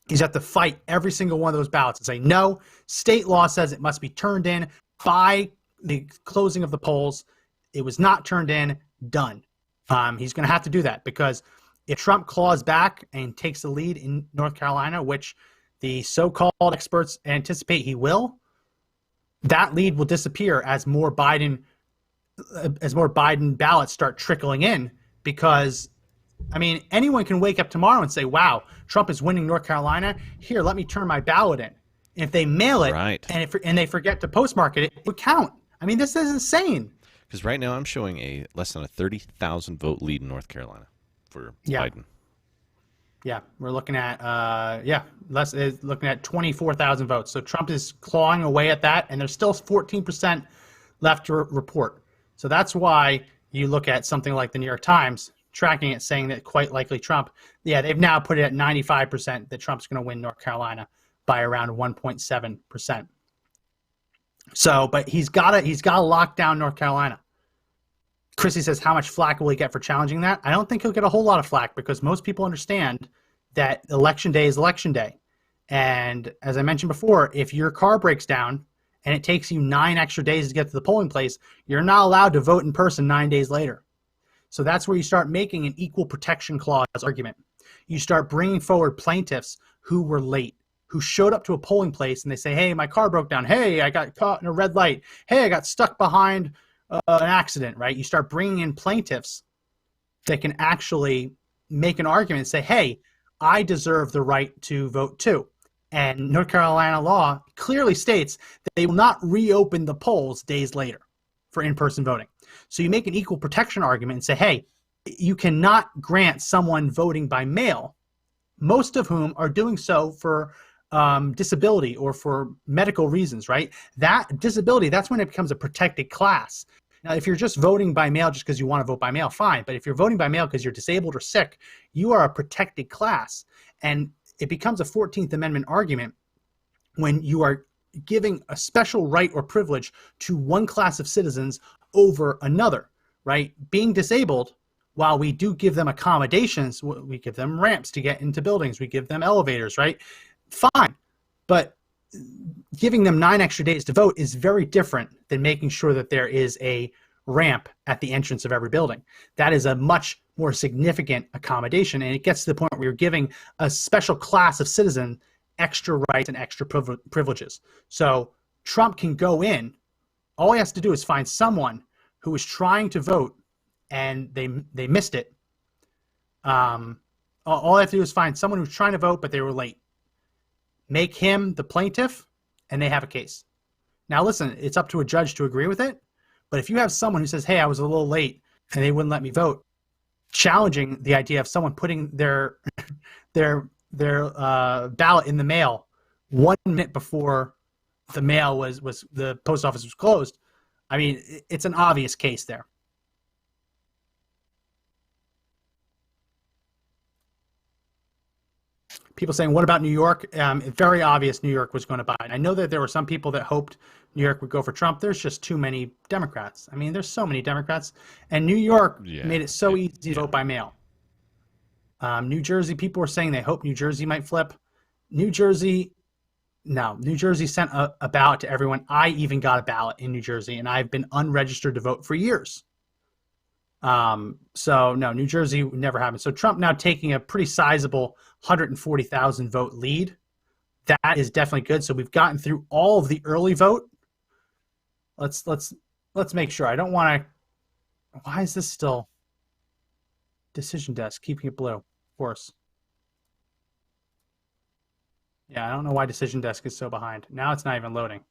He's have to fight every single one of those ballots and say, no, state law says it must be turned in by the closing of the polls. It was not turned in, done. He's going to have to do that because if Trump claws back and takes the lead in North Carolina, which the so-called experts anticipate he will, that lead will disappear as more Biden ballots start trickling in because, I mean, anyone can wake up tomorrow and say, wow, Trump is winning North Carolina. Here, let me turn my ballot in. And if they mail it and they forget to postmark it, it would count. I mean, this is insane. Because right now I'm showing less than a 30,000 vote lead in North Carolina for Biden. Yeah, we're looking at looking at 24,000 votes. So Trump is clawing away at that, and there's still 14% left to report. So that's why you look at something like the New York Times tracking it, saying that quite likely Trump. Yeah, they've now put it at 95% that Trump's going to win North Carolina by around 1.7%. So, but he's got to lock down North Carolina. Chrissy says, how much flack will he get for challenging that? I don't think he'll get a whole lot of flack because most people understand that Election Day is Election Day. And as I mentioned before, if your car breaks down and it takes you 9 extra days to get to the polling place, you're not allowed to vote in person 9 days later. So that's where you start making an equal protection clause argument. You start bringing forward plaintiffs who were late, who showed up to a polling place and they say, hey, my car broke down. Hey, I got caught in a red light. Hey, I got stuck behind an accident, right? You start bringing in plaintiffs that can actually make an argument and say, hey, I deserve the right to vote too. And North Carolina law clearly states that they will not reopen the polls days later for in-person voting. So you make an equal protection argument and say, hey, you cannot grant someone voting by mail, most of whom are doing so for disability or for medical reasons, right? That disability, that's when it becomes a protected class. Now, if you're just voting by mail just because you want to vote by mail, fine. But if you're voting by mail because you're disabled or sick, you are a protected class. And it becomes a 14th Amendment argument when you are giving a special right or privilege to one class of citizens over another, right? Being disabled, while we do give them accommodations, we give them ramps to get into buildings, we give them elevators, right? Fine. But giving them 9 extra days to vote is very different than making sure that there is a ramp at the entrance of every building. That is a much more significant accommodation, and it gets to the point where you're giving a special class of citizen extra rights and extra privileges. So Trump can go in All he has to do is find someone who was trying to vote and they missed it. All I have to do is find someone who's trying to vote, but they were late. Make him the plaintiff, and they have a case. Now, listen, it's up to a judge to agree with it. But if you have someone who says, hey, I was a little late, and they wouldn't let me vote, challenging the idea of someone putting their ballot in the mail 1 minute before the mail was the post office was closed. I mean, it's an obvious case there. People saying, what about New York? Very obvious New York was going to Biden. I know that there were some people that hoped New York would go for Trump. There's just too many Democrats. I mean, there's so many Democrats. And New York made it so easy to vote by mail. New Jersey, people were saying they hope New Jersey might flip. New Jersey sent a ballot to everyone. I even got a ballot in New Jersey, and I've been unregistered to vote for years. So no, New Jersey never happened. So Trump now taking a pretty sizable 140,000 vote lead. That is definitely good. So we've gotten through all of the early vote. Let's make sure. I don't want to. Why is this still decision desk keeping it blue? Of course. Yeah, I don't know why decision desk is so behind. Now it's not even loading.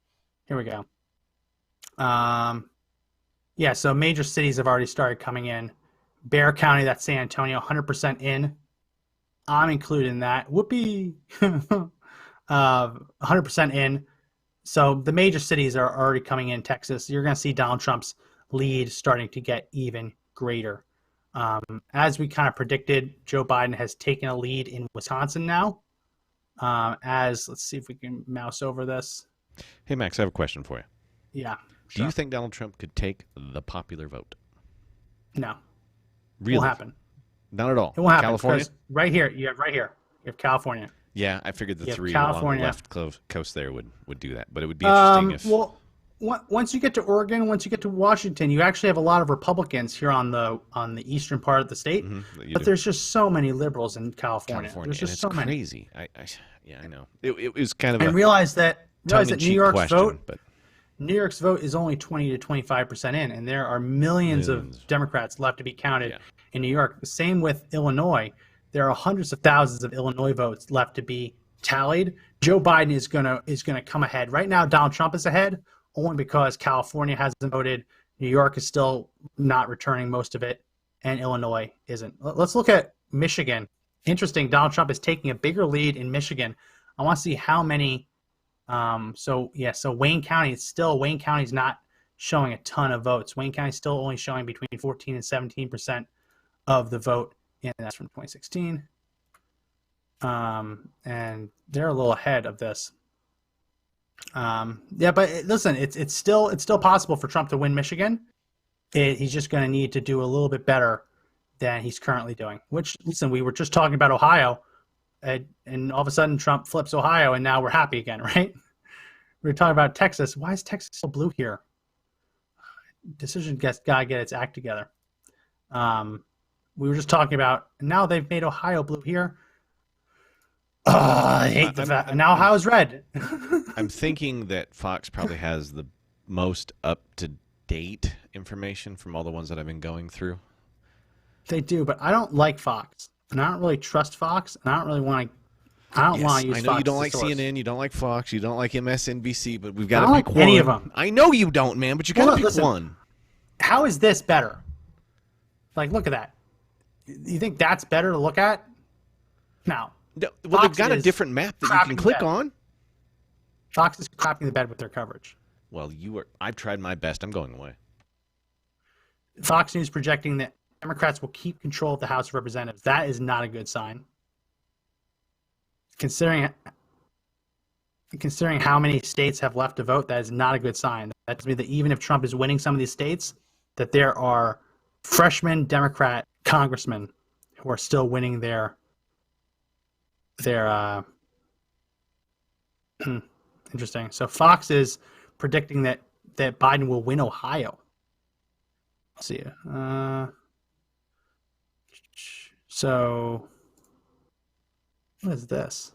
Here we go. Yeah, so major cities have already started coming in. Bexar County, that's San Antonio, 100% in. I'm included in that. Whoopee! 100% in. So the major cities are already coming in. Texas, you're going to see Donald Trump's lead starting to get even greater. As we kind of predicted, Joe Biden has taken a lead in Wisconsin now. Let's see if we can mouse over this. Hey, Max, I have a question for you. Yeah. Do you think Donald Trump could take the popular vote? No. Really? It won't happen. Not at all. It won't happen. California? Right here. You have California. Yeah, I figured the three California. along the left coast there would do that. But it would be interesting if... Well, once you get to Oregon, once you get to Washington, you actually have a lot of Republicans here on the eastern part of the state. But there's just so many liberals in California. There's just so many. Crazy. I know. It was kind of and realize that New York's question, vote. But... New York's vote is only 20 to 25% in, and there are millions of Democrats left to be counted in New York. The same with Illinois. There are hundreds of thousands of Illinois votes left to be tallied. Joe Biden is gonna come ahead. Right now, Donald Trump is ahead only because California hasn't voted. New York is still not returning most of it, and Illinois isn't. Let's look at Michigan. Interesting. Donald Trump is taking a bigger lead in Michigan. I want to see how many. So Wayne County's not showing a ton of votes. Wayne County's still only showing between 14 and 17% of the vote, and that's from 2016. And they're a little ahead of this. But listen, it's still possible for Trump to win Michigan. He's just going to need to do a little bit better than he's currently doing. Which, listen, we were just talking about Ohio. And all of a sudden Trump flips Ohio, and now we're happy again, right? We were talking about Texas. Why is Texas so blue here? Decision got to get its act together. We were just talking about, and now they've made Ohio blue here. I hate the fact. Now Ohio's red. I'm thinking that Fox probably has the most up-to-date information from all the ones that I've been going through. They do, but I don't like Fox. And I don't really trust Fox, and I don't really want to. I don't want to use Fox. I know you don't like source. CNN, you don't like Fox, you don't like MSNBC, but we've got to pick like one. any of them. I know you don't, man, but you got to pick one. How is this better? Like, look at that. You think that's better to look at? No. Well, they've got a different map that you can click on. Fox is crapping the bed with their coverage. Well, I've tried my best. I'm going away. Fox News projecting that Democrats will keep control of the House of Representatives. That is not a good sign. Considering how many states have left to vote, that is not a good sign. That tells me that even if Trump is winning some of these states, that there are freshman Democrat congressmen who are still winning their interesting. So Fox is predicting that Biden will win Ohio. Let's see. So what is this?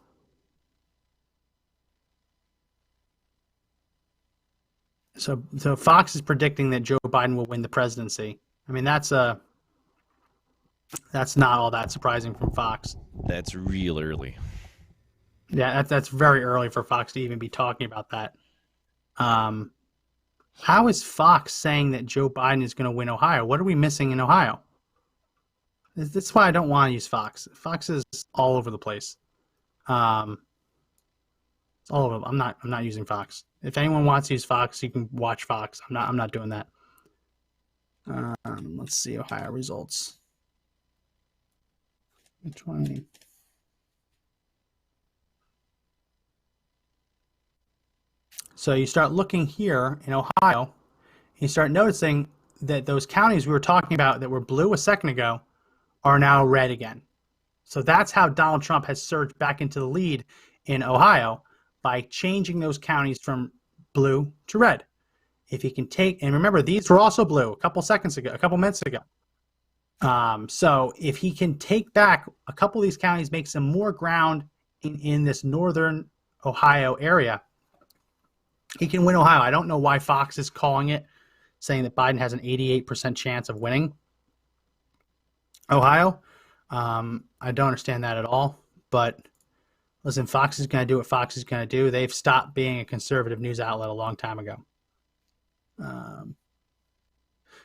So Fox is predicting that Joe Biden will win the presidency. I mean, that's not all that surprising from Fox. That's real early. Yeah, that's very early for Fox to even be talking about that. How is Fox saying that Joe Biden is going to win Ohio? What are we missing in Ohio? That's why I don't want to use Fox. Fox is all over the place. It's all over. I'm not using Fox. If anyone wants to use Fox, you can watch Fox. I'm not doing that. Let's see Ohio results. 20. So you start looking here in Ohio, you start noticing that those counties we were talking about that were blue a second ago are now red again. So that's how Donald Trump has surged back into the lead in Ohio, by changing those counties from blue to red. If he can take, and remember, these were also blue a couple minutes ago. So if he can take back a couple of these counties, make some more ground in this northern Ohio area, he can win Ohio. I don't know why Fox is calling it, saying that Biden has an 88% chance of winning Ohio. I don't understand that at all. But listen, Fox is going to do what Fox is going to do. They've stopped being a conservative news outlet a long time ago.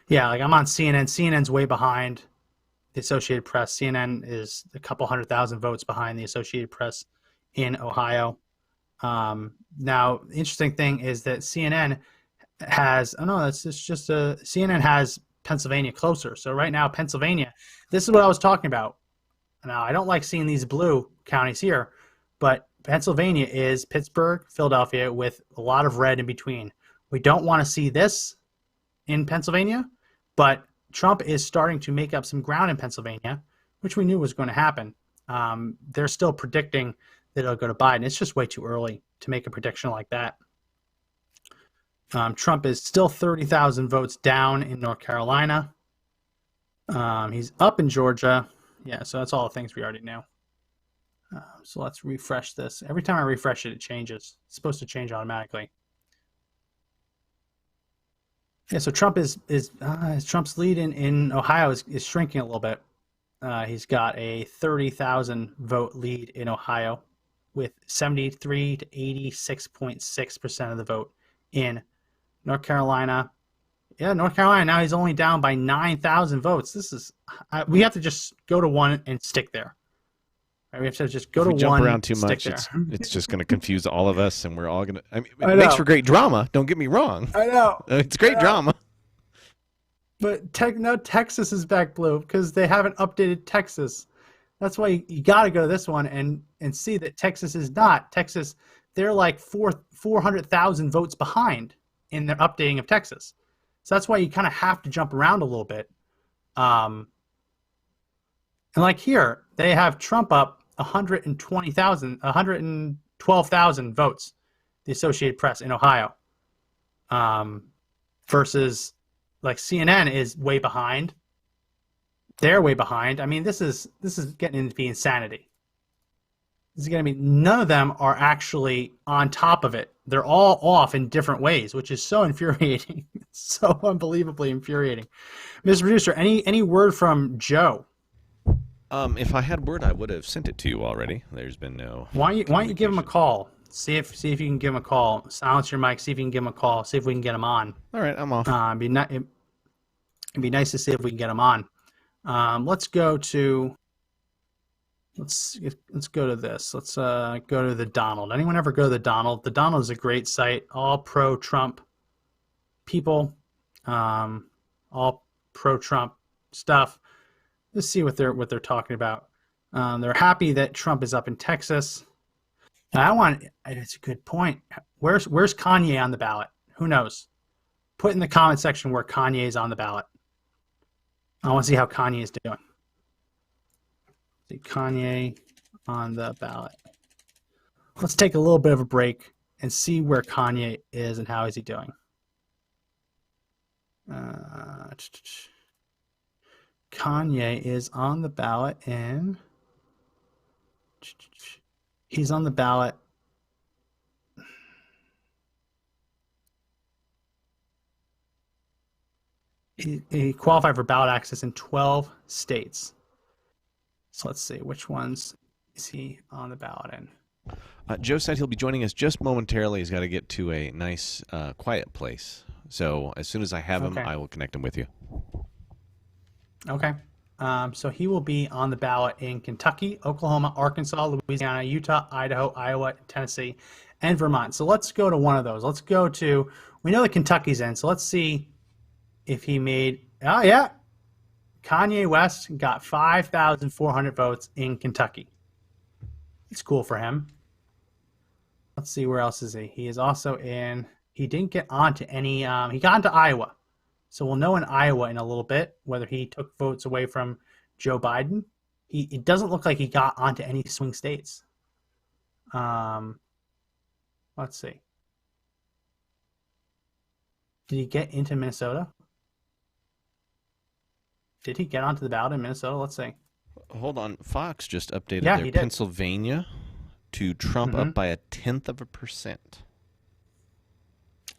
Yeah, like I'm on CNN. CNN's way behind the Associated Press. CNN is a couple 100,000 votes behind the Associated Press in Ohio. Now, the interesting thing is that CNN has, CNN has Pennsylvania closer. So right now, Pennsylvania, this is what I was talking about. Now, I don't like seeing these blue counties here, but Pennsylvania is Pittsburgh, Philadelphia, with a lot of red in between. We don't want to see this in Pennsylvania, but Trump is starting to make up some ground in Pennsylvania, which we knew was going to happen. They're still predicting that it'll go to Biden. It's just way too early to make a prediction like that. Trump is still 30,000 votes down in North Carolina. He's up in Georgia. Yeah, so that's all the things we already knew. So let's refresh this. Every time I refresh it, it changes. It's supposed to change automatically. Yeah, so Trump's lead in Ohio is shrinking a little bit. He's got a 30,000 vote lead in Ohio, with 73 to 86.6% of the vote in North Carolina. Yeah, North Carolina, now he's only down by 9,000 votes. This is, we have to just go to one and stick there. Right, we have to just go if to we jump one, around too much, it's just going to confuse all of us, and we're all going to, I mean, it makes for great drama, don't get me wrong. I know. It's great drama. But Texas is back blue because they haven't updated Texas. That's why you got to go to this one and see that Texas is not. Texas, they're like 400,000 votes behind in their updating of Texas. So that's why you kind of have to jump around a little bit. And like here, they have Trump up 112,000 votes, the Associated Press in Ohio, versus like CNN is way behind. They're way behind. I mean, this is getting into the insanity. This is going to be, none of them are actually on top of it. They're all off in different ways, which is so infuriating. It's so unbelievably infuriating. Mr. Producer, any word from Joe? If I had word, I would have sent it to you already. There's been no. Why don't you give him a call? See if you can give him a call. Silence your mic. See if you can give him a call. See if we can get him on. All right, I'm off. It'd be nice to see if we can get him on. Let's go to this. Let's go to the Donald. Anyone ever go to the Donald? The Donald is a great site. All pro-Trump people, all pro-Trump stuff. Let's see what they're talking about. They're happy that Trump is up in Texas. It's a good point. Where's Kanye on the ballot? Who knows? Put in the comment section where Kanye is on the ballot. I want to see how Kanye is doing. See Kanye on the ballot. Let's take a little bit of a break and see where Kanye is and how is he doing. Kanye is on the ballot and he's on the ballot. he qualified for ballot access in 12 states. So let's see, which ones is he on the ballot in? Joe said he'll be joining us just momentarily. He's got to get to a nice, quiet place. So as soon as I have him, I will connect him with you. Okay. So he will be on the ballot in Kentucky, Oklahoma, Arkansas, Louisiana, Utah, Idaho, Iowa, Tennessee, and Vermont. So let's go to one of those. Let's go to, we know that Kentucky's in, so let's see if he made, oh yeah, Kanye West got 5,400 votes in Kentucky. It's cool for him. Let's see, where else is he? He is also in, he didn't get onto any, he got into Iowa. So we'll know in Iowa in a little bit whether he took votes away from Joe Biden. It doesn't look like he got onto any swing states. Let's see. Did he get into Minnesota? Did he get onto the ballot in Minnesota? Let's see. Hold on. Fox just updated Yeah, their he did. Pennsylvania to Trump up by 0.1%.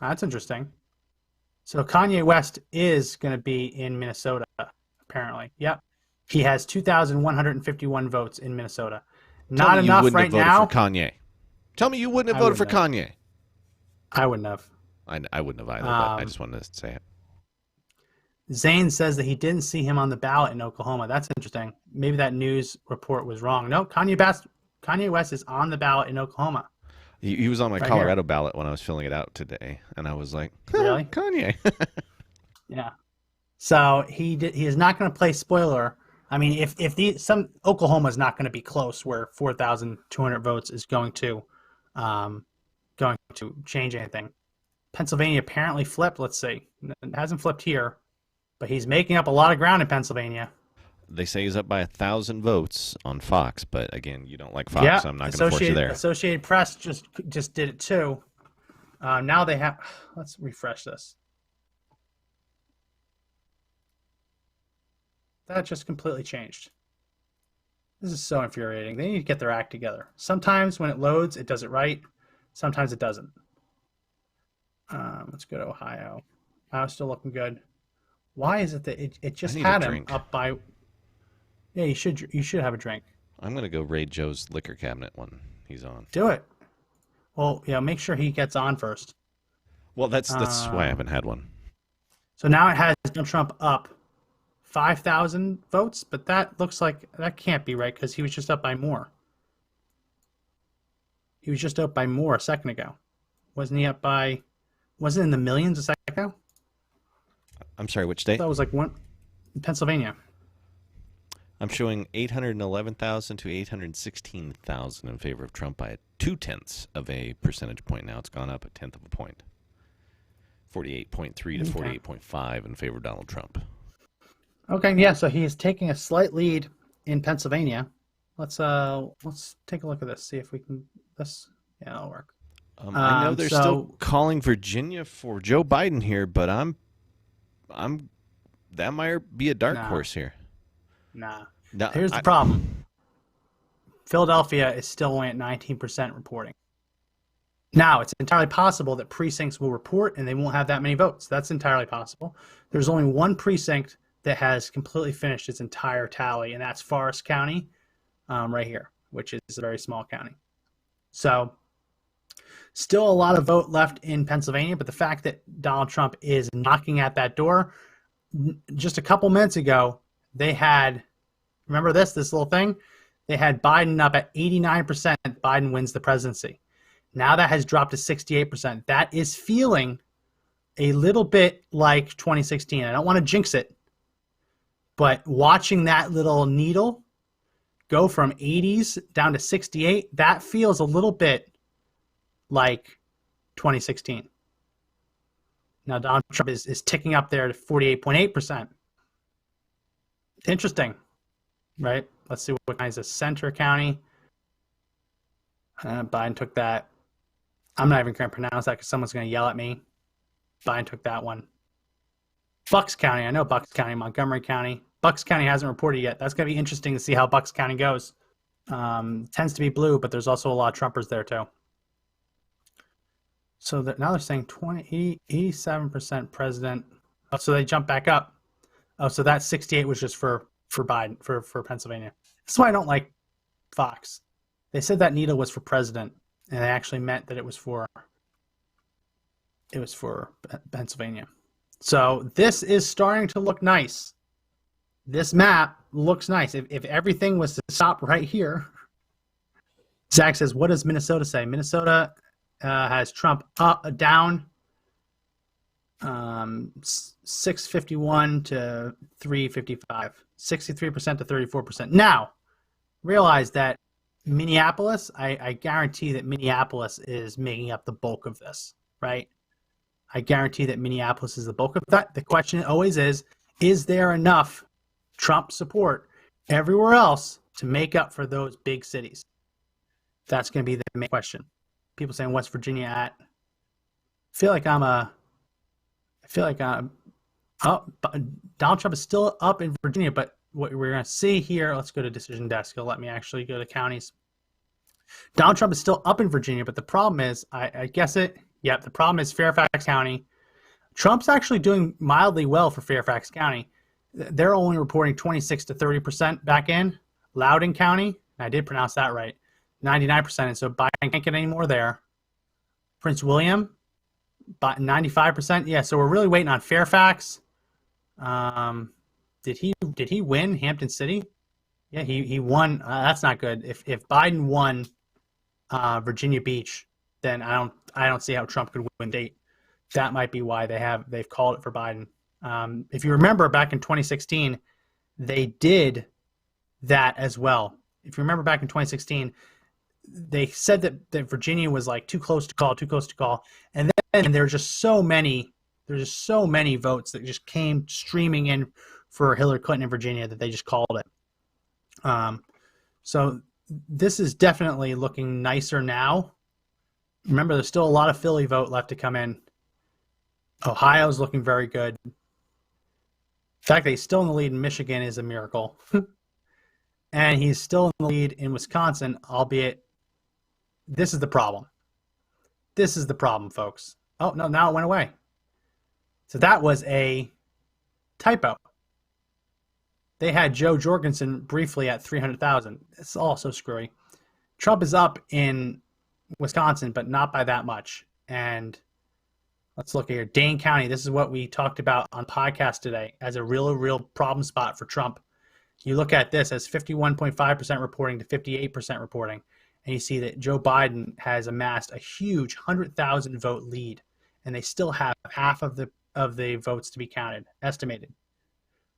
That's interesting. So Kanye West is going to be in Minnesota, apparently. Yep. He has 2,151 votes in Minnesota. Not enough right now. For Kanye. Tell me you wouldn't have voted for Kanye. I wouldn't have. I wouldn't have either, but I just wanted to say it. Zane says that he didn't see him on the ballot in Oklahoma. That's interesting. Maybe that news report was wrong. No, Kanye West is on the ballot in Oklahoma. He was on my Colorado ballot when I was filling it out today, and I was like, really? Kanye. Yeah. So he is not going to play spoiler. I mean, if Oklahoma is not going to be close, where 4,200 votes is going to change anything. Pennsylvania apparently flipped. Let's see. It hasn't flipped here, but he's making up a lot of ground in Pennsylvania. They say he's up by 1,000 votes on Fox, but again, you don't like Fox, so I'm not going to force you there. Associated Press just did it too. Now they have. Let's refresh this. That just completely changed. This is so infuriating. They need to get their act together. Sometimes when it loads, it does it right. Sometimes it doesn't. Let's go to Ohio. Ohio's still looking good. Why is it that it just had him up by? Yeah, you should have a drink. I'm gonna go raid Joe's liquor cabinet when he's on. Do it. Well, yeah, make sure he gets on first. Well, that's why I haven't had one. So now it has Donald Trump up 5,000 votes, but that looks like that can't be right because he was just up by more. He was just up by more a second ago. Wasn't he up by? Wasn't it in the millions a second ago? I'm sorry, which state? That was like one. Pennsylvania. I'm showing 811,000 to 816,000 in favor of Trump by 0.2 of a percentage point. Now it's gone up 0.1 of a point. 48.3 to 48.5 in favor of Donald Trump. Okay, yeah. So he is taking a slight lead in Pennsylvania. Let's take a look at this. See if we can. This yeah, that'll work. I know they're still calling Virginia for Joe Biden here, but that might be a dark horse here. Nah. Here's the problem. Philadelphia is still only at 19% reporting. Now, it's entirely possible that precincts will report and they won't have that many votes. That's entirely possible. There's only one precinct that has completely finished its entire tally, and that's Forest County right here, which is a very small county. So still a lot of vote left in Pennsylvania, but the fact that Donald Trump is knocking at that door, just a couple minutes ago, they had, remember this little thing? They had Biden up at 89%. Biden wins the presidency. Now that has dropped to 68%. That is feeling a little bit like 2016. I don't want to jinx it, but watching that little needle go from 80s down to 68, that feels a little bit like 2016. Now Donald Trump is ticking up there to 48.8%. Interesting, right? Let's see what kinds of Center County. Biden took that. I'm not even going to pronounce that because someone's going to yell at me. Biden took that one. Bucks County. I know Bucks County, Montgomery County. Bucks County hasn't reported yet. That's going to be interesting to see how Bucks County goes. Tends to be blue, but there's also a lot of Trumpers there too. So now they're saying 87% president. So they jump back up. Oh, so that 68 was just for Biden, for Pennsylvania. That's why I don't like Fox. They said that needle was for president, and they actually meant that it was for Pennsylvania. So this is starting to look nice. This map looks nice. If everything was to stop right here, Zach says, what does Minnesota say? Minnesota has Trump down 651 to 355, 63% to 34%. Now, realize that Minneapolis, I guarantee that Minneapolis is making up the bulk of this, right? I guarantee that Minneapolis is the bulk of that. The question always is there enough Trump support everywhere else to make up for those big cities? That's going to be the main question. People saying, what's Virginia at? I feel like Donald Trump is still up in Virginia, but what we're going to see here, let's go to decision desk. It'll let me actually go to counties. Donald Trump is still up in Virginia, but the problem is, I guess it, yep, the problem is Fairfax County. Trump's actually doing mildly well for Fairfax County. They're only reporting 26 to 30% back in. Loudoun County, I did pronounce that right, 99%, and so Biden can't get any more there. Prince William, 95%. Yeah, so we're really waiting on Fairfax. Did he win Hampton City? Yeah, he won. That's not good. If Biden won Virginia Beach, then I don't see how Trump could win date. That might be why they've called it for Biden. If you remember back in 2016, they did that as well. If you remember back in 2016, they said that Virginia was like too close to call, and then there's just so many votes that just came streaming in for Hillary Clinton in Virginia that they just called it. So this is definitely looking nicer now. Remember, there's still a lot of Philly vote left to come in. Ohio's looking very good. In fact, that he's still in the lead in Michigan is a miracle. And he's still in the lead in Wisconsin, albeit this is the problem. This is the problem, folks. Oh, no, now it went away. So that was a typo. They had Joe Jorgensen briefly at 300,000. It's all so screwy. Trump is up in Wisconsin, but not by that much. And let's look here. Dane County, this is what we talked about on podcast today as a real problem spot for Trump. You look at this as 51.5% reporting to 58% reporting, and you see that Joe Biden has amassed a huge 100,000 vote lead, and they still have half of the votes to be counted, estimated.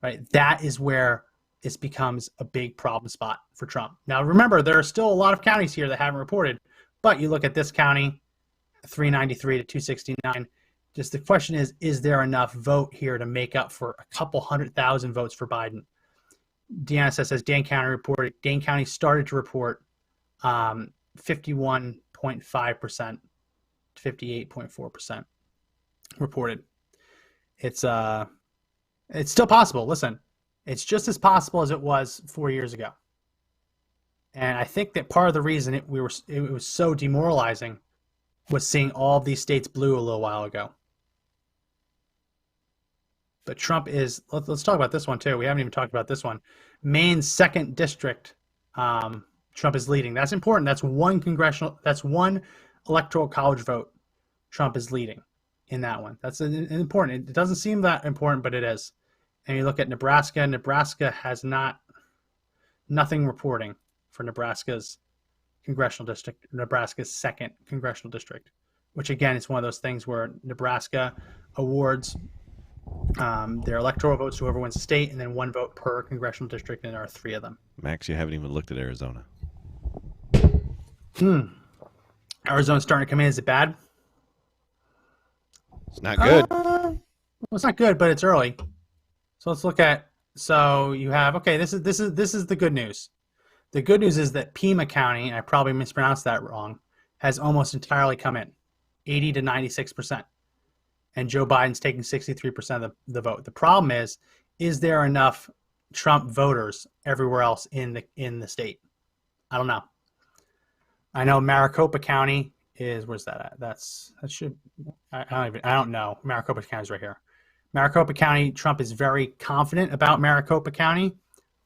Right? That is where this becomes a big problem spot for Trump. Now, remember, there are still a lot of counties here that haven't reported, but you look at this county, 393 to 269. Just the question is there enough vote here to make up for a couple 100,000 votes for Biden? Deanna says Dane County reported. Dane County started to report 51.5% to 58.4% reported. It's still possible. Listen, it's just as possible as it was 4 years ago. And I think that part of the reason it was so demoralizing was seeing all of these states blue a little while ago. But Trump is, let's talk about this one too. We haven't even talked about this one. Maine's 2nd district, Trump is leading. That's important. That's one electoral college vote. Trump is leading in that one. That's important. It doesn't seem that important, but it is. And you look at Nebraska. Nebraska has nothing reporting for Nebraska's congressional district, Nebraska's 2nd congressional district, which again is one of those things where Nebraska awards their electoral votes to whoever wins the state, and then 1 vote per congressional district, and there are 3 of them. Max, you haven't even looked at Arizona. Arizona's starting to come in. Is it bad? It's not good. Well, it's not good, but it's early. So let's look at. So you have this is the good news. The good news is that Pima County, and I probably mispronounced that wrong, has almost entirely come in, 80 to 96%. And Joe Biden's taking 63% of the vote. The problem is there enough Trump voters everywhere else in the state? I don't know. I know Maricopa County is, where's that at? I don't know. Maricopa County's right here. Maricopa County, Trump is very confident about Maricopa County.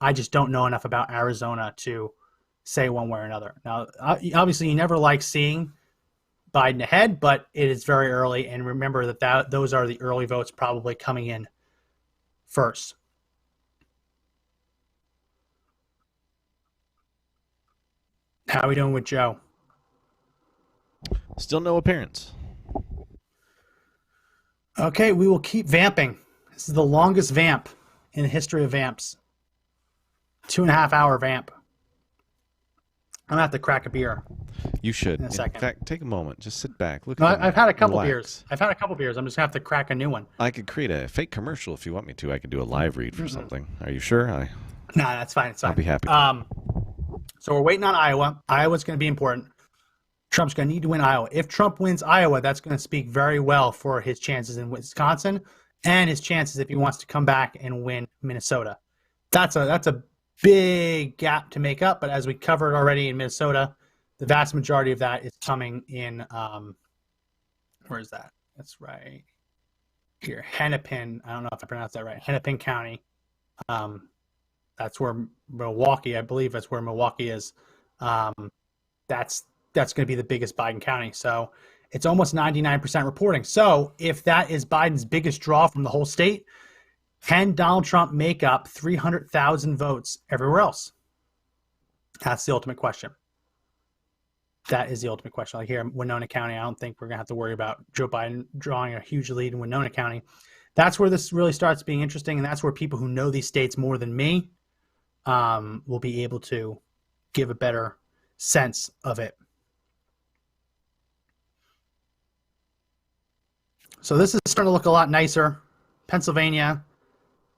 I just don't know enough about Arizona to say one way or another. Now, obviously, you never like seeing Biden ahead, but it is very early. And remember that those are the early votes probably coming in first. How are we doing with Joe? Still no appearance. Okay, we will keep vamping. This is the longest vamp in the history of vamps. 2.5 hour vamp. I'm gonna have to crack a beer. You should. In a second. In fact, take a moment. Just sit back. Look. No, at them, I've had a couple relax. beers. I'm just gonna have to crack a new one. I could create a fake commercial if you want me to. I could do a live read for something. Are you sure? No, that's fine. It's fine. I'll be happy. So we're waiting on Iowa. Iowa's going to be important. Trump's going to need to win Iowa. If Trump wins Iowa, that's going to speak very well for his chances in Wisconsin and his chances if he wants to come back and win Minnesota. That's a big gap to make up. But as we covered already in Minnesota, the vast majority of that is coming in. Where is that? That's right here, Hennepin. I don't know if I pronounced that right. Hennepin County. That's where Milwaukee, I believe that's where Milwaukee is. That's going to be the biggest Biden county. So it's almost 99% reporting. So if that is Biden's biggest draw from the whole state, can Donald Trump make up 300,000 votes everywhere else? That's the ultimate question. That is the ultimate question. Like here in Winona County, I don't think we're going to have to worry about Joe Biden drawing a huge lead in Winona County. That's where this really starts being interesting, and that's where people who know these states more than me will be able to give a better sense of it. So this is starting to look a lot nicer. Pennsylvania,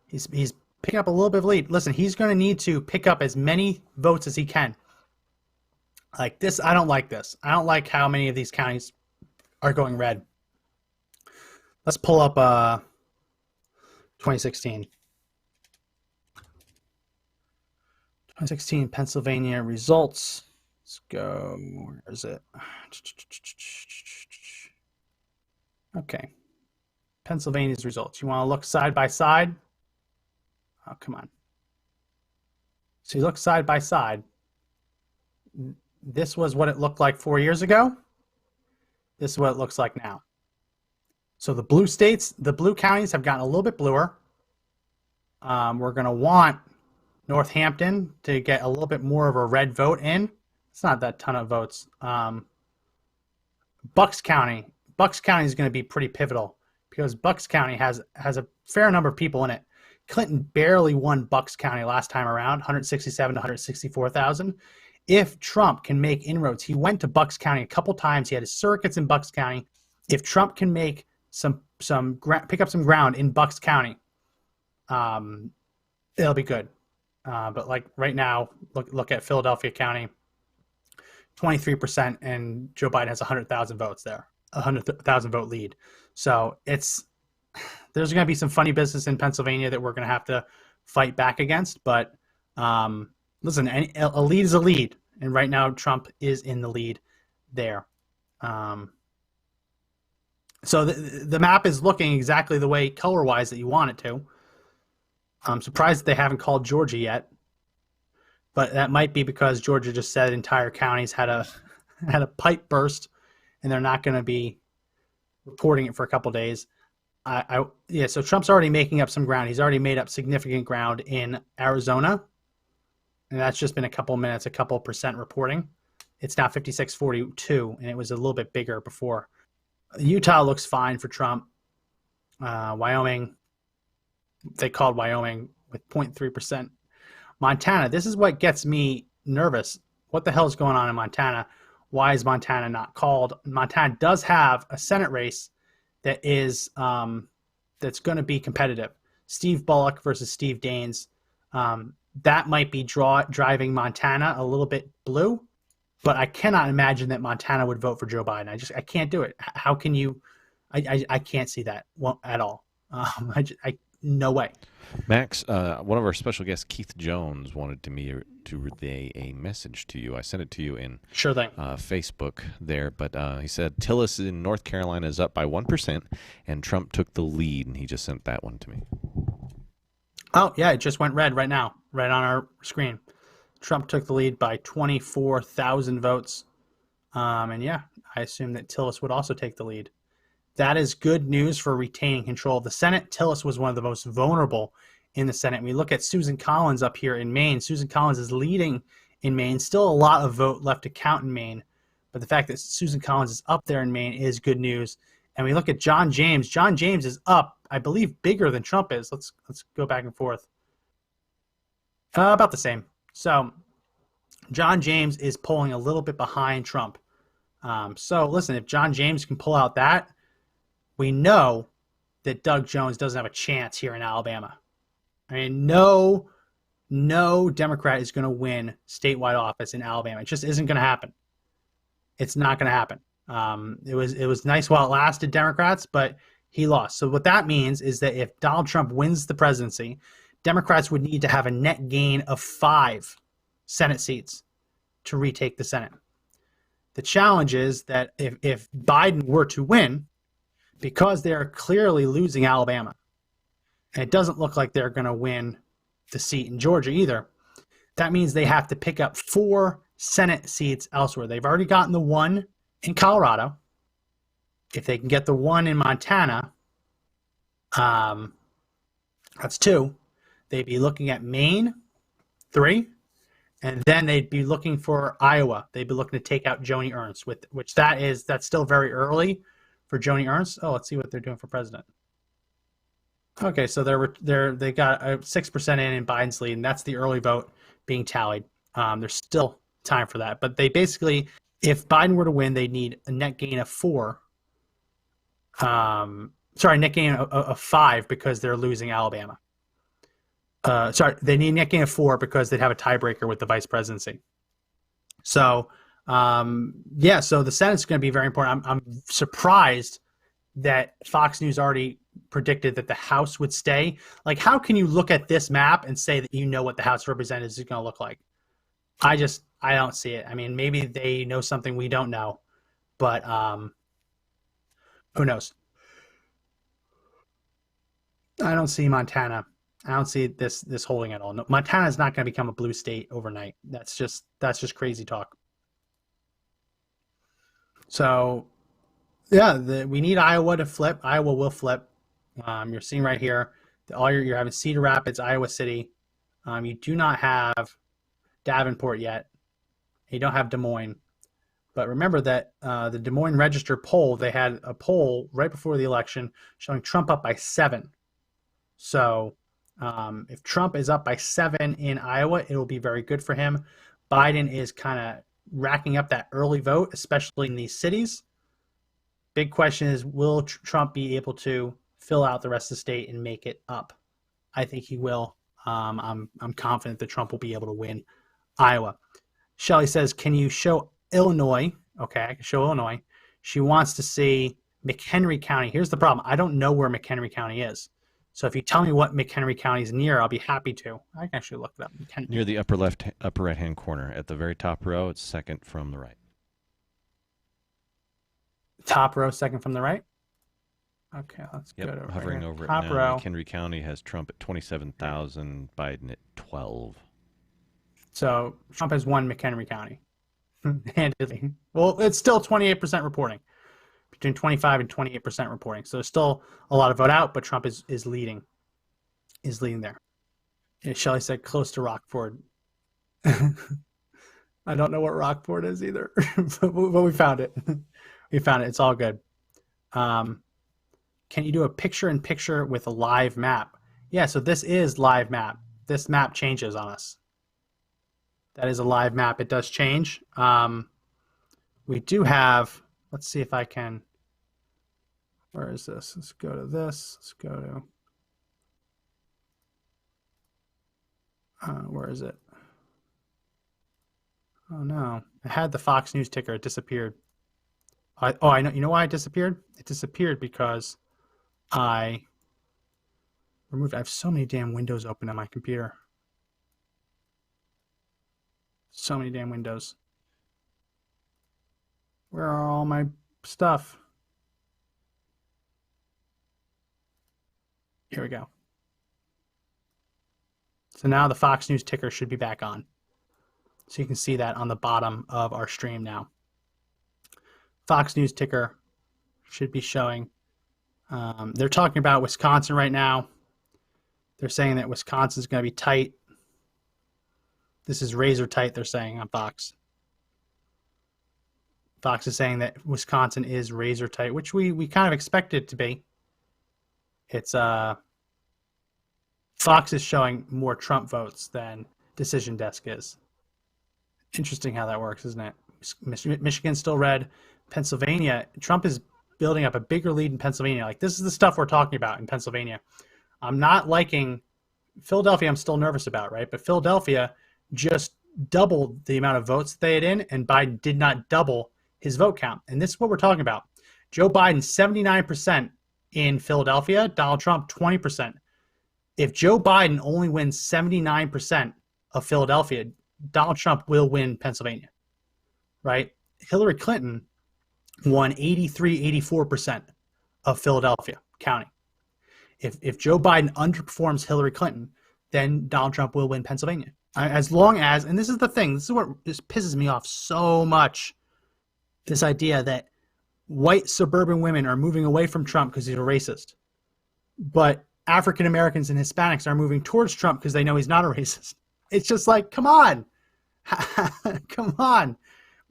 he's picking up a little bit of lead. Listen, he's going to need to pick up as many votes as he can. Like this, I don't like this. I don't like how many of these counties are going red. Let's pull up 2016. 2016 Pennsylvania results. Let's go. Where is it? Okay. Pennsylvania's results. You want to look side by side? Oh, come on. So you look side by side. This was what it looked like 4 years ago. This is what it looks like now. So the blue states, the blue counties have gotten a little bit bluer. We're going to want Northampton to get a little bit more of a red vote in. It's not that ton of votes. Bucks County is going to be pretty pivotal because Bucks County has a fair number of people in it. Clinton barely won Bucks County last time around, 167 to 164,000. If Trump can make inroads, he went to Bucks County a couple times. He had his circuits in Bucks County. If Trump can make pick up some ground in Bucks County, it'll be good. But like right now, look at Philadelphia County, 23%, and Joe Biden has 100,000 votes there, 100,000 vote lead. So there's going to be some funny business in Pennsylvania that we're going to have to fight back against. But listen, a lead is a lead, and right now Trump is in the lead there. So the map is looking exactly the way color-wise that you want it to. I'm surprised that they haven't called Georgia yet, but that might be because Georgia just said entire counties had a pipe burst, and they're not going to be reporting it for a couple days. So Trump's already making up some ground. He's already made up significant ground in Arizona, and that's just been a couple minutes, a couple percent reporting. It's now 56-42, and it was a little bit bigger before. Utah looks fine for Trump. Wyoming, they called Wyoming with 0.3%. Montana, this is what gets me nervous. What the hell is going on in Montana? Why is Montana not called? Montana does have a Senate race that is that's going to be competitive. Steve Bullock versus Steve Daines. That might be driving Montana a little bit blue, but I cannot imagine that Montana would vote for Joe Biden. I can't do it. How can you? I can't see that at all. No way. Max, one of our special guests, Keith Jones, wanted to relay a message to you. I sent it to you in Sure thing. Facebook there, but he said Tillis in North Carolina is up by 1%, and Trump took the lead, and he just sent that one to me. Oh, yeah, it just went red right now, right on our screen. Trump took the lead by 24,000 votes. And yeah, I assume that Tillis would also take the lead. That is good news for retaining control of the Senate. Tillis was one of the most vulnerable in the Senate. We look at Susan Collins up here in Maine. Susan Collins is leading in Maine. Still a lot of vote left to count in Maine. But the fact that Susan Collins is up there in Maine is good news. And we look at John James. John James is up, I believe, bigger than Trump is. Let's go back and forth. About the same. So John James is polling a little bit behind Trump. So listen, if John James can pull out that, we know that Doug Jones doesn't have a chance here in Alabama. I mean, no Democrat is going to win statewide office in Alabama. It just isn't going to happen. It's not going to happen. It was nice while it lasted, Democrats, but he lost. So what that means is that if Donald Trump wins the presidency, Democrats would need to have a net gain of 5 Senate seats to retake the Senate. The challenge is that if Biden were to win, because they are clearly losing Alabama, and it doesn't look like they're going to win the seat in Georgia either, that means they have to pick up 4 Senate seats elsewhere. They've already gotten the 1 in Colorado. If they can get the 1 in Montana, that's 2. They'd be looking at Maine, 3. And then they'd be looking for Iowa. They'd be looking to take out Joni Ernst, that's still very early for Joni Ernst. Oh, let's see what they're doing for president. Okay, so they got a 6% in Biden's lead, and that's the early vote being tallied. There's still time for that, but they basically, if Biden were to win, they need a net gain of 4. Net gain of 5 because they're losing Alabama. They need a net gain of 4 because they'd have a tiebreaker with the vice presidency. So, so the Senate's going to be very important. I'm surprised that Fox News already predicted that the House would stay. Like, how can you look at this map and say that you know what the House of Representatives is going to look like? I don't see it. I mean, maybe they know something we don't know, but who knows? I don't see Montana. I don't see this holding at all. No, Montana is not going to become a blue state overnight. That's just crazy talk. So, yeah, we need Iowa to flip. Iowa will flip. You're seeing right here, you're having Cedar Rapids, Iowa City. You do not have Davenport yet. You don't have Des Moines. But remember that the Des Moines Register poll, they had a poll right before the election showing Trump up by 7. So if Trump is up by 7 in Iowa, it will be very good for him. Biden is kind of racking up that early vote, especially in these cities. Big question is, will Trump be able to fill out the rest of the state and make it up? I think he will. I'm confident that Trump will be able to win Iowa. Shelley says, can you show Illinois? Okay, I can show Illinois. She wants to see McHenry County. Here's the problem. I don't know where McHenry County is. So if you tell me what McHenry County is near, I'll be happy to. I can actually look it up. Near the upper right-hand corner. At the very top row, it's second from the right. Top row, second from the right? Okay, let's go to hovering right over top it now. row. McHenry County has Trump at 27,000, Biden at 12. So Trump has won McHenry County. Handedly. Well, it's still 28% reporting. Between 25 and 28% reporting. So still a lot of vote out, but Trump is leading. Is leading there. And Shelley said close to Rockford. I don't know what Rockford is either. but we found it. We found it. It's all good. Can you do a picture-in-picture with a live map? Yeah, so this is live map. This map changes on us. That is a live map. It does change. We do have, let's see if I can, where is this? Let's go to this. Let's go to, where is it? Oh no, I had the Fox News ticker. It disappeared. I know. You know why it disappeared? It disappeared because I have so many damn windows open on my computer. So many damn windows. Where are all my stuff? Here we go. So now the Fox News ticker should be back on. So you can see that on the bottom of our stream now. Fox News ticker should be showing. They're talking about Wisconsin right now. They're saying that Wisconsin is going to be tight. This is razor tight, they're saying on Fox. Fox is saying that Wisconsin is razor tight, which we kind of expect it to be. It's Fox is showing more Trump votes than Decision Desk is. Interesting how that works, isn't it? Michigan's still red. Pennsylvania, Trump is building up a bigger lead in Pennsylvania. Like, this is the stuff we're talking about in Pennsylvania. I'm not liking Philadelphia. I'm still nervous about, right? But Philadelphia just doubled the amount of votes that they had in, and Biden did not double his vote count. And this is what we're talking about. Joe Biden, 79% in Philadelphia. Donald Trump, 20%. If Joe Biden only wins 79% of Philadelphia, Donald Trump will win Pennsylvania, right? Hillary Clinton won 84% of Philadelphia County. If Joe Biden underperforms Hillary Clinton, then Donald Trump will win Pennsylvania. As long as, and this is the thing, this is what just pisses me off so much, this idea that white suburban women are moving away from Trump because he's a racist. But African Americans and Hispanics are moving towards Trump because they know he's not a racist. It's just like, come on. Come on.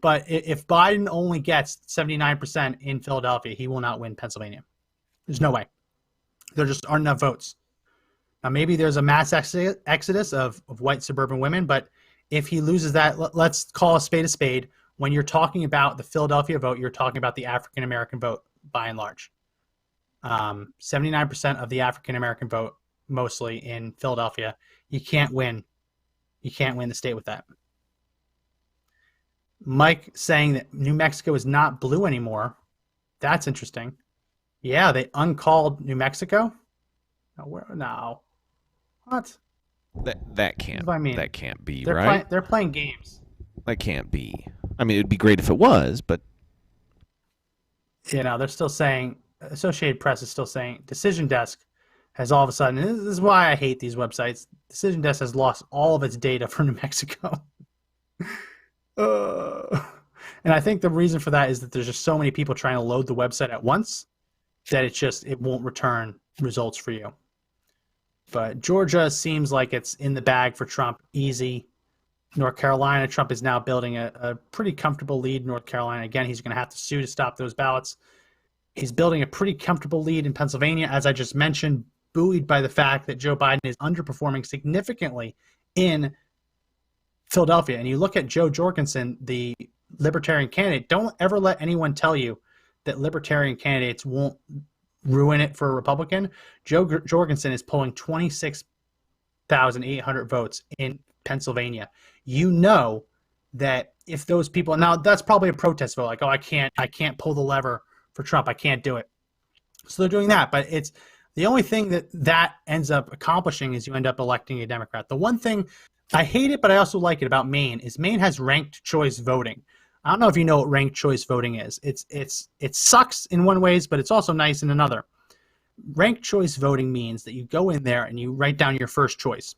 But if Biden only gets 79% in Philadelphia, he will not win Pennsylvania. There's no way. There just aren't enough votes. Now, maybe there's a mass exodus of white suburban women, but if he loses that, let's call a spade. When you're talking about the Philadelphia vote, you're talking about the African American vote by and large. 79% of the African American vote, mostly in Philadelphia. You can't win. You can't win the state with that. Mike saying that New Mexico is not blue anymore. That's interesting. Yeah, they uncalled New Mexico. No. What? That can't. What I mean. That can't be right. They're playing games. That can't be. I mean, it'd be great if it was, but they're still saying. Associated Press is still saying Decision Desk has all of a sudden. This is why I hate these websites. Decision Desk has lost all of its data for New Mexico. And I think the reason for that is that there's just so many people trying to load the website at once that it won't return results for you. But Georgia seems like it's in the bag for Trump, easy. North Carolina, Trump is now building a pretty comfortable lead in North Carolina. Again, he's going to have to sue to stop those ballots. He's building a pretty comfortable lead in Pennsylvania, as I just mentioned, buoyed by the fact that Joe Biden is underperforming significantly in Philadelphia. And you look at Joe Jorgensen, the Libertarian candidate, don't ever let anyone tell you that Libertarian candidates won't ruin it for a Republican. Joe Jorgensen is polling 26,800 votes in Pennsylvania. You know that if those people, now that's probably a protest vote, like, oh, I can't pull the lever for Trump. I can't do it. So they're doing that. But it's the only thing that ends up accomplishing is you end up electing a Democrat. The one thing I hate it, but I also like it about Maine is Maine has ranked choice voting. I don't know if you know what ranked choice voting is. It sucks in one ways, but it's also nice in another. Ranked choice voting means that you go in there and you write down your first choice,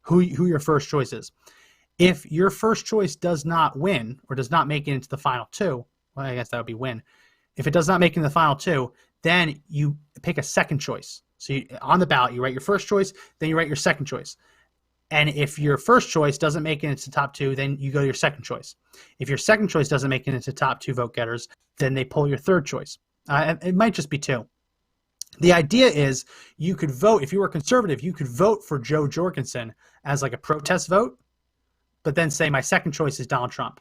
who your first choice is. If your first choice does not win or does not make it into the final two, well, I guess that would be win. If it does not make it in the final two, then you pick a second choice. So on the ballot, you write your first choice, then you write your second choice. And if your first choice doesn't make it into the top two, then you go to your second choice. If your second choice doesn't make it into top two vote getters, then they pull your third choice. It might just be two. The idea is you could vote, if you were conservative, you could vote for Joe Jorgensen as like a protest vote, but then say my second choice is Donald Trump.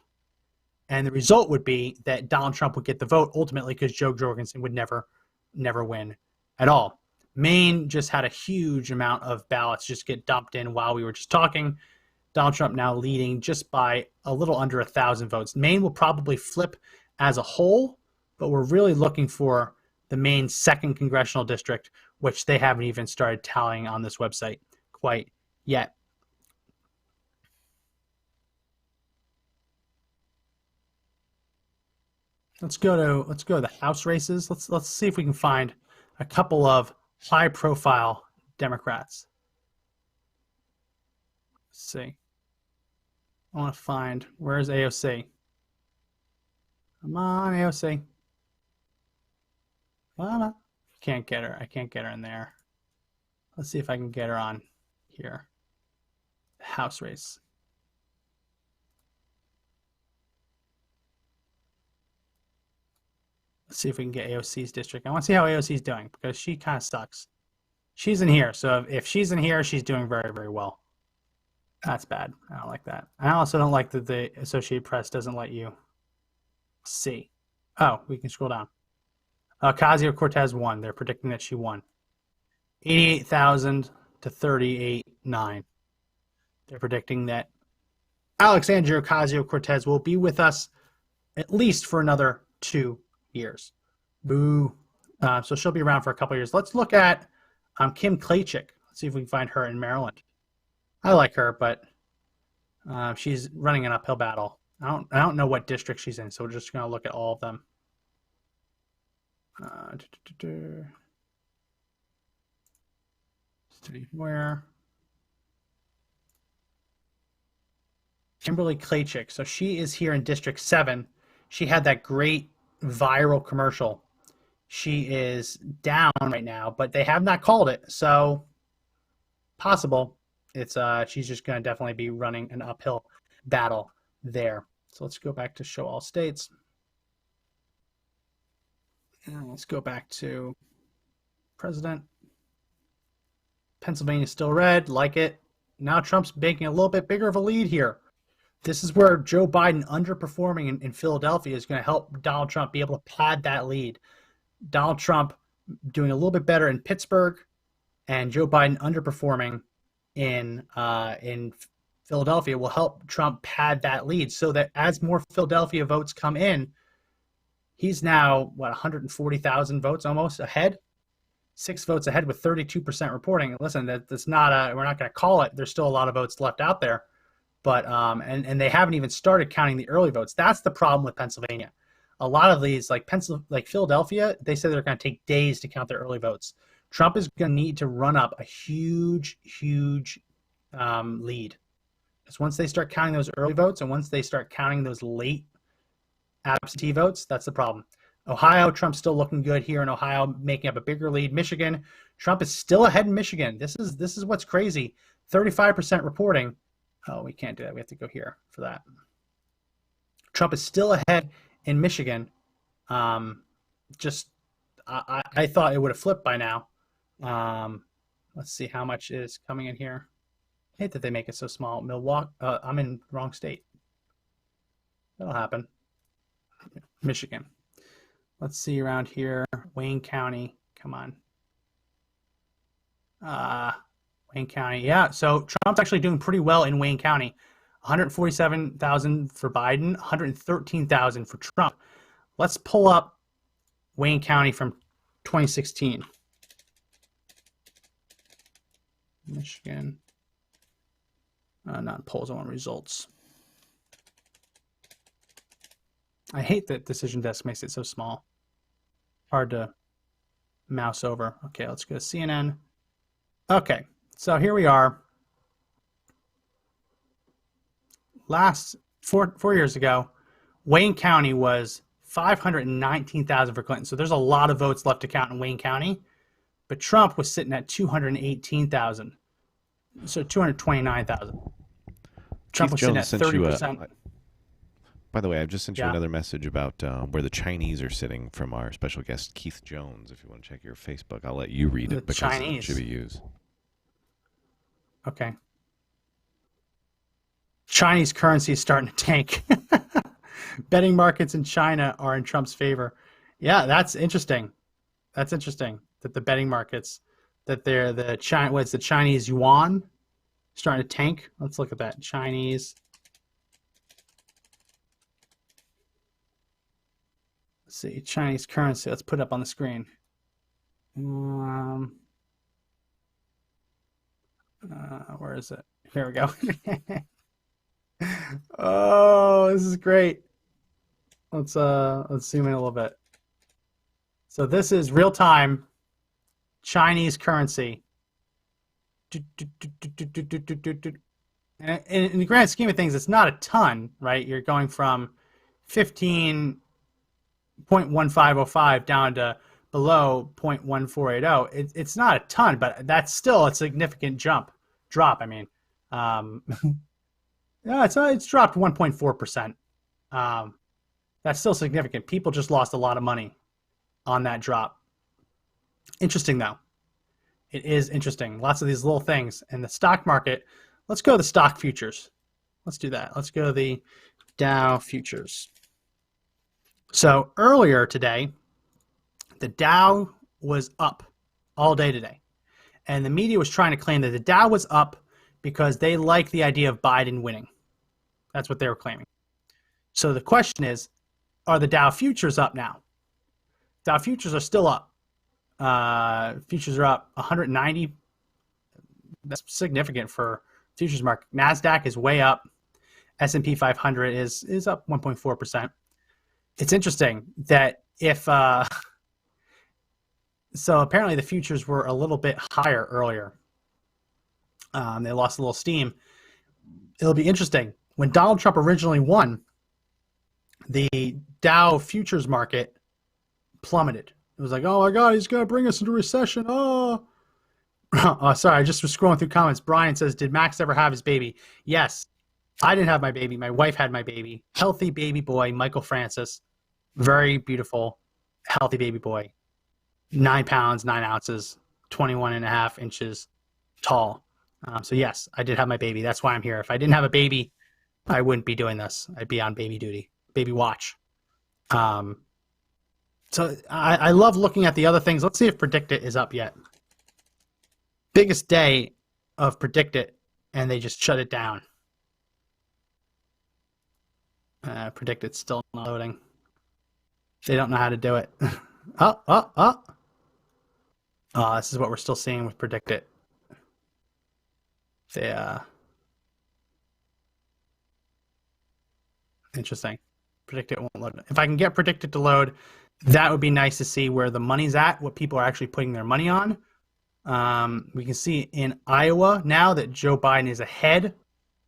And the result would be that Donald Trump would get the vote ultimately because Joe Jorgensen would never win at all. Maine just had a huge amount of ballots just get dumped in while we were just talking. Donald Trump now leading just by a little under 1,000 votes. Maine will probably flip as a whole, but we're really looking for the Maine 2nd congressional district, which they haven't even started tallying on this website quite yet. Let's go to the House races. Let's see if we can find a couple of high-profile Democrats. Let's see. I want to find, where's AOC? Come on, AOC. Can't get her. I can't get her in there. Let's see if I can get her on here. House race. Let's see if we can get AOC's district. I want to see how AOC's doing because she kind of sucks. She's in here, so if she's in here, she's doing very, very well. That's bad. I don't like that. I also don't like that the Associated Press doesn't let you see. Oh, we can scroll down. Ocasio-Cortez won. They're predicting that she won. 88,000 to 38,900. They're predicting that Alexandria Ocasio-Cortez will be with us at least for another 2 years. Boo. So she'll be around for a couple years. Let's look at Kim Klacik. Let's see if we can find her in Maryland. I like her, but she's running an uphill battle. I don't know what district she's in, so we're just going to look at all of them. Where? Kimberly Klacik. So she is here in District 7. She had that great viral commercial. She is down right now, but they have not called it, so possible. It's she's just going to definitely be running an uphill battle there. So let's go back to show all states. And let's go back to president. Pennsylvania still red, like it. Now Trump's making a little bit bigger of a lead here. This is where Joe Biden underperforming in Philadelphia is going to help Donald Trump be able to pad that lead. Donald Trump doing a little bit better in Pittsburgh, and Joe Biden underperforming in Philadelphia will help Trump pad that lead so that as more Philadelphia votes come in, he's now, 140,000 votes almost ahead, 6 votes ahead with 32% reporting. Listen, that's not we're not going to call it. There's still a lot of votes left out there, but and they haven't even started counting the early votes. That's the problem with Pennsylvania. A lot of these, like Philadelphia, they say they're going to take days to count their early votes. Trump is going to need to run up a huge lead. Because once they start counting those early votes and once they start counting those late absentee votes, that's the problem. Ohio, Trump's still looking good here in Ohio, making up a bigger lead. Michigan, Trump is still ahead in Michigan. This is what's crazy. 35% reporting. Oh, we can't do that. We have to go here for that. Trump is still ahead in Michigan. I thought it would have flipped by now. Let's see how much is coming in here. I hate that they make it so small. Milwaukee, I'm in wrong state. That'll happen. Michigan. Let's see around here. Wayne County. Come on. Wayne County. Yeah, so Trump's actually doing pretty well in Wayne County. 147,000 for Biden, 113,000 for Trump. Let's pull up Wayne County from 2016. Michigan. Not polls, I want results. I hate that Decision Desk makes it so small. Hard to mouse over. Okay, let's go to CNN. Okay, so here we are. Last 4 years ago, Wayne County was 519,000 for Clinton. So there's a lot of votes left to count in Wayne County. But Trump was sitting at 218,000. So 229,000. Trump was sitting at 30%. By the way, I've just sent you another message about where the Chinese are sitting from our special guest, Keith Jones. If you want to check your Facebook, I'll let you read it because it should be used. Okay. Chinese currency is starting to tank. Betting markets in China are in Trump's favor. Yeah, that's interesting. That's interesting that the betting markets, that they're the Chinese yuan starting to tank. Let's look at that. Chinese. Let's see, Chinese currency. Let's put it up on the screen. Where is it? Here we go. Oh, this is great. Let's zoom in a little bit. So this is real time Chinese currency. And in the grand scheme of things, it's not a ton, right? You're going from 15.1505 down to below 0.1480. It's not a ton, but that's still a significant drop. I mean, yeah, it's dropped 1.4%. That's still significant. People just lost a lot of money on that drop. Interesting, though. It is interesting. Lots of these little things. And the stock market, let's go to the stock futures. Let's do that. Let's go to the Dow futures. So earlier today, the Dow was up all day today. And the media was trying to claim that the Dow was up because they like the idea of Biden winning. That's what they were claiming. So the question is, are the Dow futures up now? Dow futures are still up. Futures are up 190. That's significant for futures market. NASDAQ is way up. S&P 500 is up 1.4%. It's interesting that if so apparently the futures were a little bit higher earlier. They lost a little steam. It'll be interesting. When Donald Trump originally won, the Dow futures market plummeted. It was like, oh my God, he's going to bring us into recession. Oh, sorry, I just was scrolling through comments. Brian says, did Max ever have his baby? Yes, I didn't have my baby. My wife had my baby. Healthy baby boy, Michael Francis. Very beautiful, healthy baby boy. 9 pounds, 9 ounces, 21.5 inches tall. So yes, I did have my baby. That's why I'm here. If I didn't have a baby, I wouldn't be doing this. I'd be on baby duty, baby watch. So I love looking at the other things. Let's see if PredictIt is up yet. Biggest day of PredictIt, and they just shut it down. PredictIt's still not loading. They don't know how to do it. Oh, this is what we're still seeing with PredictIt. Interesting. PredictIt won't load. If I can get PredictIt to load, that would be nice to see where the money's at, what people are actually putting their money on. We can see in Iowa now that Joe Biden is ahead,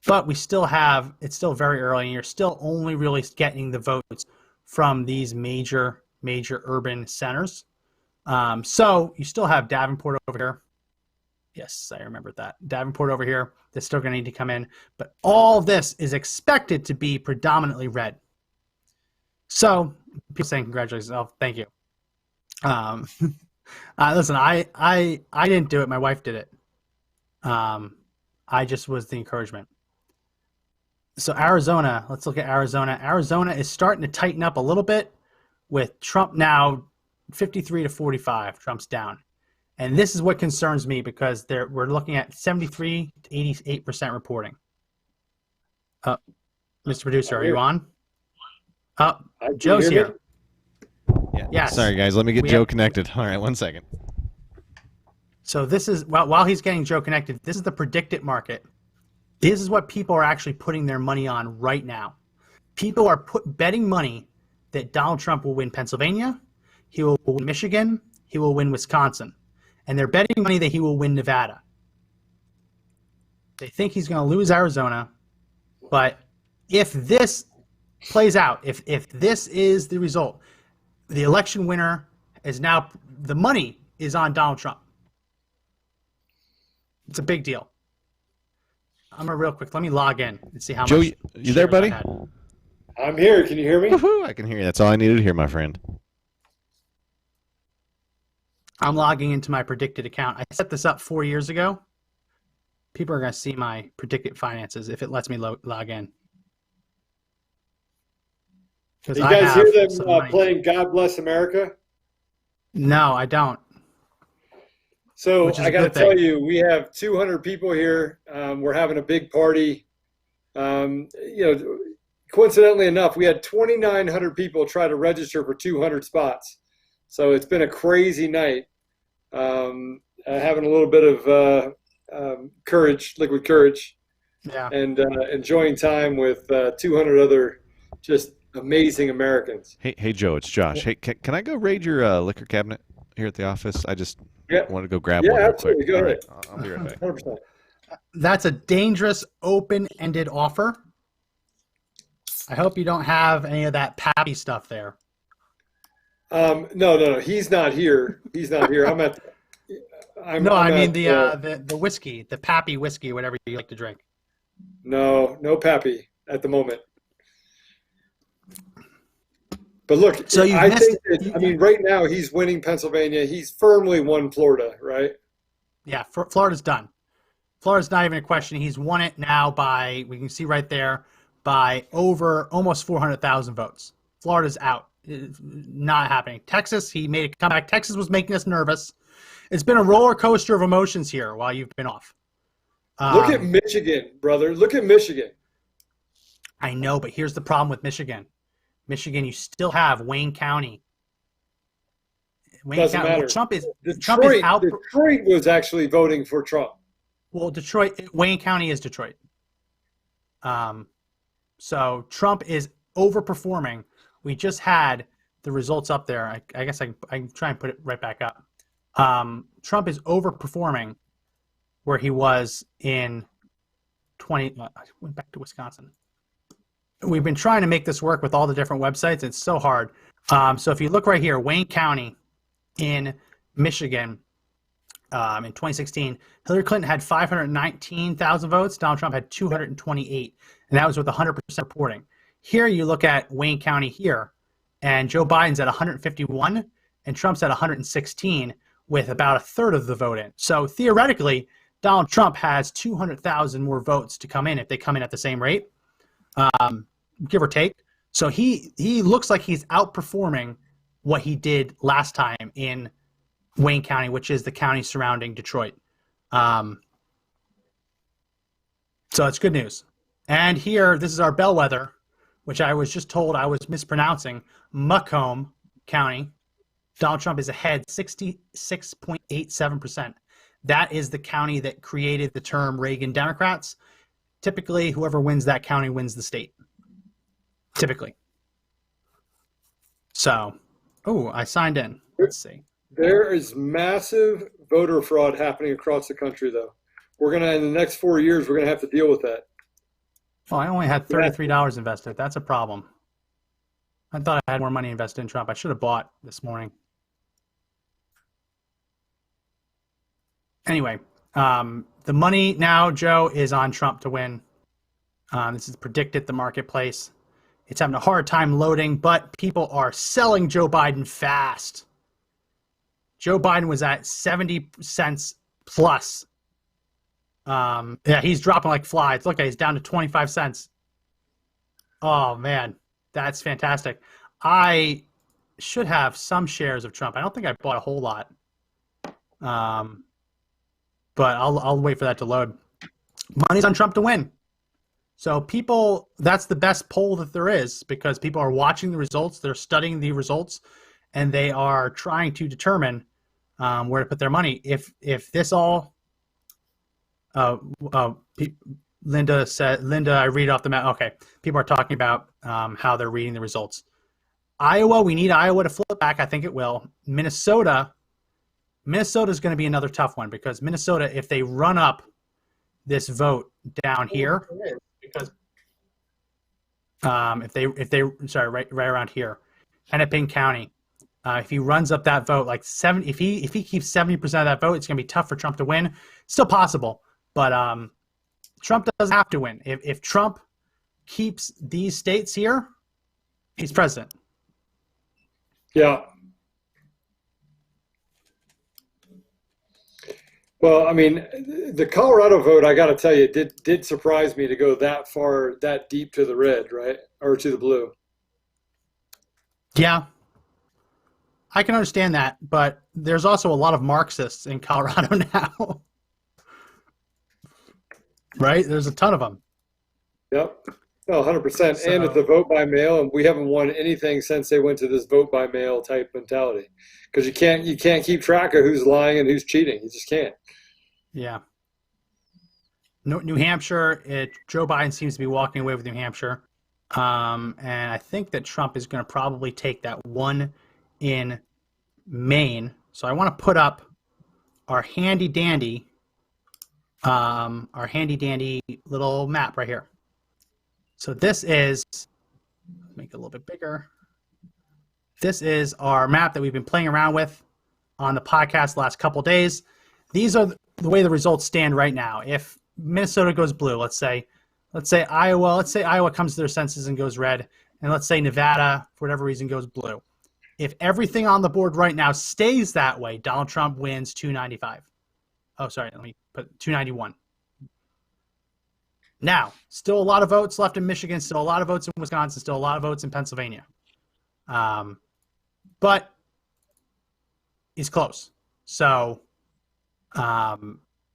but we still have, it's still very early, and you're still only really getting the votes from these major urban centers. So you still have Davenport over here. Yes, I remembered that. Davenport over here. That's still going to need to come in. But all this is expected to be predominantly red. So people saying congratulations. Oh, thank you. Listen, I didn't do it. My wife did it. I just was the encouragement. So Arizona, let's look at Arizona. Arizona is starting to tighten up a little bit with Trump now 53 to 45. Trump's down. And this is what concerns me because we're looking at 73 to 88% reporting. Mr. Producer, are you on? Joe's here. Yeah. Yes. Sorry, guys. Let me get Joe connected. All right, 1 second. So this is, while he's getting Joe connected, this is the PredictIt market. This is what people are actually putting their money on right now. People are betting money that Donald Trump will win Pennsylvania, he will win Michigan, he will win Wisconsin. And they're betting money that he will win Nevada. They think he's going to lose Arizona. But if this plays out, if this is the result, the election winner is now, the money is on Donald Trump. It's a big deal. Real quick, let me log in and see how Joe, much. you there, buddy? I'm here. Can you hear me? Woo-hoo, I can hear you. That's all I needed to hear, my friend. I'm logging into my PredictIt account. I set this up 4 years ago. People are going to see my PredictIt finances if it lets me log in. You guys hear them playing God Bless America? No, I don't. So I got to tell you, we have 200 people here. We're having a big party. Coincidentally enough, we had 2,900 people try to register for 200 spots. So it's been a crazy night. Having a little bit of courage, liquid courage, yeah, and enjoying time with 200 other just amazing Americans. Hey, Joe, it's Josh. Hey, can I go raid your liquor cabinet here at the office? I just want to go grab one real quick. Absolutely. Go ahead. All right, I'll be right back. 100%. That's a dangerous open-ended offer. I hope you don't have any of that pappy stuff there. No. He's not here. He's not here. I mean the whiskey, the pappy whiskey, whatever you like to drink. No pappy at the moment. But look, So right now he's winning Pennsylvania. He's firmly won Florida, right? Yeah, Florida's done. Florida's not even a question. He's won it now by, we can see right there, by over almost 400,000 votes. Florida's out. It's not happening. Texas, he made a comeback. Texas was making us nervous. It's been a roller coaster of emotions here while you've been off. Look at Michigan, brother. Look at Michigan. I know, but here's the problem with Michigan. Michigan, you still have Wayne County. Doesn't matter. Trump is Detroit was actually voting for Trump. Well, Wayne County is Detroit. So Trump is overperforming. We just had the results up there. I guess I can try and put it right back up. Trump is overperforming where he was in I went back to Wisconsin. We've been trying to make this work with all the different websites. It's so hard. So if you look right here, Wayne County in Michigan, in 2016, Hillary Clinton had 519,000 votes. Donald Trump had 228, and that was with 100% reporting. Here you look at Wayne County here, and Joe Biden's at 151, and Trump's at 116 with about a third of the vote in. So theoretically, Donald Trump has 200,000 more votes to come in if they come in at the same rate, give or take. So he looks like he's outperforming what he did last time in Wayne County, which is the county surrounding Detroit. So it's good news. And here, this is our bellwether, which I was just told I was mispronouncing, Macomb County. Donald Trump is ahead 66.87%. That is the county that created the term Reagan Democrats. Typically, whoever wins that county wins the state. Typically. So, I signed in. Let's see. There is massive voter fraud happening across the country, though. In the next 4 years, we're going to have to deal with that. Well, I only had $33 invested. That's a problem. I thought I had more money invested in Trump. I should have bought this morning. Anyway, the money now, Joe, is on Trump to win. This is predicted the marketplace. It's having a hard time loading, but people are selling Joe Biden fast. Joe Biden was at 70 cents plus. He's dropping like flies. Look, he's down to 25 cents. Oh, man, that's fantastic. I should have some shares of Trump. I don't think I bought a whole lot. But I'll wait for that to load. Money's on Trump to win. So people, that's the best poll that there is because people are watching the results, they're studying the results, and they are trying to determine where to put their money. If this all, Linda, I read off the map. Okay, people are talking about how they're reading the results. Iowa, we need Iowa to flip back. I think it will. Minnesota is going to be another tough one because Minnesota, if they run up this vote down here, because right around here, Hennepin County, if he runs up that vote like 70, if he keeps 70% of that vote, it's going to be tough for Trump to win. Still possible, but Trump doesn't have to win. If Trump keeps these states here, he's president. Yeah. Well, I mean, the Colorado vote, I got to tell you, did surprise me to go that far, that deep to the red, right? Or to the blue. Yeah. I can understand that, but there's also a lot of Marxists in Colorado now. Right? There's a ton of them. Yep. Well, 100%. And it's the vote by mail, and we haven't won anything since they went to this vote by mail type mentality. Because you can't keep track of who's lying and who's cheating. You just can't. Yeah. New Hampshire, Joe Biden seems to be walking away with New Hampshire. And I think that Trump is going to probably take that one in Maine. So I want to put up our handy dandy little map right here. So this is, make it a little bit bigger. This is our map that we've been playing around with on the podcast the last couple days. These are the way the results stand right now. If Minnesota goes blue, let's say Iowa comes to their senses and goes red, and let's say Nevada, for whatever reason, goes blue. If everything on the board right now stays that way, Donald Trump wins 295. Oh, sorry, let me put 291. Now, still a lot of votes left in Michigan, still a lot of votes in Wisconsin, still a lot of votes in Pennsylvania. But he's close. So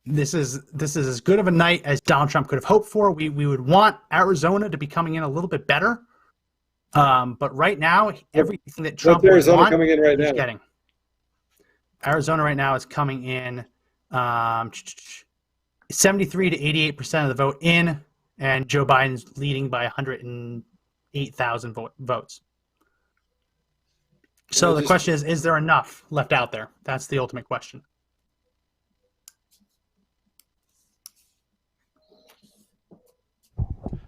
this is as good of a night as Donald Trump could have hoped for. We would want Arizona to be coming in a little bit better. But right now, everything that Trump would want, coming in right he's now? getting. Arizona right now is coming in 73 to 88% of the vote in, and Joe Biden's leading by 108,000 votes. So the question is there enough left out there? That's the ultimate question.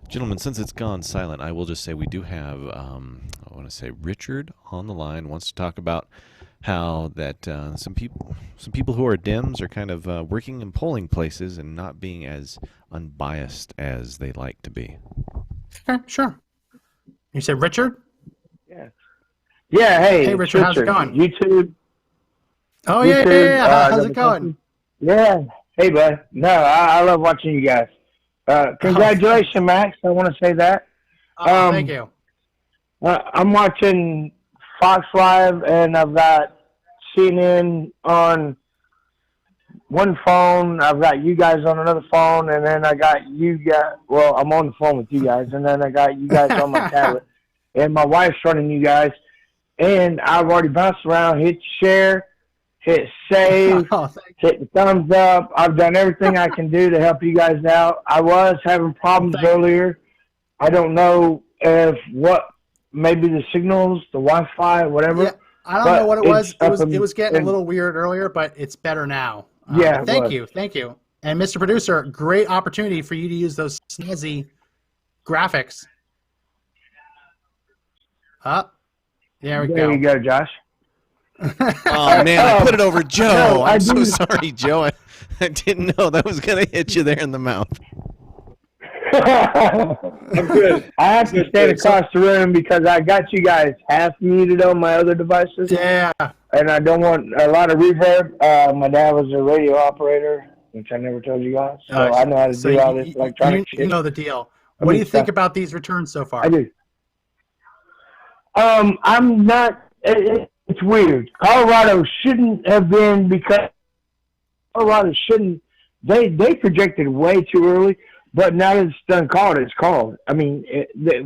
Gentlemen, since it's gone silent, I will just say we do have, Richard on the line wants to talk about how that some people who are Dems are kind of working in polling places and not being as unbiased as they like to be. Okay, sure. You said Richard? Yeah. Yeah, hey. Hey, Richard, how's it going? YouTube. Oh, yeah. How's it going? Yeah. Hey, bud. No, I love watching you guys. Congratulations, Max. I want to say that. Thank you. I'm watching Fox Live, and I've got CNN on one phone. I've got you guys on another phone, and then I got you guys. Well, I'm on the phone with you guys, and then I got you guys on my tablet. And my wife's running you guys. And I've already bounced around, hit share, hit save, hit the thumbs up. I've done everything I can do to help you guys out. I was having problems earlier. I don't know if maybe the signals, the Wi-Fi, whatever. Yeah, I don't know what it was. It was getting a little weird earlier, but it's better now. Thank you. And Mr. Producer, great opportunity for you to use those snazzy graphics. There we go. There you go, Josh. Oh, man, I put it over Joe. I'm so sorry, Joe. I didn't know that was going to hit you there in the mouth. I'm good. I have to stand across the room because I got you guys half muted on my other devices. Yeah. And I don't want a lot of reverb. My dad was a radio operator, which I never told you guys. So I know how to do all this electronic shit. You know the deal. What do you think about these returns so far? I do. I'm not. It's weird. Colorado shouldn't have been because Colorado shouldn't. They projected way too early, but now that it's done called, it's called. I mean,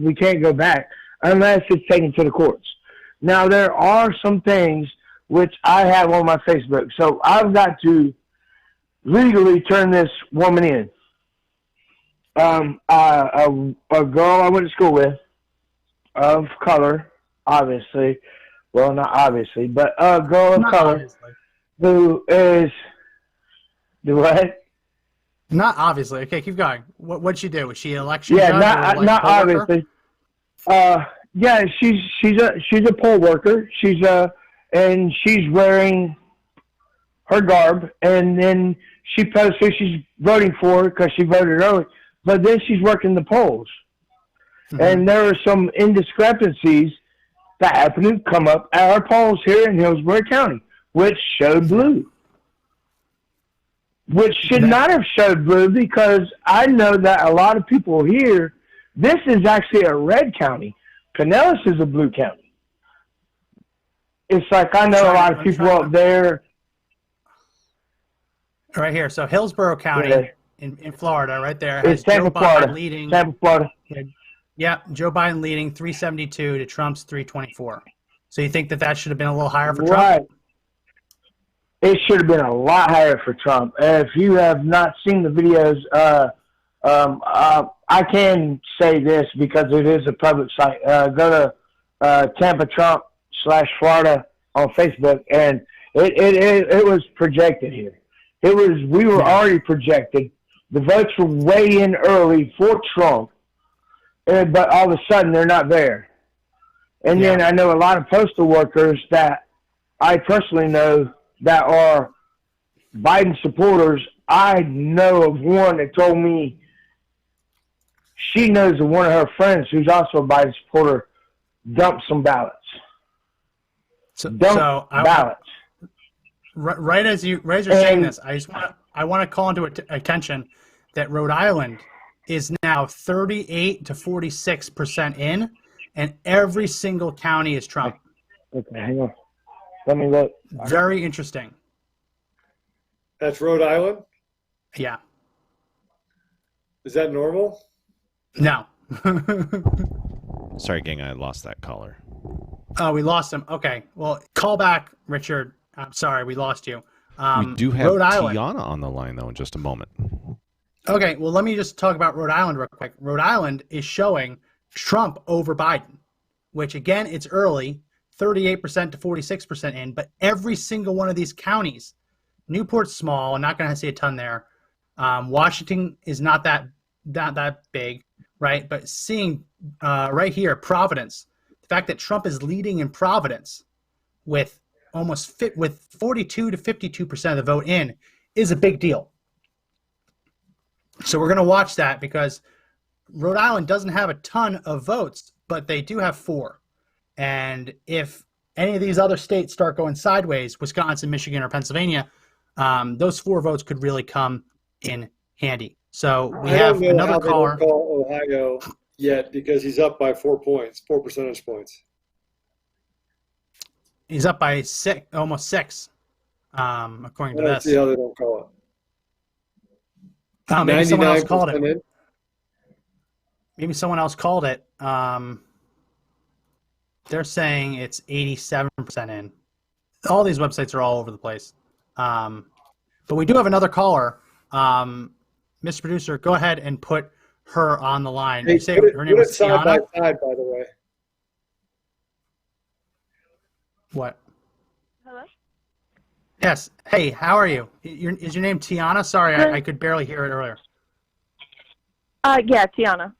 we can't go back unless it's taken to the courts. Now there are some things which I have on my Facebook, so I've got to legally turn this woman in. A girl I went to school with, of color, obviously. Well, not obviously, but a girl of color obviously. Who is the what? Not obviously. Okay, keep going. What'd she do? Was she an election Yeah, judge not obviously. Yeah, she's a poll worker. And she's wearing her garb, and then she posts who she's voting for because she voted early. But then she's working the polls. Mm-hmm. And there are some indiscrepancies that happened to come up at our polls here in Hillsborough County, which showed blue. Which should not have showed blue because I know that a lot of people here, this is actually a red county. Pinellas is a blue county. It's like I know a lot of people up there. Right here. So Hillsborough County in Florida, right there, has Tampa, Joe Biden Florida. leading. Tampa, Florida. Yeah, Joe Biden leading 372 to Trump's 324. So you think that should have been a little higher for Trump? Right. It should have been a lot higher for Trump. If you have not seen the videos, I can say this because it is a public site. Go to Tampa Trump /Florida on Facebook, and it was projected here. We were already projected. The votes were way in early for Trump, but all of a sudden they're not there. And then I know a lot of postal workers that I personally know that are Biden supporters. I know of one that told me she knows of one of her friends who's also a Biden supporter dumped some ballots. Ballots. Right as you're saying this, I want to call into attention that Rhode Island is now 38 to 46% in, and every single county is Trump. Okay, hang on. Let me look. Very interesting. That's Rhode Island? Yeah. Is that normal? No. Sorry, gang, I lost that caller. Oh, we lost him. Okay. Well, call back, Richard. I'm sorry, we lost you. We do have Rhode Island. Tiana on the line, though, in just a moment. Okay, well, let me just talk about Rhode Island real quick. Rhode Island is showing Trump over Biden, which, again, it's early, 38% to 46% in, but every single one of these counties, Newport's small, I'm not going to say a ton there. Washington is not that big, right? But seeing right here, Providence, the fact that Trump is leading in Providence with with 42 to 52% of the vote in is a big deal. So we're going to watch that because Rhode Island doesn't have a ton of votes, but they do have 4. And if any of these other states start going sideways, Wisconsin, Michigan, or Pennsylvania, those 4 votes could really come in handy. So we have another caller. I don't call Ohio yet because he's up by 4 percentage points. He's up by almost 6, according to this. Let's see how they don't call it. Maybe someone else called it. In. Maybe someone else called it. They're saying it's 87% in. All these websites are all over the place. But we do have another caller. Mr. Producer, go ahead and put her on the line. Hey, you say her name was side Tiana? by side, by the way. What? Hello? Yes. Hey, how are you? Is your name Tiana? Sorry, I could barely hear it earlier. Yeah, Tiana.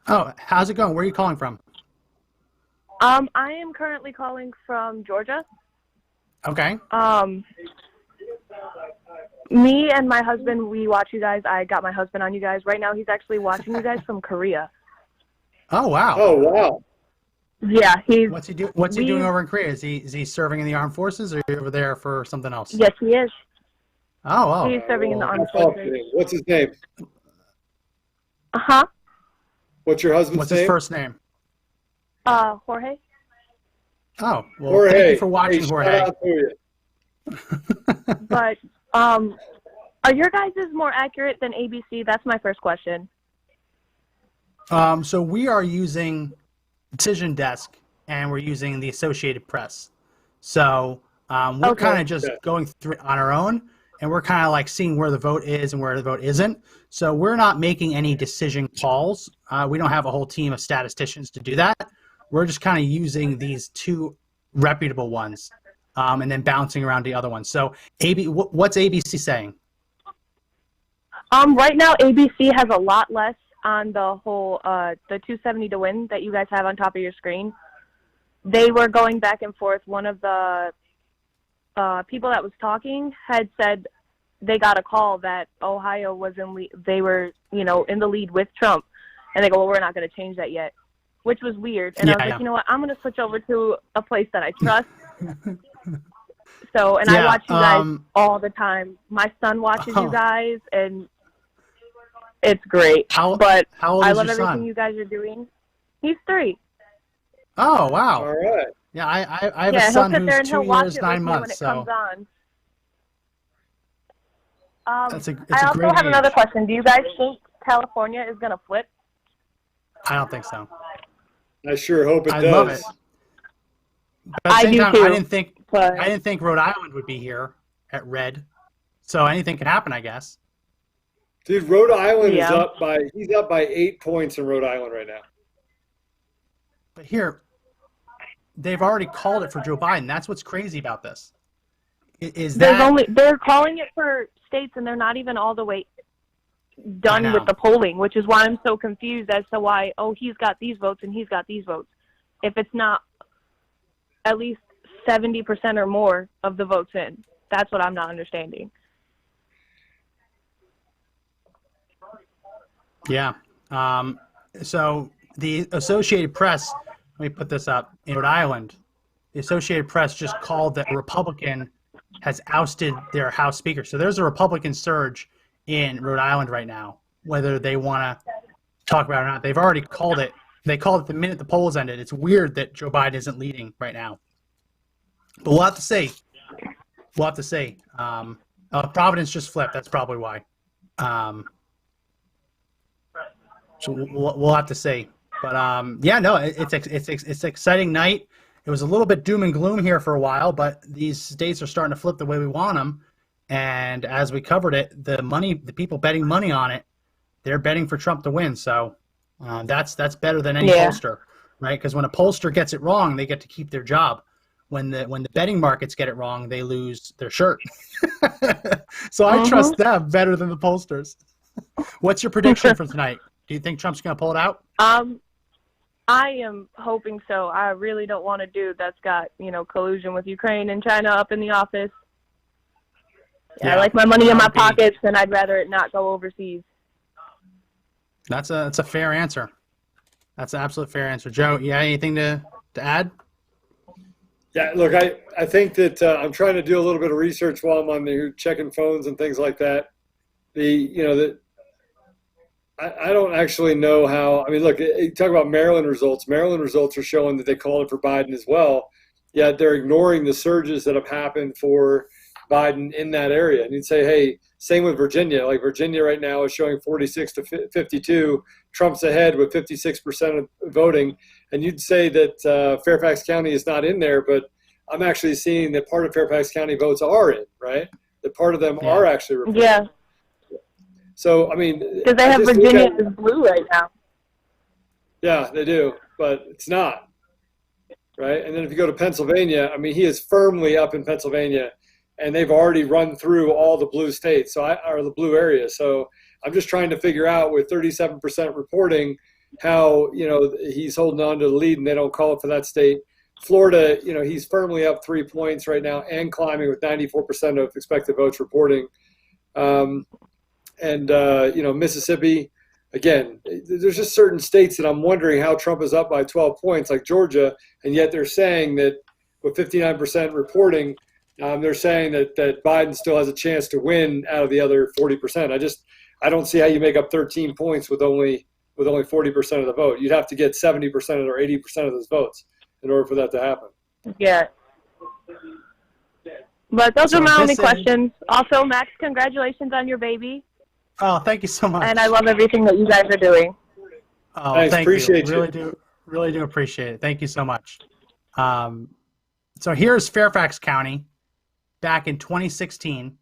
Oh, how's it going? Where are you calling from? I am currently calling from Georgia. Okay. Me and my husband, we watch you guys. I got my husband on you guys. Right now, he's actually watching you guys from Korea. Oh, wow. Oh, wow. Yeah, he's. What's he doing over in Korea? Is he serving in the armed forces, or are you over there for something else? Yes, he is. Oh, wow. He's serving in the armed That's forces. awesome. What's his name? Uh-huh. What's your husband's What's name? his first name? Jorge. Oh, well, Jorge. thank you for watching, Hey, Jorge. shout out to you. But are your guys' more accurate than ABC? That's my first question. So we are using Decision Desk, and we're using the Associated Press. So we're kind of just going through it on our own, and we're kind of like seeing where the vote is and where the vote isn't. So we're not making any decision calls. We don't have a whole team of statisticians to do that. We're just kind of using these 2 reputable ones and then bouncing around the other ones. So what's ABC saying? Right now, ABC has a lot less on the whole the 270 to win that you guys have on top of your screen. They were going back and forth. One of the people that was talking had said they got a call that Ohio was they were, in the lead with Trump. And they go, well, we're not going to change that yet, which was weird. And I was like, you know what? I'm going to switch over to a place that I trust. So, and I watch you guys all the time. My son watches you guys, and it's great. How old I is love your everything son? you guys are doing. He's 3. Oh, wow. All right. Yeah, I have a son he'll sit there and who's he'll 2 watch years, it 9 with me months. when it So comes on. it's a I also great have age. another question. Do you guys think California is going to flip? I don't think so. I sure hope it I does. love it. But at the I same do time, too, I didn't but- think Rhode Island would be here at red. So anything can happen, I guess. Dude, Rhode Island is Yeah. he's up by 8 points in Rhode Island right now. But here, they've already called it for Joe Biden. That's what's crazy about this. They're calling it for states, and they're not even all the way done with the polling, which is why I'm so confused as to why, he's got these votes and he's got these votes. If it's not at least 70% or more of the votes in, that's what I'm not understanding. Yeah. So the Associated Press, let me put this up, in Rhode Island, the Associated Press just called that a Republican has ousted their House Speaker. So there's a Republican surge in Rhode Island right now, whether they want to talk about it or not. They've already called it. They called it the minute the polls ended. It's weird that Joe Biden isn't leading right now. But we'll have to see. We'll have to see. Providence just flipped. That's probably why. So we'll have to see. But it's an exciting night. It was a little bit doom and gloom here for a while, but these states are starting to flip the way we want them. And as we covered it, the people betting money on it, they're betting for Trump to win. So that's better than any pollster, right? Because when a pollster gets it wrong, they get to keep their job. When the betting markets get it wrong, they lose their shirt. So I trust them better than the pollsters. What's your prediction for tonight? Do you think Trump's going to pull it out? I am hoping so. I really don't want a dude that's got, collusion with Ukraine and China up in the office. Yeah, I like my money in my pockets, and I'd rather it not go overseas. That's a fair answer. That's an absolute fair answer. Joe, you got anything to add? Yeah, look, I think that I'm trying to do a little bit of research while I'm on there checking phones and things like that. I don't actually know how. I mean, look, you talk about Maryland results. Maryland results are showing that they called it for Biden as well, yet they're ignoring the surges that have happened for Biden in that area. And you'd say, hey, same with Virginia. Like Virginia right now is showing 46 to 52. Trump's ahead with 56% of voting. And you'd say that Fairfax County is not in there, but I'm actually seeing that part of Fairfax County votes are in, right? That part of them are actually reported. Yeah. So, I mean, because they have Virginia as blue right now. Yeah, they do, but it's not, right? And then if you go to Pennsylvania, I mean, he is firmly up in Pennsylvania, and they've already run through all the blue states, or the blue areas. So I'm just trying to figure out with 37% reporting how, he's holding on to the lead and they don't call it for that state. Florida, he's firmly up 3 points right now and climbing with 94% of expected votes reporting. Mississippi, again, there's just certain states that I'm wondering how Trump is up by 12 points, like Georgia, and yet they're saying that with 59% reporting, they're saying that Biden still has a chance to win out of the other 40%. I don't see how you make up 13 points with only 40% of the vote. You'd have to get 70% or 80% of those votes in order for that to happen. Yeah. But those are my only questions. Also, Max, congratulations on your baby. Oh, thank you so much. And I love everything that you guys are doing. Oh, thanks, thank appreciate you. Really do appreciate it. Thank you so much. So here's Fairfax County back in 2016.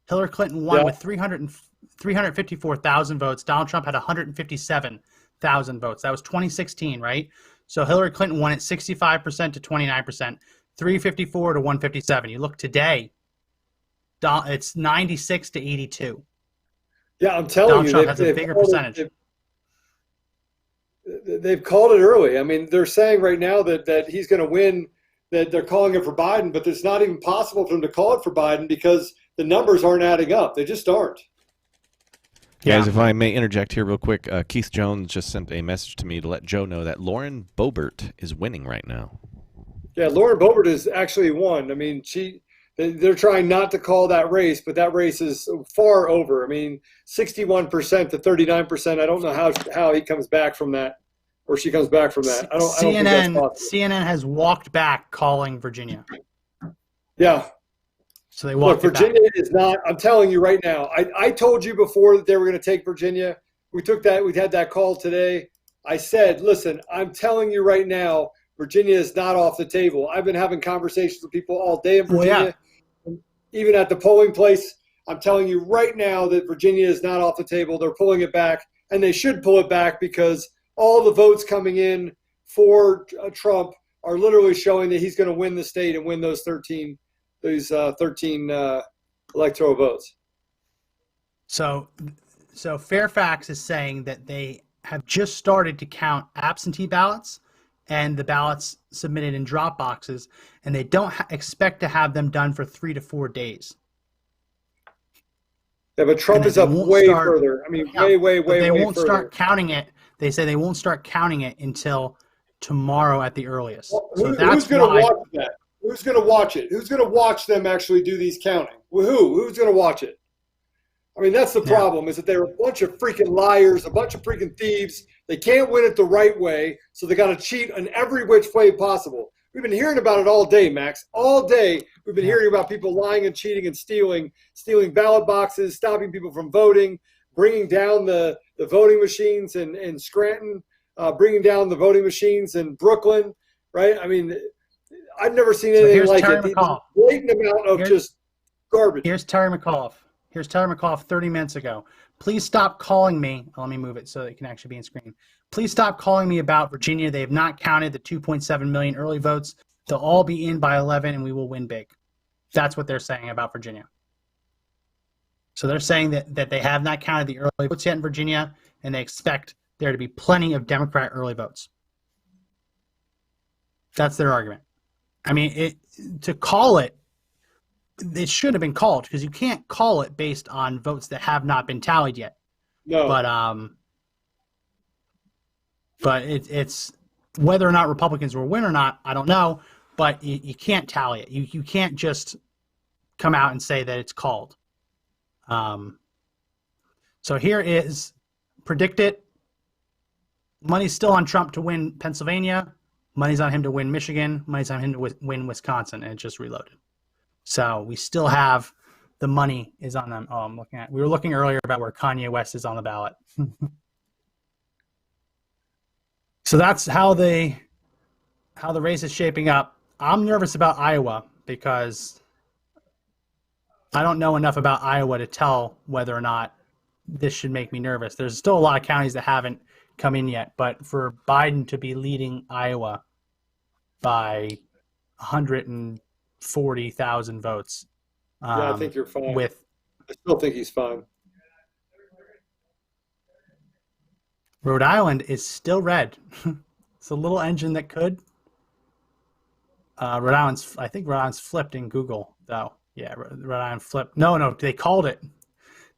Hillary Clinton won with 354,000 votes. Donald Trump had 157,000 votes. That was 2016, right? So Hillary Clinton won at 65% to 29%, 354 to 157. You look today, it's 96 to 82. Yeah, I'm telling Donald Trump has a bigger percentage. They've called it early. I mean, they're saying right now that he's going to win, that they're calling it for Biden, but it's not even possible for them to call it for Biden because the numbers aren't adding up. They just aren't. Guys, if I may interject here real quick, Keith Jones just sent a message to me to let Joe know that Lauren Boebert is winning right now. Yeah, Lauren Boebert has actually won. I mean, they're trying not to call that race, but that race is far over. I mean, 61% to 39%. I don't know how he comes back from that, or she comes back from that. I don't think that's possible. CNN has walked back calling Virginia. Yeah. So they walked Look, Virginia is not. I'm telling you right now. I told you before that they were going to take Virginia. We had that call today. I said, listen, I'm telling you right now, Virginia is not off the table. I've been having conversations with people all day in Virginia. Even at the polling place, I'm telling you right now that Virginia is not off the table. They're pulling it back, and they should pull it back because all the votes coming in for Trump are literally showing that he's going to win the state and win those 13 electoral votes. So Fairfax is saying that they have just started to count absentee ballots and the ballots submitted in drop boxes, and they don't expect to have them done for 3 to 4 days. Yeah, but Trump is up way further. I mean, way They won't further. start counting it. They say they won't start counting it until tomorrow at the earliest. Well, So who's going to watch that? Who's going to watch it? Who's going to watch them actually do these counting? Well, who's going to watch it? I mean, that's the problem, is that they're a bunch of freaking liars, a bunch of freaking thieves. They can't win it the right way, so they got to cheat in every which way possible. We've been hearing about it all day, Max. All day we've been hearing about people lying and cheating and stealing ballot boxes, stopping people from voting, bringing down the voting machines in Scranton, bringing down the voting machines in Brooklyn, right? I mean, I've never seen anything like Terry it. McAuliffe. Blatant amount of just garbage. Here's Terry McAuliffe. 30 minutes ago. Please stop calling me. Let me move it so it can actually be in screen. Please stop calling me about Virginia. They have not counted the 2.7 million early votes. They'll all be in by 11, and we will win big. That's what they're saying about Virginia. So they're saying that they have not counted the early votes yet in Virginia, and they expect there to be plenty of Democrat early votes. That's their argument. I mean, to call it should have been called, because you can't call it based on votes that have not been tallied yet. No. But it's whether or not Republicans will win or not, I don't know. But you can't tally it. You can't just come out and say that it's called. So here is predict it. Money's still on Trump to win Pennsylvania. Money's on him to win Michigan. Money's on him to win Wisconsin, and it just reloaded. So we still have the money is on them. Oh, we were looking earlier about where Kanye West is on the ballot. So that's how the race is shaping up. I'm nervous about Iowa because I don't know enough about Iowa to tell whether or not this should make me nervous. There's still a lot of counties that haven't come in yet, but for Biden to be leading Iowa by 140,000 votes. I think you're fine. I still think he's fine. Rhode Island is still red. It's a little engine that could. I think Rhode Island's flipped in Google, though. Yeah, Rhode Island flipped. No, they called it.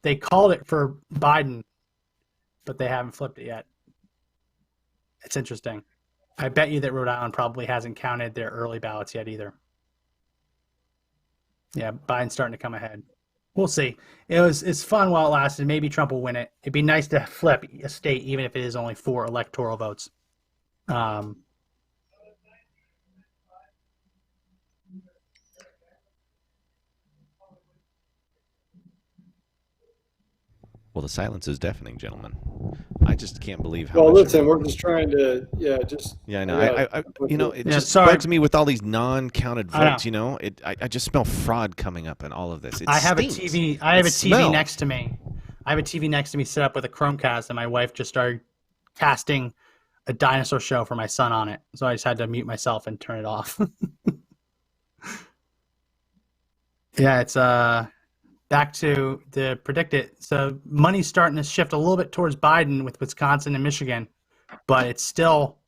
They called it for Biden, but they haven't flipped it yet. It's interesting. I bet you that Rhode Island probably hasn't counted their early ballots yet either. Yeah, Biden's starting to come ahead. We'll see. It's fun while it lasted. Maybe Trump will win it. It'd be nice to flip a state, even if it is only 4 electoral votes. Well, the silence is deafening, gentlemen. I just can't believe how. Well, much listen, we're just trying to, Yeah, I know. It just sorry. bugs me with all these non-counted votes. I just smell fraud coming up in all of this. I have a TV next to me. I have a TV next to me set up with a Chromecast, and my wife just started casting a dinosaur show for my son on it. So I just had to mute myself and turn it off. Yeah, it's back to the predict it. So money's starting to shift a little bit towards Biden with Wisconsin and Michigan, but it's still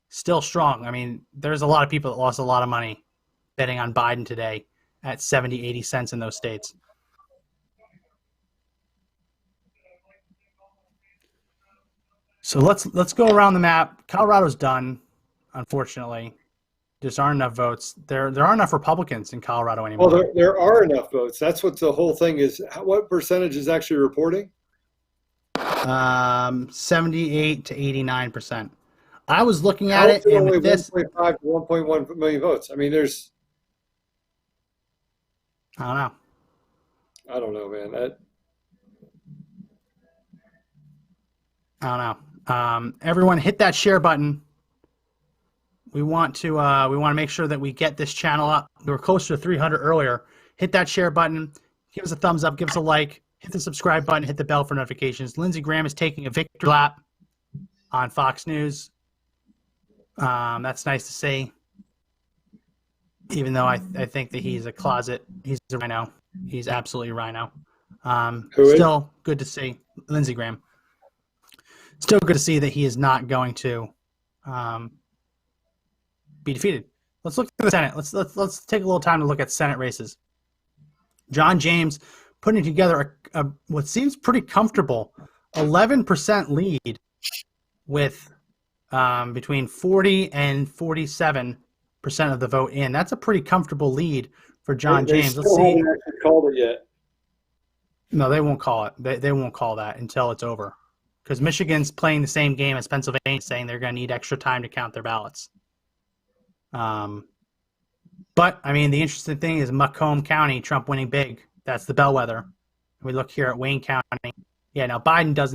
strong. I mean, there's a lot of people that lost a lot of money betting on Biden today at 70, 80 cents in those states. So let's go around the map. Colorado's done, unfortunately. Just aren't enough votes. There aren't enough Republicans in Colorado anymore. Well, there are enough votes. That's what the whole thing is. What percentage is actually reporting? 78 to 89%. I was looking at it, and only with this, 1.5 to 1.1 million votes. I mean, I don't know, man. don't know. Everyone, hit that share button. We want to make sure that we get this channel up. We were close to 300 earlier. Hit that share button. give us a thumbs up, give us a like, hit the subscribe button, hit the bell for notifications. Lindsey Graham is taking a victory lap on Fox News. That's nice to see. Even though I think that he's a rhino. He's absolutely a rhino. Still good to see Lindsey Graham. Still good to see that he is not going to be defeated. Let's look at the Senate. Let's take a little time to look at Senate races. John James putting together a what seems pretty comfortable 11% lead with between 40 and 47% of the vote in. That's a pretty comfortable lead for John James. Let's see. They haven't actually called it yet. No, they won't call it. They won't call that until it's over. Because Michigan's playing the same game as Pennsylvania, saying they're going to need extra time to count their ballots. But, I mean, the interesting thing is Macomb County, Trump winning big. That's the bellwether. We look here at Wayne County. Yeah, now Biden does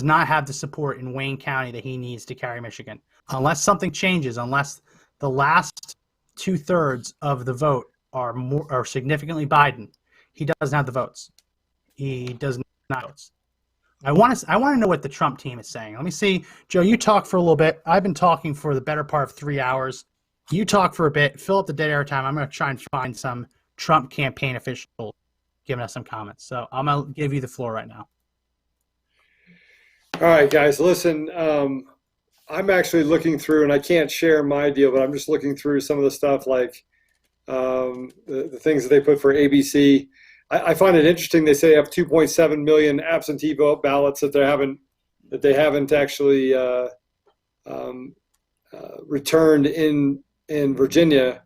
not have the support in Wayne County that he needs to carry Michigan. Unless something changes, unless the last 2/3 of the vote are significantly Biden, he doesn't have the votes. He does not votes. I want to know what the Trump team is saying. Let me see. Joe, you talk for a little bit. I've been talking for the better part of 3 hours. You talk for a bit. Fill up the dead air time. I'm going to try and find some Trump campaign officials giving us some comments. So I'm going to give you the floor right now. All right, guys, listen. I'm actually looking through, and I can't share my deal, but I'm just looking through some of the stuff like the things that they put for ABC. I find it interesting. They say they have 2.7 million absentee vote ballots that they haven't actually returned in Virginia,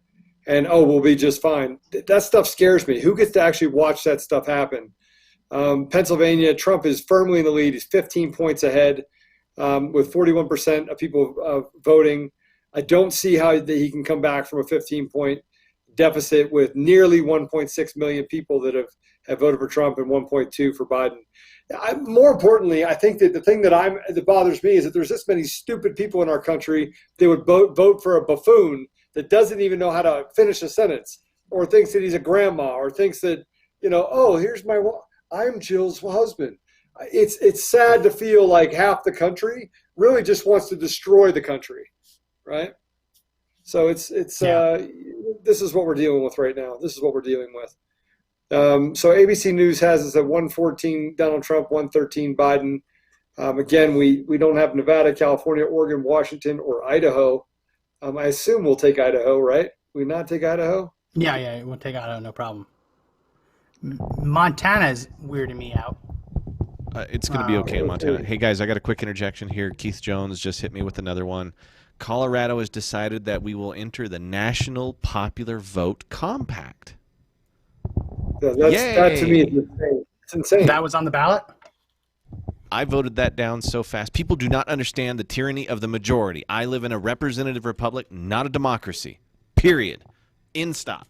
and we'll be just fine. That stuff scares me. Who gets to actually watch that stuff happen? Pennsylvania, Trump is firmly in the lead. He's 15 points ahead with 41% of people voting. I don't see how he can come back from a 15-point deficit with nearly 1.6 million people that have voted for Trump and 1.2 for Biden. More importantly, I think that the thing that bothers me is that there's this many stupid people in our country that would vote for a buffoon that doesn't even know how to finish a sentence, or thinks that he's a grandma, or thinks that, I'm Jill's husband. It's sad to feel like half the country really just wants to destroy the country, right? So this is what we're dealing with right now. This is what we're dealing with. So ABC News has us at 114 Donald Trump, 113 Biden. Again, we don't have Nevada, California, Oregon, Washington, or Idaho. I assume we'll take Idaho, right? We not take Idaho? Yeah, we'll take Idaho, no problem. Montana's weirding me out. It's going to be okay in Montana. Hey, guys, I got a quick interjection here. Keith Jones just hit me with another one. Colorado has decided that we will enter the National Popular Vote Compact. That to me is insane. It's insane. That was on the ballot? I voted that down so fast. People do not understand the tyranny of the majority. I live in a representative republic, not a democracy. Period. In stop.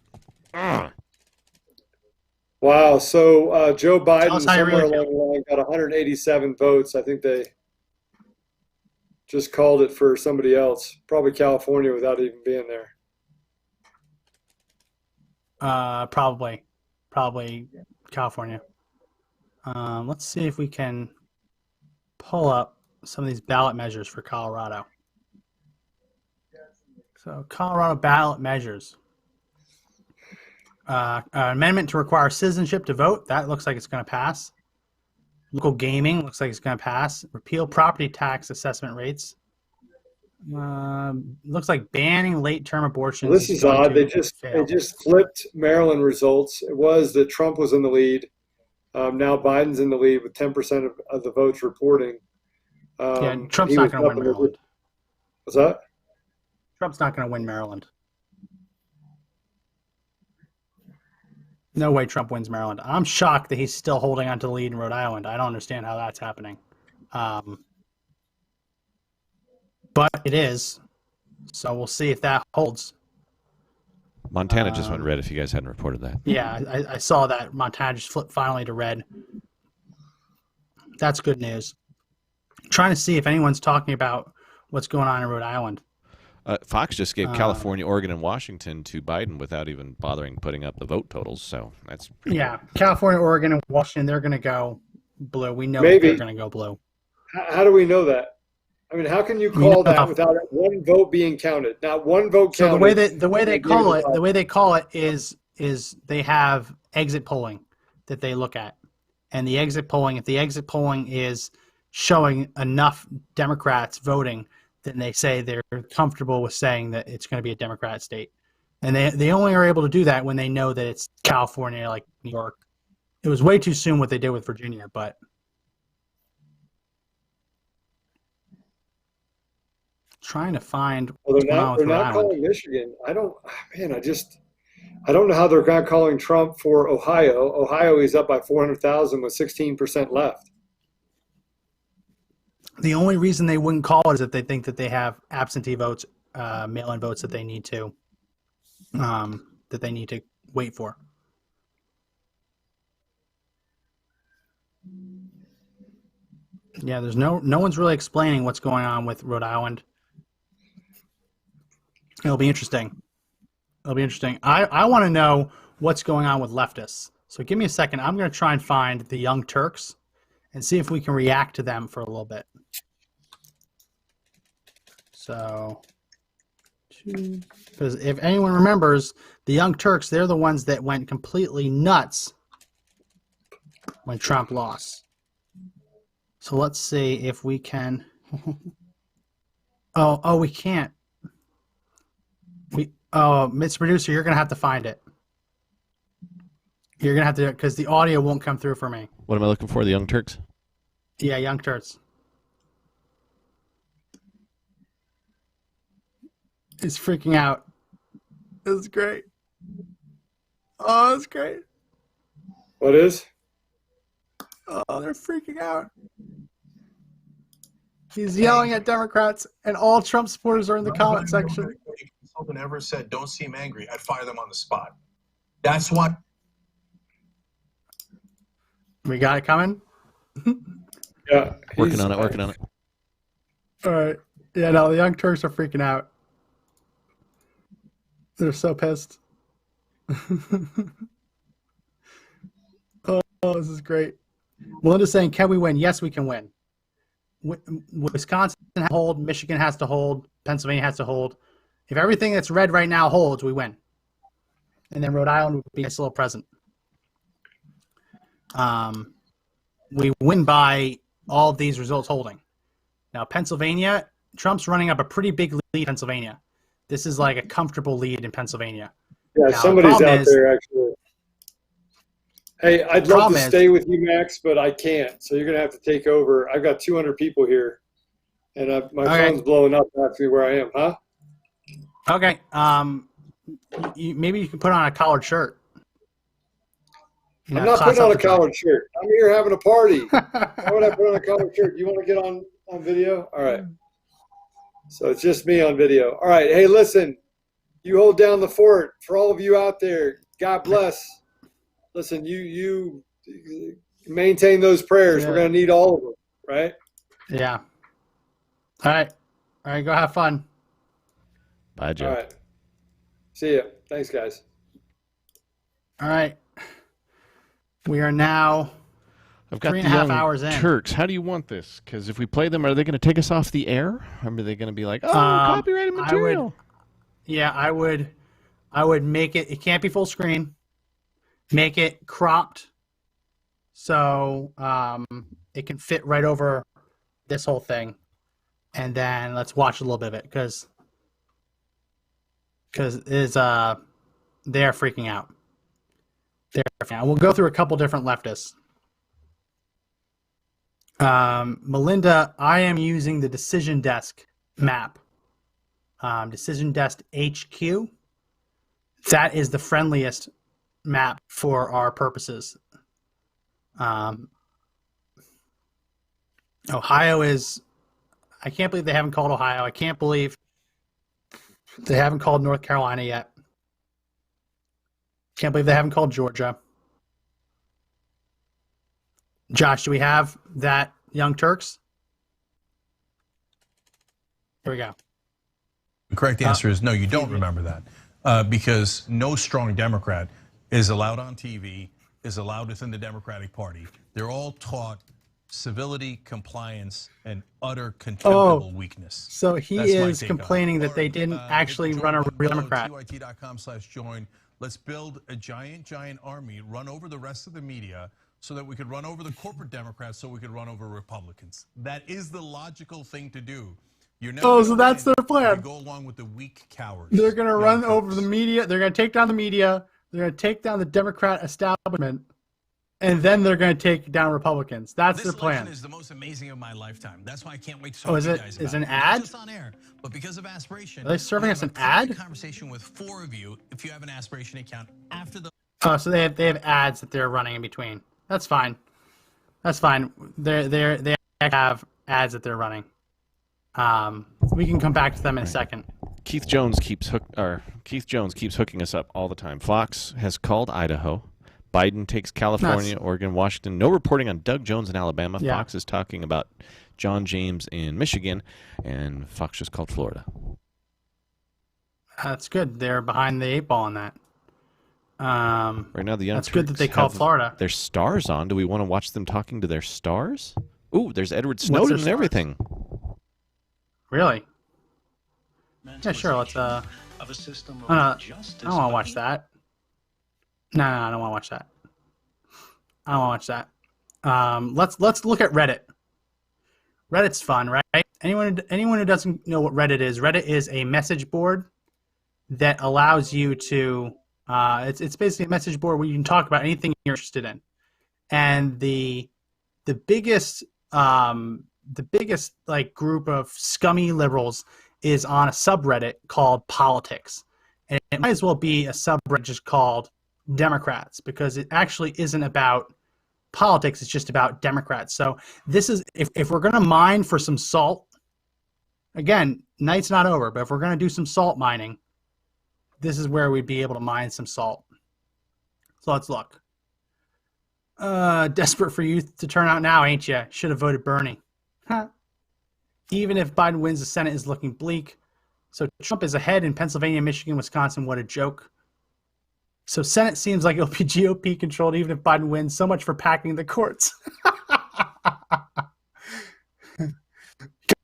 Wow. So Joe Biden somewhere along the line got 187 votes. I think they just called it for somebody else, probably California, without even being there. Probably California. Let's see if we can pull up some of these ballot measures for Colorado. So Colorado ballot measures. Amendment to require citizenship to vote. That looks like it's going to pass. Local gaming looks like it's going to pass. Repeal property tax assessment rates. Looks like banning late-term abortions. Well, this is odd. They just flipped Maryland results. It was that Trump was in the lead. Now Biden's in the lead with 10% of the votes reporting. Trump's not going to win Maryland. What's that? Trump's not going to win Maryland. No way Trump wins Maryland. I'm shocked that he's still holding on to the lead in Rhode Island. I don't understand how that's happening. But it is. So we'll see if that holds. Montana just went red if you guys hadn't reported that. Yeah, I saw that. Montana just flipped finally to red. That's good news. I'm trying to see if anyone's talking about what's going on in Rhode Island. Fox just gave Um, California, Oregon, and Washington to Biden without even bothering putting up the vote totals. So that's pretty Yeah, California, Oregon, and Washington, they're going to go blue. We know that Maybe. they're going to go blue. How do we know that? I mean, how can you We know call that how- without one vote being counted? Not one vote So counted. the way they call it, is they have exit polling that they look at, and the exit polling, if the exit polling is showing enough Democrats voting, then they say they're comfortable with saying that it's going to be a Democrat state, and they only are able to do that when they know that it's California, like New York. It was way too soon what they did with Virginia, but trying to find Well, what's they're going on not. with They're Rhode not Island. calling Michigan. I don't know how they're not calling Trump for Ohio. Ohio is up by 400,000 with 16% left. The only reason they wouldn't call it is that they think that they have absentee votes, mail-in votes that they need to wait for. Yeah, there's no one's really explaining what's going on with Rhode Island. It'll be interesting. I want to know what's going on with leftists. So give me a second. I'm going to try and find the Young Turks and see if we can react to them for a little bit. So, because if anyone remembers, the Young Turks, they're the ones that went completely nuts when Trump lost. So let's see if we can. Oh, we can't. Mr. Producer, you're gonna have to find it. You're gonna have to, because the audio won't come through for me. What am I looking for? The Young Turks? Yeah, Young Turks. He's freaking out. This is great. Oh, that's great. What is? Oh, they're freaking out. He's yelling at Democrats, and all Trump supporters are in the comment section. If a consultant ever said, "Don't seem angry," I'd fire them on the spot. That's what. We got it coming. Yeah, Working on it. All right. Yeah, no, the Young Turks are freaking out. They're so pissed. Oh, this is great. Melinda's saying, can we win? Yes, we can win. Wisconsin has to hold. Michigan has to hold. Pennsylvania has to hold. If everything that's red right now holds, we win. And then Rhode Island would be a nice little present. We win by all of these results holding. Now, Pennsylvania, Trump's running up a pretty big lead in Pennsylvania. This is like a comfortable lead in Pennsylvania. Yeah, Now, somebody's the problem out is- there actually. Hey, I'd love to problem is- stay with you, Max, but I can't. So you're going to have to take over. I've got 200 people here, and my Okay. phone's blowing up actually where I am, huh? Okay. Maybe you can put on a collared shirt. You know, I'm not class putting on up a the joint. collared shirt. I'm here having a party. Why would I put on a collared shirt? You want to get on video? All right. So it's just me on video. All right. Hey, listen, you hold down the fort. For all of you out there, God bless. Listen, you maintain those prayers. Yeah. We're going to need all of them, right? Yeah. All right. Go have fun. Bye, Joe. All right. See ya. Thanks, guys. All right. We are now. I've got 3.5 the Young hours in. Turks. How do you want this? Because if we play them, are they going to take us off the air? Or are they going to be like, oh, copyrighted material? I would make it. It can't be full screen. Make it cropped, so it can fit right over this whole thing, and then let's watch a little bit of it because they're freaking out. We'll go through a couple different leftists. Melinda, I am using the Decision Desk map. Decision Desk HQ. That is the friendliest map for our purposes. Ohio is. I can't believe they haven't called Ohio. I can't believe they haven't called North Carolina yet. Can't believe they haven't called Georgia. Josh, do we have that Young Turks? Here we go. correct answer is no, you don't remember that. Because no strong Democrat is allowed on TV, is allowed within the Democratic Party. They're all taught civility, compliance, and utter contemptible weakness. So he That's my is take on it. complaining that they didn't actually run a real Democrat. TYT.com/join. Let's build a giant army, run over the rest of the media so that we could run over the corporate Democrats so we could run over Republicans. That is the logical thing to do. You're never So that's their plan. go along with the weak cowards. They're going to run over the media. They're going to take down the media. They're going to take down the Democrat establishment. And then they're going to take down Republicans. That's their plan. This is the most amazing of my lifetime. That's why I can't wait to Oh, talk is to you it? guys Is about an it. ad? Not just on air, but because of aspiration. Are they serving we us have an a private ad? conversation with 4 of you if you have an aspiration account after the. Oh, so they have ads that they're running in between. That's fine. That's fine. They have ads that they're running. We can come back to them in a second. Keith Jones keeps hooking us up all the time. Fox has called Idaho. Biden takes California, Oregon, Washington. No reporting on Doug Jones in Alabama. Yeah. Fox is talking about John James in Michigan, and Fox just called Florida. That's good. They're behind the 8 ball on that. Right now, the Young That's good that Turks they called have Florida. their stars on. Do we want to watch them talking to their stars? Ooh, there's Edward Snowden and stars? everything. Really? Yeah, sure. Let's. Of a system of I justice don't want to watch that. No, I don't want to watch that. I don't want to watch that. Let's look at Reddit. Reddit's fun, right? Anyone who doesn't know what Reddit is a message board that allows you to. It's basically a message board where you can talk about anything you're interested in, and the biggest like group of scummy liberals is on a subreddit called Politics, and it might as well be a subreddit just called Democrats, because it actually isn't about politics, it's just about Democrats. So this is if we're going to mine for some salt, again, night's not over, but if we're going to do some salt mining, this is where we'd be able to mine some salt. So let's look. Desperate for youth to turn out now, ain't ya? Should have voted Bernie. Huh. Even if Biden wins, the Senate is looking bleak. So Trump is ahead in Pennsylvania, Michigan, Wisconsin. What a joke. So Senate seems like it'll be GOP controlled even if Biden wins. So much for packing the courts.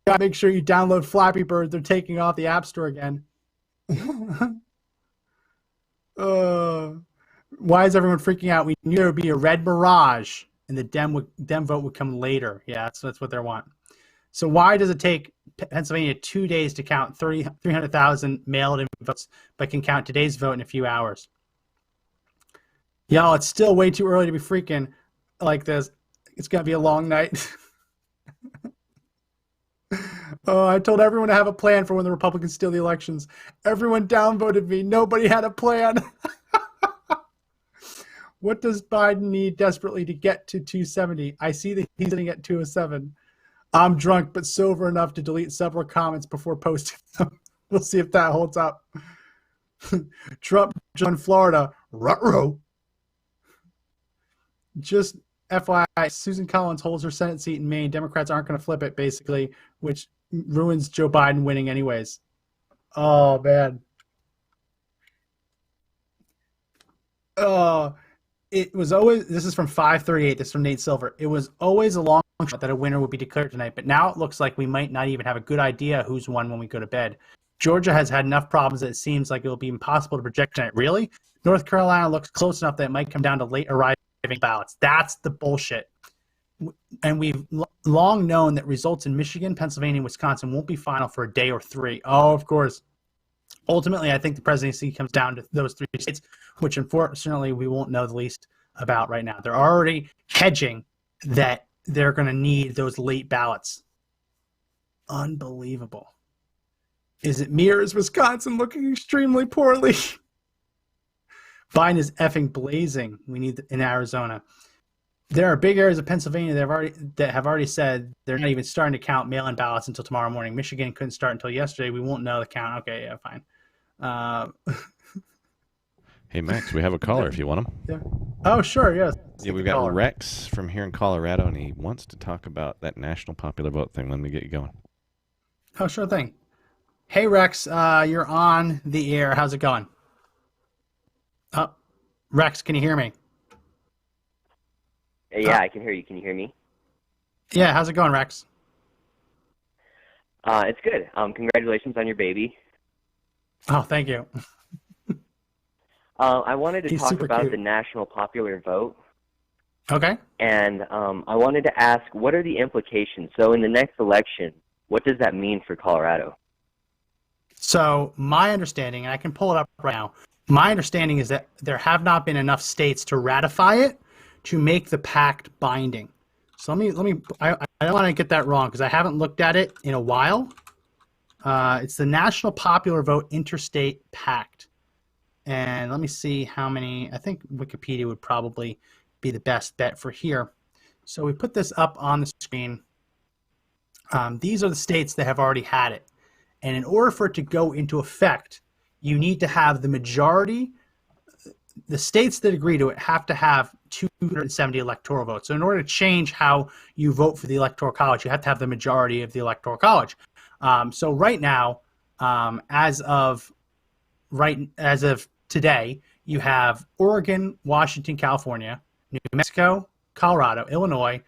Gotta make sure you download Flappy Bird. They're taking off the App Store again. Why is everyone freaking out? We knew there would be a red mirage and the Dem vote would come later. Yeah, that's what they want. So why does it take Pennsylvania 2 days to count 300,000 mailed-in votes, but can count today's vote in a few hours? Y'all, it's still way too early to be freaking like this. It's going to be a long night. Oh, I told everyone to have a plan for when the Republicans steal the elections. Everyone downvoted me. Nobody had a plan. What does Biden need desperately to get to 270? I see that he's sitting at 207. I'm drunk but sober enough to delete several comments before posting them. We'll see if that holds up. Trump joined Florida. Ruh-roh. Just FYI, Susan Collins holds her Senate seat in Maine. Democrats aren't going to flip it, basically, which ruins Joe Biden winning anyways. Oh, man. It was always, this is from 538, this is from Nate Silver. It was always a long shot that a winner would be declared tonight, but now it looks like we might not even have a good idea who's won when we go to bed. Georgia has had enough problems that it seems like it will be impossible to project tonight. Really? North Carolina looks close enough that it might come down to late arriving ballots. That's the bullshit. And we've long known that results in Michigan, Pennsylvania, and Wisconsin won't be final for a day or 3. Oh, of course. Ultimately, I think the presidency comes down to those 3 states, which unfortunately we won't know the least about right now. They're already hedging that they're going to need those late ballots. Unbelievable. Is it me or is Wisconsin looking extremely poorly? Biden is effing blazing. We need in Arizona. There are big areas of Pennsylvania that have already said they're not even starting to count mail-in ballots until tomorrow morning. Michigan couldn't start until yesterday. We won't know the count. Okay, yeah, fine. Hey, Max, we have a caller if you want him. Yeah. Oh, sure, yes. Yeah, we've got Rex from here in Colorado, and he wants to talk about that national popular vote thing. Let me get you going. Oh, sure thing. Hey Rex, you're on the air. How's it going? Oh, Rex, can you hear me? Yeah, I can hear you. Can you hear me? Yeah, how's it going, Rex? It's good. Congratulations on your baby. Oh, thank you. I wanted to He's talk super about cute. the national popular vote, Okay. and I wanted to ask, what are the implications? So in the next election, what does that mean for Colorado? So my understanding, and I can pull it up right now, my understanding is that there have not been enough states to ratify it to make the pact binding. So I don't want to get that wrong because I haven't looked at it in a while. It's the National Popular Vote Interstate Pact. And let me see how many, I think Wikipedia would probably be the best bet for here. So we put this up on the screen. These are the states that have already had it. And in order for it to go into effect, you need to have the majority, the states that agree to it have to have 270 electoral votes. So in order to change how you vote for the Electoral College, you have to have the majority of the Electoral College. So right now, as of today, you have Oregon, Washington, California, New Mexico, Colorado, Illinois,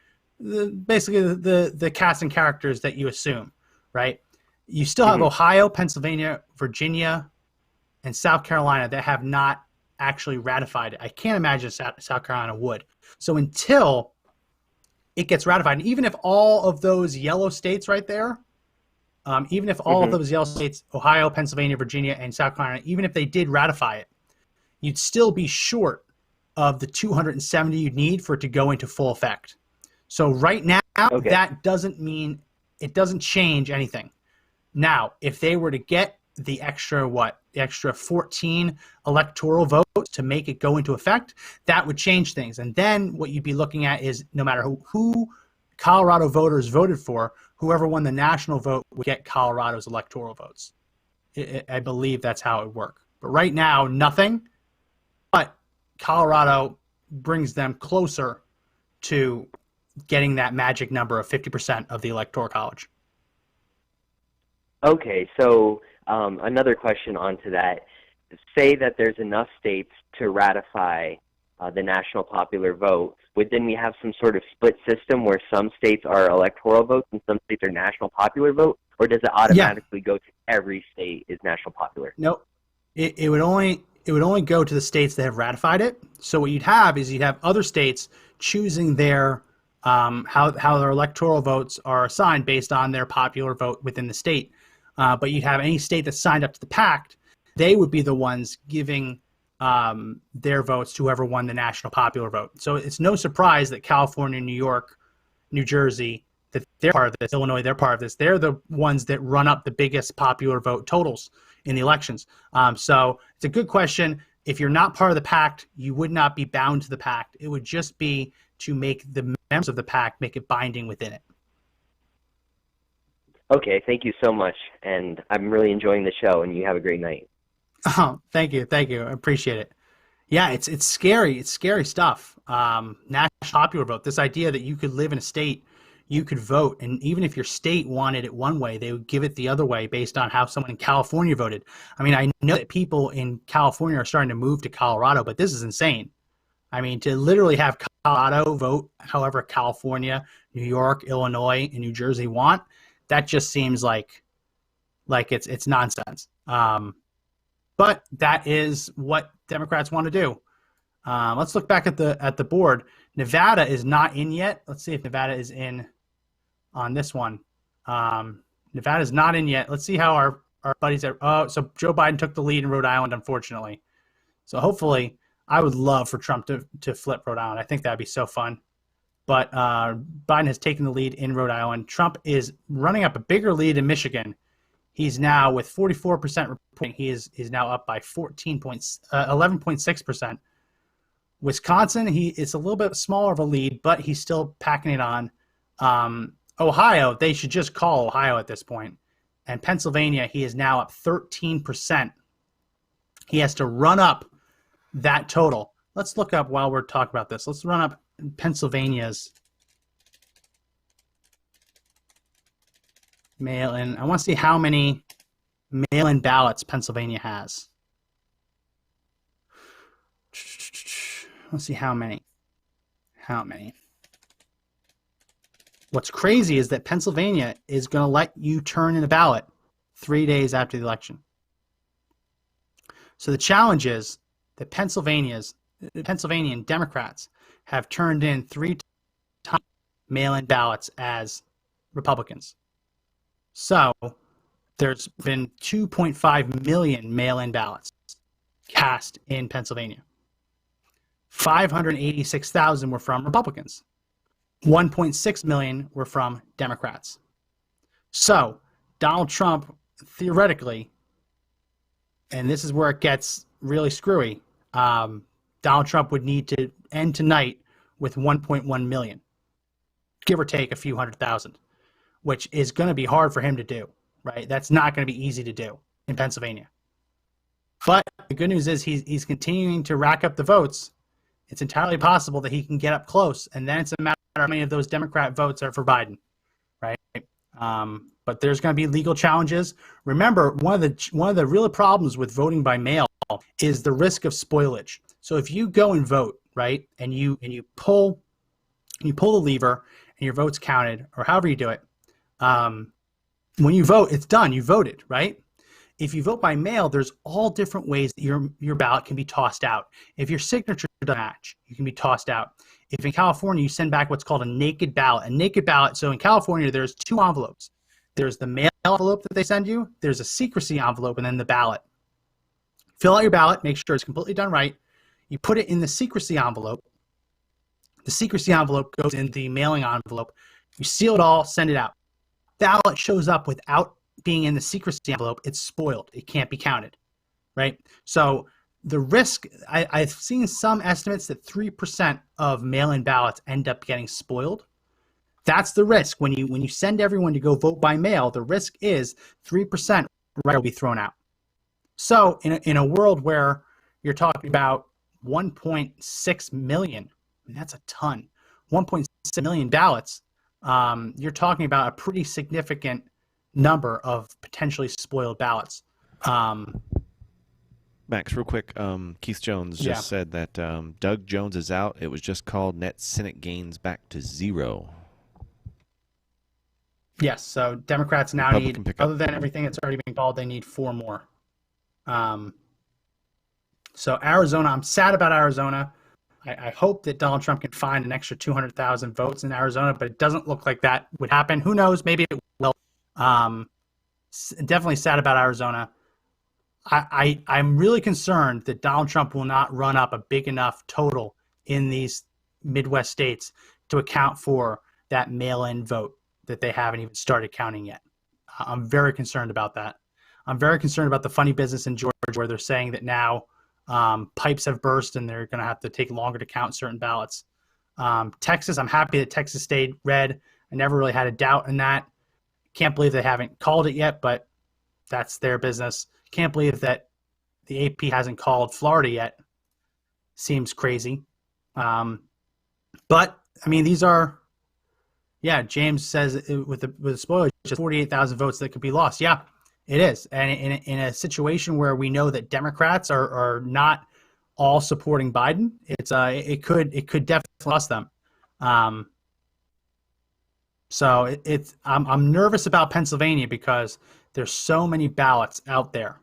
basically the cast and characters that you assume, right? You still have Ohio, Pennsylvania, Virginia, and South Carolina that have not actually ratified it. I can't imagine South Carolina would. So until it gets ratified, and even if all of those yellow states right there, even if all of those yellow states, Ohio, Pennsylvania, Virginia, and South Carolina, even if they did ratify it, you'd still be short of the 270 you'd need for it to go into full effect. So right now, that doesn't mean, it doesn't change anything. Now, if they were to get the extra 14 electoral votes to make it go into effect, that would change things. And then what you'd be looking at is no matter who Colorado voters voted for, whoever won the national vote would get Colorado's electoral votes. I believe that's how it would work. But right now, nothing. But Colorado brings them closer to getting that magic number of 50% of the Electoral College. Okay, so another question onto that. Say that there's enough states to ratify the national popular vote. Would then we have some sort of split system where some states are electoral votes and some states are national popular vote? Or does it automatically go to every state is national popular? No, it would only go to the states that have ratified it. So what you'd have is other states choosing their how their electoral votes are assigned based on their popular vote within the state. But you'd have any state that signed up to the pact, they would be the ones giving their votes to whoever won the national popular vote. So it's no surprise that California, New York, New Jersey, that they're part of this, Illinois, they're part of this. They're the ones that run up the biggest popular vote totals in the elections. So it's a good question. If you're not part of the pact, you would not be bound to the pact. It would just be to make the members of the pact make it binding within it. Okay, thank you so much. And I'm really enjoying the show, and you have a great night. Oh, thank you. I appreciate it. Yeah, it's scary. It's scary stuff. National popular vote, this idea that you could live in a state, you could vote, and even if your state wanted it one way, they would give it the other way based on how someone in California voted. I mean, I know that people in California are starting to move to Colorado, but this is insane. I mean, to literally have Colorado vote however California, New York, Illinois, and New Jersey want, that just seems like it's nonsense. But that is what Democrats want to do. Let's look back at the board. Nevada is not in yet. Let's see if Nevada is in on this one. Nevada is not in yet. Let's see how our buddies are. Oh, so Joe Biden took the lead in Rhode Island, unfortunately. So hopefully, I would love for Trump to flip Rhode Island. I think that'd be so fun. But Biden has taken the lead in Rhode Island. Trump is running up a bigger lead in Michigan. He's now with 44% reporting. He is now up by 11.6%. Wisconsin, it's a little bit smaller of a lead, but he's still packing it on. Ohio, they should just call Ohio at this point. And Pennsylvania, he is now up 13%. He has to run up that total. Let's look up while we're talking about this. Let's run up Pennsylvania's mail-in. I want to see how many mail-in ballots Pennsylvania has. Let's see how many. What's crazy is that Pennsylvania is going to let you turn in a ballot 3 days after the election. So the challenge is that Pennsylvanian Democrats have turned in 3 times mail-in ballots as Republicans. So there's been 2.5 million mail-in ballots cast in Pennsylvania. 586,000 were from Republicans. 1.6 million were from Democrats. So Donald Trump, theoretically, and this is where it gets really screwy, Donald Trump would need to end tonight with 1.1 million, give or take a few 100,000, which is going to be hard for him to do, right? That's not going to be easy to do in Pennsylvania. But the good news is he's continuing to rack up the votes. It's entirely possible that he can get up close, and then it's a matter of how many of those Democrat votes are for Biden, right? But there's going to be legal challenges. Remember, one of the real problems with voting by mail is the risk of spoilage. So if you go and vote, right, and you pull the lever and your vote's counted, or however you do it, when you vote, it's done. You voted, right? If you vote by mail, there's all different ways that your ballot can be tossed out. If your signature doesn't match, you can be tossed out. If in California you send back what's called a naked ballot, so in California there's 2 envelopes. There's the mail envelope that they send you, there's a secrecy envelope, and then the ballot. Fill out your ballot, make sure it's completely done right. You put it in the secrecy envelope. The secrecy envelope goes in the mailing envelope. You seal it all, send it out. Ballot shows up without being in the secrecy envelope, it's spoiled. It can't be counted, right? So the risk, I've seen some estimates that 3% of mail-in ballots end up getting spoiled. That's the risk. When you send everyone to go vote by mail, the risk is 3% will be thrown out. So in a world where you're talking about 1.6 million, that's a ton, 1.6 million ballots, you're talking about a pretty significant number of potentially spoiled ballots. Max, real quick, Keith Jones just said that Doug Jones is out. It was just called net Senate gains back to 0. Yes, so Democrats now need, other than everything that's already been called, they need 4 more. So Arizona, I'm sad about Arizona. I hope that Donald Trump can find an extra 200,000 votes in Arizona, but it doesn't look like that would happen. Who knows? Maybe it will. Definitely sad about Arizona. I'm really concerned that Donald Trump will not run up a big enough total in these Midwest states to account for that mail-in vote that they haven't even started counting yet. I'm very concerned about that. I'm very concerned about the funny business in Georgia where they're saying that now pipes have burst and they're going to have to take longer to count certain ballots. Texas, I'm happy that Texas stayed red. I never really had a doubt in that. Can't believe they haven't called it yet, but that's their business. Can't believe that the AP hasn't called Florida yet. Seems crazy. But, I mean, these are, James says with the spoilage, just 48,000 votes that could be lost. Yeah, it is. And in a situation where we know that Democrats are not all supporting Biden, it could definitely lost them. So I'm nervous about Pennsylvania because there's so many ballots out there.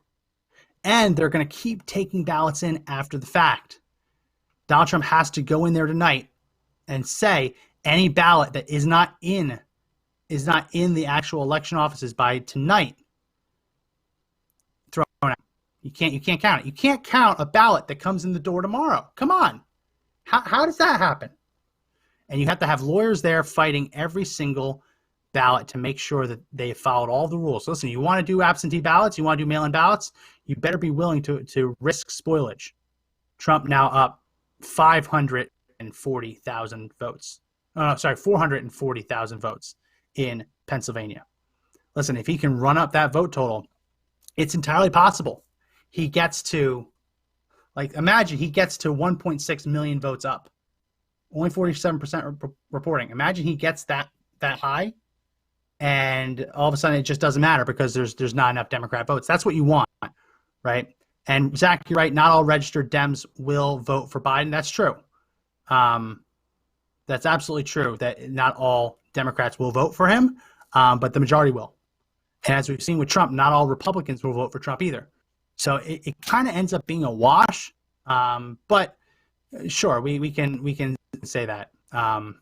And they're going to keep taking ballots in after the fact. Donald Trump has to go in there tonight and say any ballot that is not in the actual election offices by tonight, thrown out. You can't count it. You can't count a ballot that comes in the door tomorrow. Come on. How does that happen? And you have to have lawyers there fighting every single ballot to make sure that they followed all the rules. Listen, you want to do absentee ballots, you want to do mail-in ballots, you better be willing to risk spoilage. Trump now up 540,000 votes. 440,000 votes in Pennsylvania. Listen, if he can run up that vote total, it's entirely possible. He gets to, imagine he gets to 1.6 million votes up. Only 47% reporting. Imagine he gets that high and all of a sudden it just doesn't matter because there's not enough Democrat votes. That's what you want, right? And Zach, you're right. Not all registered Dems will vote for Biden. That's true. That's absolutely true that not all Democrats will vote for him, but the majority will. And as we've seen with Trump, not all Republicans will vote for Trump either. So it kind of ends up being a wash. But sure, we can say that. I'm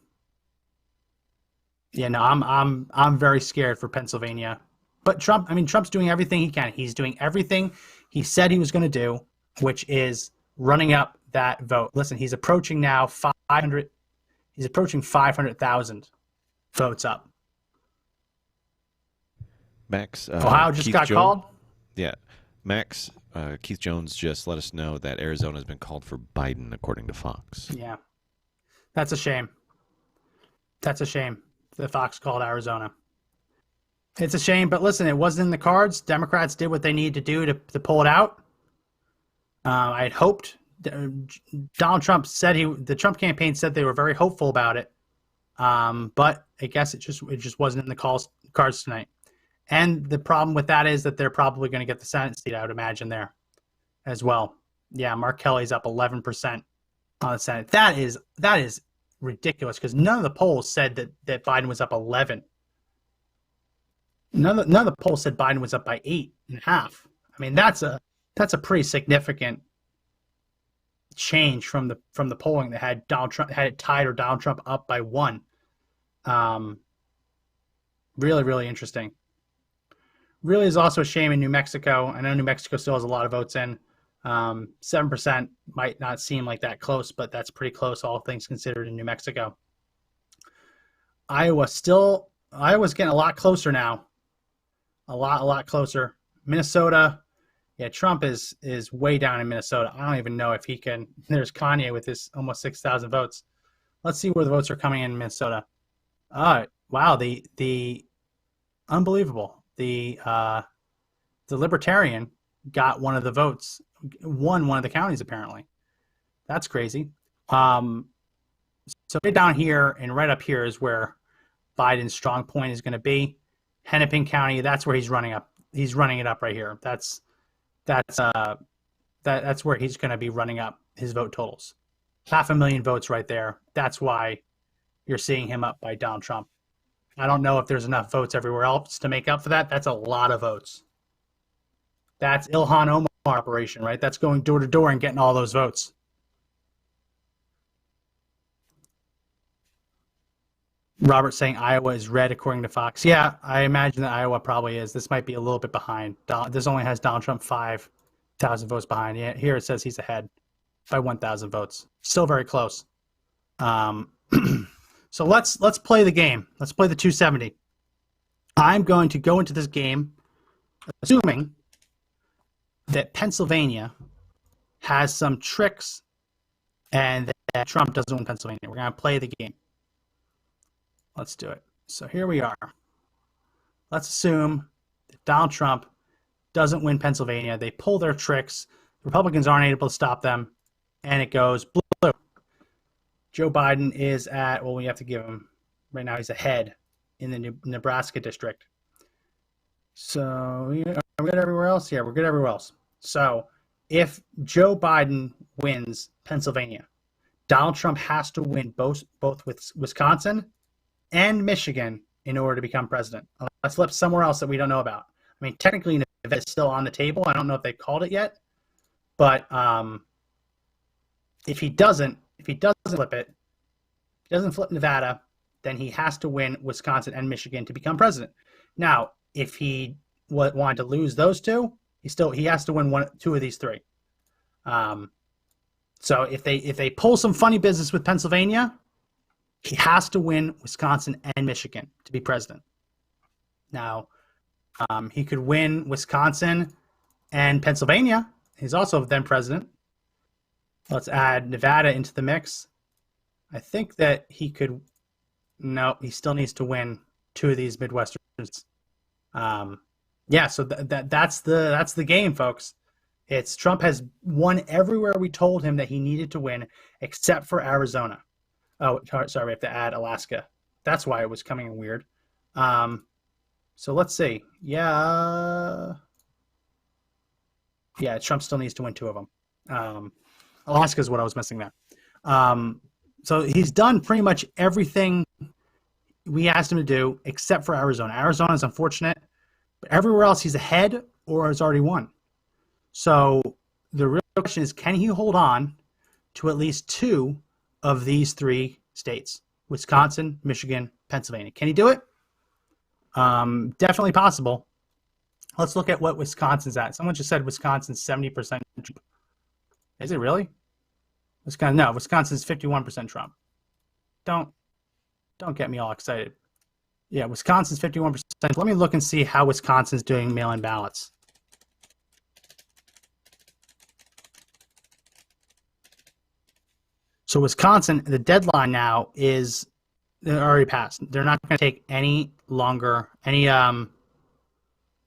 very scared for Pennsylvania. But Trump's doing everything he can. He's doing everything he said he was going to do, which is running up that vote. Listen, he's approaching now 500. He's approaching 500,000 votes up. Max. Ohio just Keith got called? Yeah. Max, Keith Jones just let us know that Arizona has been called for Biden, according to Fox. Yeah. That's a shame. That's a shame that Fox called Arizona. It's a shame, but listen, it wasn't in the cards. Democrats did what they needed to do to pull it out. I had hoped. Donald Trump said the Trump campaign said they were very hopeful about it, but I guess it just wasn't in the cards tonight. And the problem with that is that they're probably going to get the Senate seat, I would imagine, there as well. Yeah, Mark Kelly's up 11% on the Senate. That is ridiculous because none of the polls said that Biden was up 11. None of the polls said Biden was up by 8.5. I mean, that's a pretty significant change from the polling that had Donald Trump had it tied or Donald Trump up by 1. Really, really interesting. Really is also a shame in New Mexico. I know New Mexico still has a lot of votes in. 7% might not seem like that close, but that's pretty close, all things considered, in New Mexico. Iowa's getting a lot closer now. A lot closer. Minnesota, yeah, Trump is way down in Minnesota. I don't even know if he can. There's Kanye with his almost 6,000 votes. Let's see where the votes are coming in Minnesota. Wow, the unbelievable. The Libertarian got one of the votes, won one of the counties apparently. That's crazy. So right down here and right up here is where Biden's strong point is going to be. Hennepin County, that's where he's running up. He's running it up right here. That's where he's going to be running up his vote totals. 500,000 votes right there. That's why you're seeing him up by Donald Trump. I don't know if there's enough votes everywhere else to make up for that. That's a lot of votes. That's Ilhan Omar operation, right? That's going door to door and getting all those votes. Robert saying Iowa is red according to Fox. Yeah, I imagine that Iowa probably is. This might be a little bit behind. This only has Donald Trump 5,000 votes behind. Yeah, here it says he's ahead by 1,000 votes. Still very close. So let's play the game. Let's play the 270. I'm going to go into this game assuming that Pennsylvania has some tricks and that Trump doesn't win Pennsylvania. We're going to play the game. Let's do it. So here we are. Let's assume that Donald Trump doesn't win Pennsylvania. They pull their tricks. The Republicans aren't able to stop them, and it goes blue. Joe Biden is at, well, we have to give him, right now he's ahead in the Nebraska district. So are we good everywhere else? Yeah, we're good everywhere else. So if Joe Biden wins Pennsylvania, Donald Trump has to win both with Wisconsin and Michigan in order to become president. Unless flipped somewhere else that we don't know about. I mean, technically Nevada is still on the table. I don't know if they called it yet, but if he doesn't flip it, if he doesn't flip Nevada, then he has to win Wisconsin and Michigan to become president. Now, if he wanted to lose those two, he has to win two of these three. So if they pull some funny business with Pennsylvania, he has to win Wisconsin and Michigan to be president. Now, he could win Wisconsin and Pennsylvania. He's also then president. Let's add Nevada into the mix. I think that he could. No, he still needs to win two of these Midwesterns. Yeah, so that's the game, folks. It's Trump has won everywhere we told him that he needed to win, except for Arizona. Oh, sorry, we have to add Alaska. That's why it was coming in weird. So let's see. Yeah, Trump still needs to win 2 of them. Alaska is what I was missing there. So he's done pretty much everything we asked him to do, except for Arizona. Arizona is unfortunate, but everywhere else he's ahead or has already won. So the real question is, can he hold on to at least 2 of these 3 states? Wisconsin, Michigan, Pennsylvania. Can he do it? Definitely possible. Let's look at what Wisconsin's at. Someone just said Wisconsin's 70% Trump. Is it really? Wisconsin's 51% Trump. Don't get me all excited. Yeah, Wisconsin's 51%. Let me look and see how Wisconsin's doing mail-in ballots. So Wisconsin, the deadline now is they're already passed. They're not going to take any longer any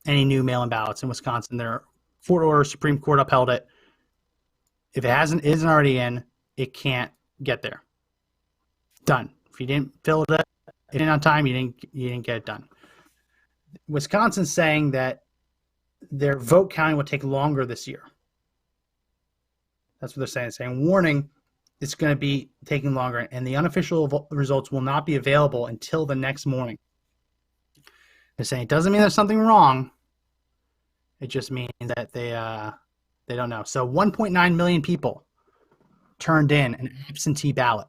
new mail-in ballots in Wisconsin. Their court order, Supreme Court upheld it. If it isn't already in, it can't get there. Done. If you didn't fill it in on time, you didn't get it done. Wisconsin's saying that their vote counting will take longer this year. That's what they're saying. Saying, warning, it's going to be taking longer, and the unofficial results will not be available until the next morning. They're saying it doesn't mean there's something wrong. It just means that they don't know. So 1.9 million people turned in an absentee ballot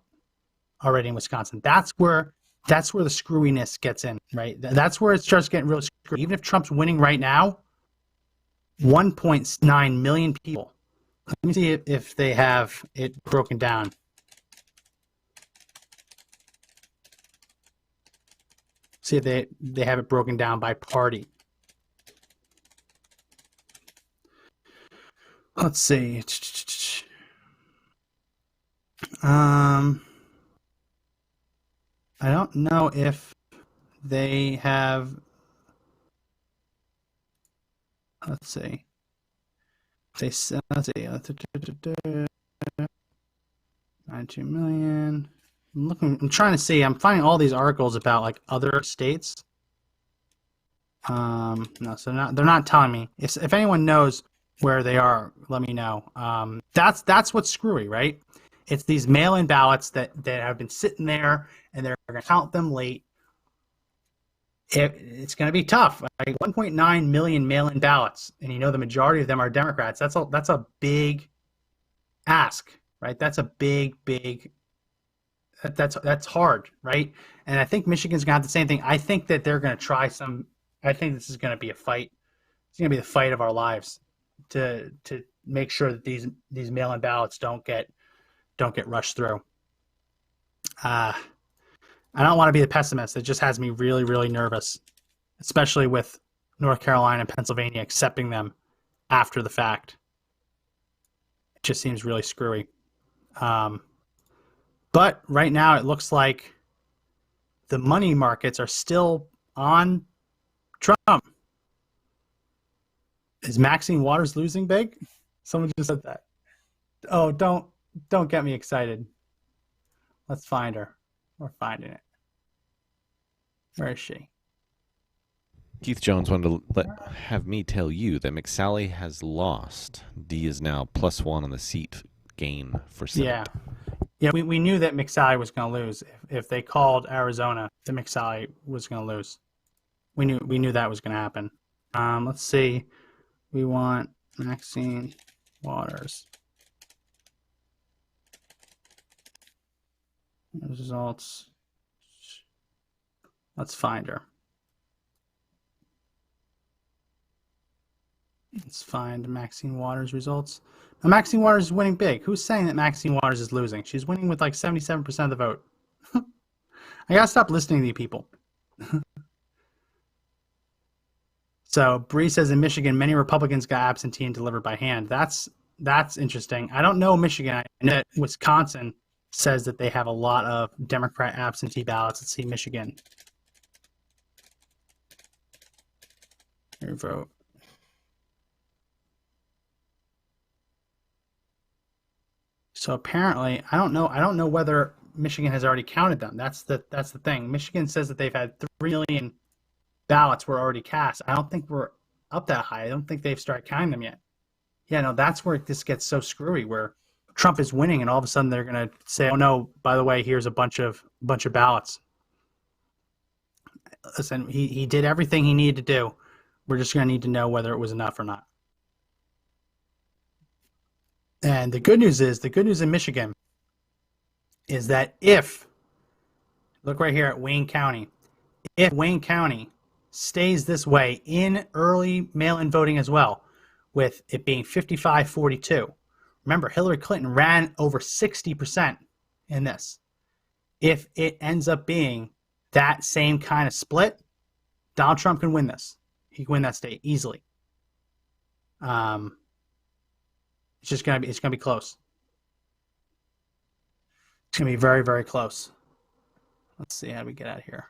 already in Wisconsin. That's where the screwiness gets in, right? That's where it starts getting real screwy. Even if Trump's winning right now, 1.9 million people. Let me see if they have it broken down. See if they have it broken down by party. Let's see. I don't know if they have. Let's see. Let's see. 92 million. I'm trying to see. I'm finding all these articles about like other states. No, so they're not telling me. If anyone knows where they are, let me know. That's what's screwy, right? It's these mail-in ballots that have been sitting there, and they're going to count them late. It's going to be tough. Like 1.9 million mail-in ballots, and the majority of them are Democrats. That's a big ask, right? That's a big. That's hard, right? And I think Michigan's going to have the same thing. I think that they're going to try some. I think this is going to be a fight. It's going to be the fight of our lives to make sure that these mail-in ballots don't get rushed through. I don't want to be the pessimist. It just has me really, really nervous, especially with North Carolina and Pennsylvania accepting them after the fact. It just seems really screwy. But right now it looks like the money markets are still on Trump. Is Maxine Waters losing big? Someone just said that. Oh, don't get me excited. Let's find her. We're finding it. Where is she? Keith Jones wanted to have me tell you that McSally has lost. D is now +1 on the seat gain for Senate. Yeah. We knew that McSally was going to lose. If they called Arizona, that McSally was going to lose. We knew that was going to happen. Let's see. We want Maxine Waters. Results. Let's find her. Let's find Maxine Waters results. Now, Maxine Waters is winning big. Who's saying that Maxine Waters is losing? She's winning with like 77% of the vote. I gotta stop listening to you people. So Bree says in Michigan, many Republicans got absentee and delivered by hand. That's interesting. I don't know Michigan. I know that Wisconsin says that they have a lot of Democrat absentee ballots. Let's see Michigan. Your vote. So apparently, I don't know whether Michigan has already counted them. That's the thing. Michigan says that they've had 3 million ballots were already cast. I don't think we're up that high. I don't think they've started counting them yet. Yeah, no, that's where this gets so screwy, where Trump is winning and all of a sudden they're going to say, oh no, by the way, here's a bunch of ballots. Listen, he did everything he needed to do. We're just going to need to know whether it was enough or not. And the good news in Michigan is that look right here at Wayne County, if Wayne County stays this way in early mail-in voting as well, with it being 55-42. Remember, Hillary Clinton ran over 60% in this. If it ends up being that same kind of split, Donald Trump can win this. He can win that state easily. It's gonna be close. It's gonna be very, very close. Let's see how we get out of here.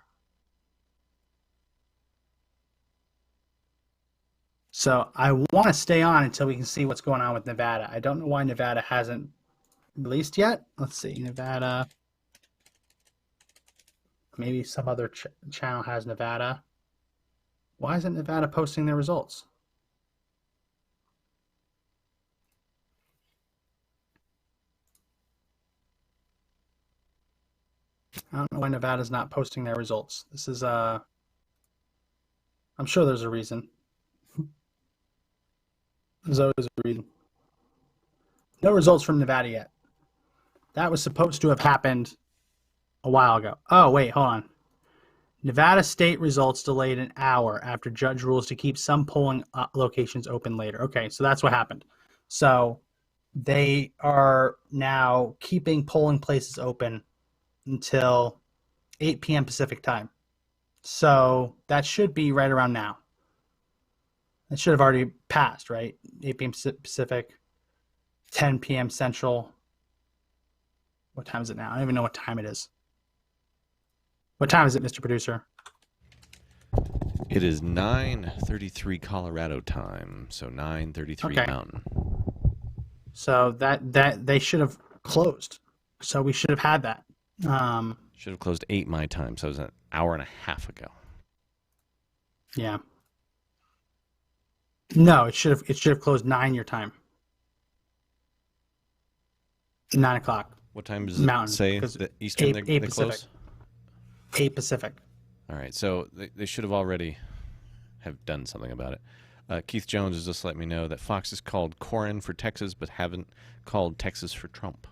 So I want to stay on until we can see what's going on with Nevada. I don't know why Nevada hasn't released yet. Let's see, Nevada. Maybe some other channel has Nevada. Why isn't Nevada posting their results? I don't know why Nevada's not posting their results. This is I'm sure there's a reason. There's always a reason. No results from Nevada yet. That was supposed to have happened a while ago. Oh, wait, hold on. Nevada state results delayed an hour after judge rules to keep some polling locations open later. Okay, so that's what happened. So they are now keeping polling places open until 8 p.m. Pacific time. So that should be right around now. It should have already passed, right? 8 p.m. Pacific, 10 p.m. Central. What time is it now? I don't even know what time it is. What time is it, Mr. Producer? It is 9:33 Colorado time, so 9:33 Mountain. So that they should have closed. So we should have had that. Should have closed 8 my time, so it was an hour and a half ago. Yeah. No, it should have closed 9 your time. 9 o'clock. What time does it say the Eastern they close? 8 Pacific. All right, so they should have already have done something about it. Keith Jones has just let me know that Fox has called Corin for Texas, but haven't called Texas for Trump.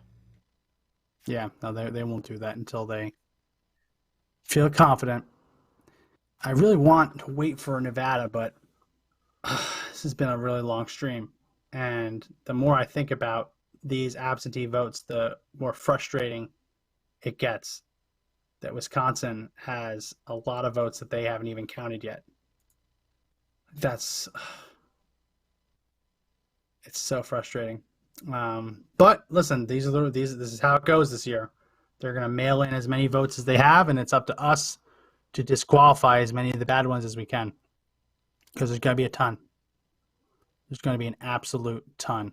Yeah, no, they won't do that until they feel confident. I really want to wait for Nevada, but this has been a really long stream. And the more I think about these absentee votes, the more frustrating it gets that Wisconsin has a lot of votes that they haven't even counted yet. It's so frustrating. But listen, this is how it goes this year. They're going to mail in as many votes as they have, and it's up to us to disqualify as many of the bad ones as we can, because there's going to be a ton. There's going to be an absolute ton.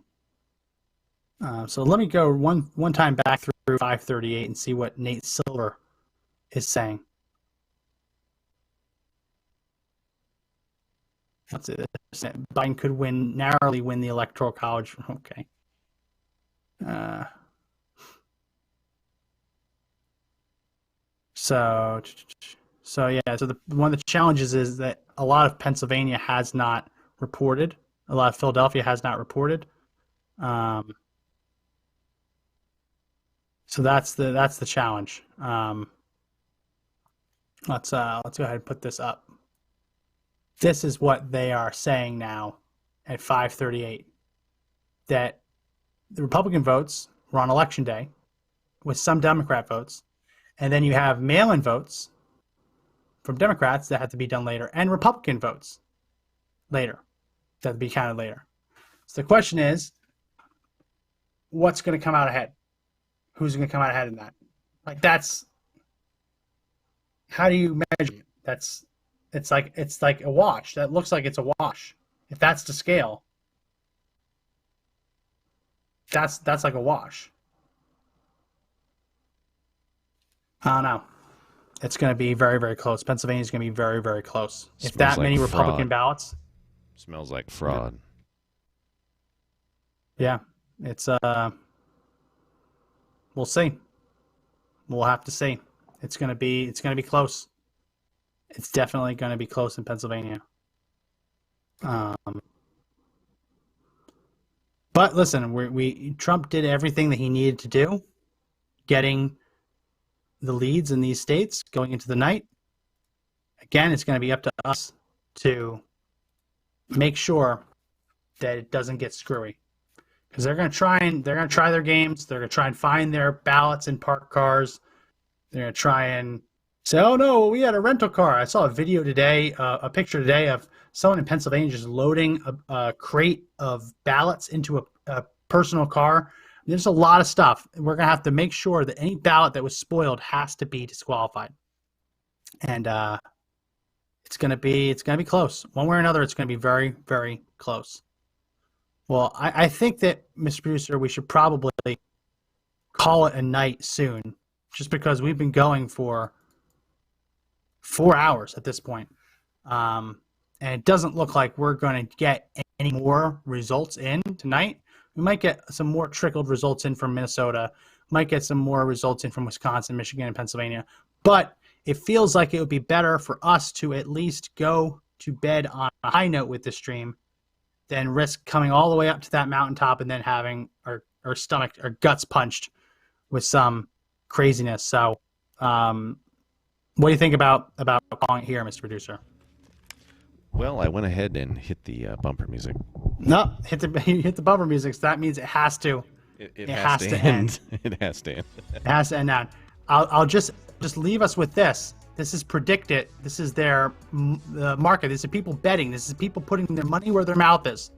So let me go one time back through 538 and see what Nate Silver is saying. Let's see. Biden could narrowly win the Electoral College. Okay. So one of the challenges is that a lot of Pennsylvania has not reported. A lot of Philadelphia has not reported. So that's the challenge. Let's go ahead and put this up. This is what they are saying now at 5:38, that the Republican votes were on Election Day with some Democrat votes, and then you have mail-in votes from Democrats that have to be done later, and Republican votes later that have to be counted later. So the question is, what's going to come out ahead? Who's going to come out ahead in that? How do you measure it? It's like a wash. That looks like it's a wash. If that's the scale, that's like a wash. I don't know. It's going to be very, very close. Pennsylvania is going to be very, very close. If Smells that like many Republican fraud. ballots. Smells like fraud. Yeah, it's we'll see. We'll have to see. It's going to be close. It's definitely going to be close in Pennsylvania. But listen, Trump did everything that he needed to do, getting the leads in these states going into the night. Again, it's going to be up to us to make sure that it doesn't get screwy, because they're going to try their games. They're going to try and find their ballots in parked cars. They're going to try and say, "Oh no, we had a rental car." I saw a video today, a picture today of someone in Pennsylvania just loading a crate of ballots into a personal car. There's a lot of stuff. We're going to have to make sure that any ballot that was spoiled has to be disqualified. And it's going to be close. One way or another, it's going to be very, very close. Well, I think that, Mr. Producer, we should probably call it a night soon, just because we've been going for 4 hours at this point. And it doesn't look like we're going to get any more results in tonight. We might get some more trickled results in from Minnesota, might get some more results in from Wisconsin, Michigan, and Pennsylvania. But it feels like it would be better for us to at least go to bed on a high note with this stream than risk coming all the way up to that mountaintop and then having our stomach, our guts punched with some craziness. So what do you think about calling it here, Mr. Producer? Well, I went ahead and hit the bumper music. No, hit the bumper music. So that means it has to. It has to end. It has to end. It has to end now. I'll just leave us with this. This is predicted. This is their market. This is people betting. This is people putting their money where their mouth is.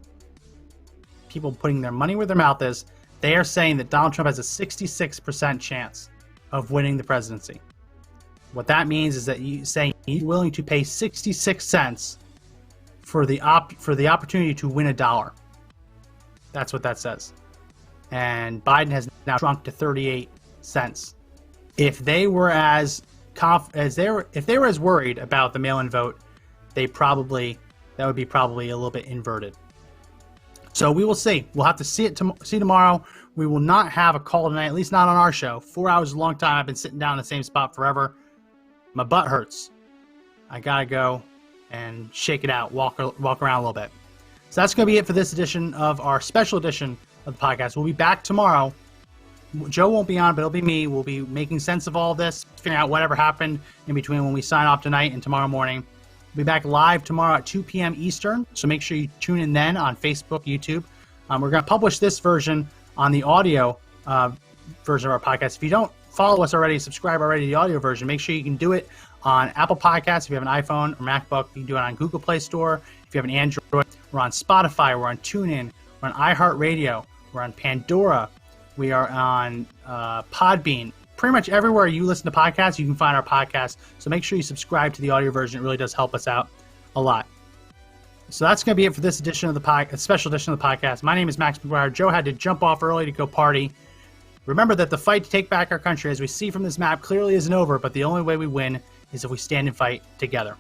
People putting their money where their mouth is. They are saying that Donald Trump has a 66% chance of winning the presidency. What that means is that you saying he's willing to pay 66 cents for the opportunity to win $1. That's what that says. And Biden has now shrunk to 38 cents. If they were as worried about the mail-in vote, that would be probably a little bit inverted. So we will see. We'll have to see tomorrow. We will not have a call tonight, at least not on our show. 4 hours is a long time. I've been sitting down in the same spot forever. My butt hurts. I gotta go and shake it out, walk around a little bit. So that's going to be it for this edition of our special edition of the podcast. We'll be back tomorrow. Joe won't be on, but it'll be me. We'll be making sense of all of this, figuring out whatever happened in between when we sign off tonight and tomorrow morning. We'll be back live tomorrow at 2 p.m. Eastern, so make sure you tune in then on Facebook, YouTube. We're going to publish this version on the audio version of our podcast. If you don't follow us already, subscribe already to the audio version, make sure you can do it on Apple Podcasts. If you have an iPhone or MacBook, you can do it on Google Play Store. If you have an Android, we're on Spotify, we're on TuneIn, we're on iHeartRadio, we're on Pandora, we are on Podbean. Pretty much everywhere you listen to podcasts, you can find our podcast. So make sure you subscribe to the audio version. It really does help us out a lot. So that's going to be it for this edition of the special edition of the podcast. My name is Max McGuire. Joe had to jump off early to go party. Remember that the fight to take back our country, as we see from this map, clearly isn't over, but the only way we win is if we stand and fight together.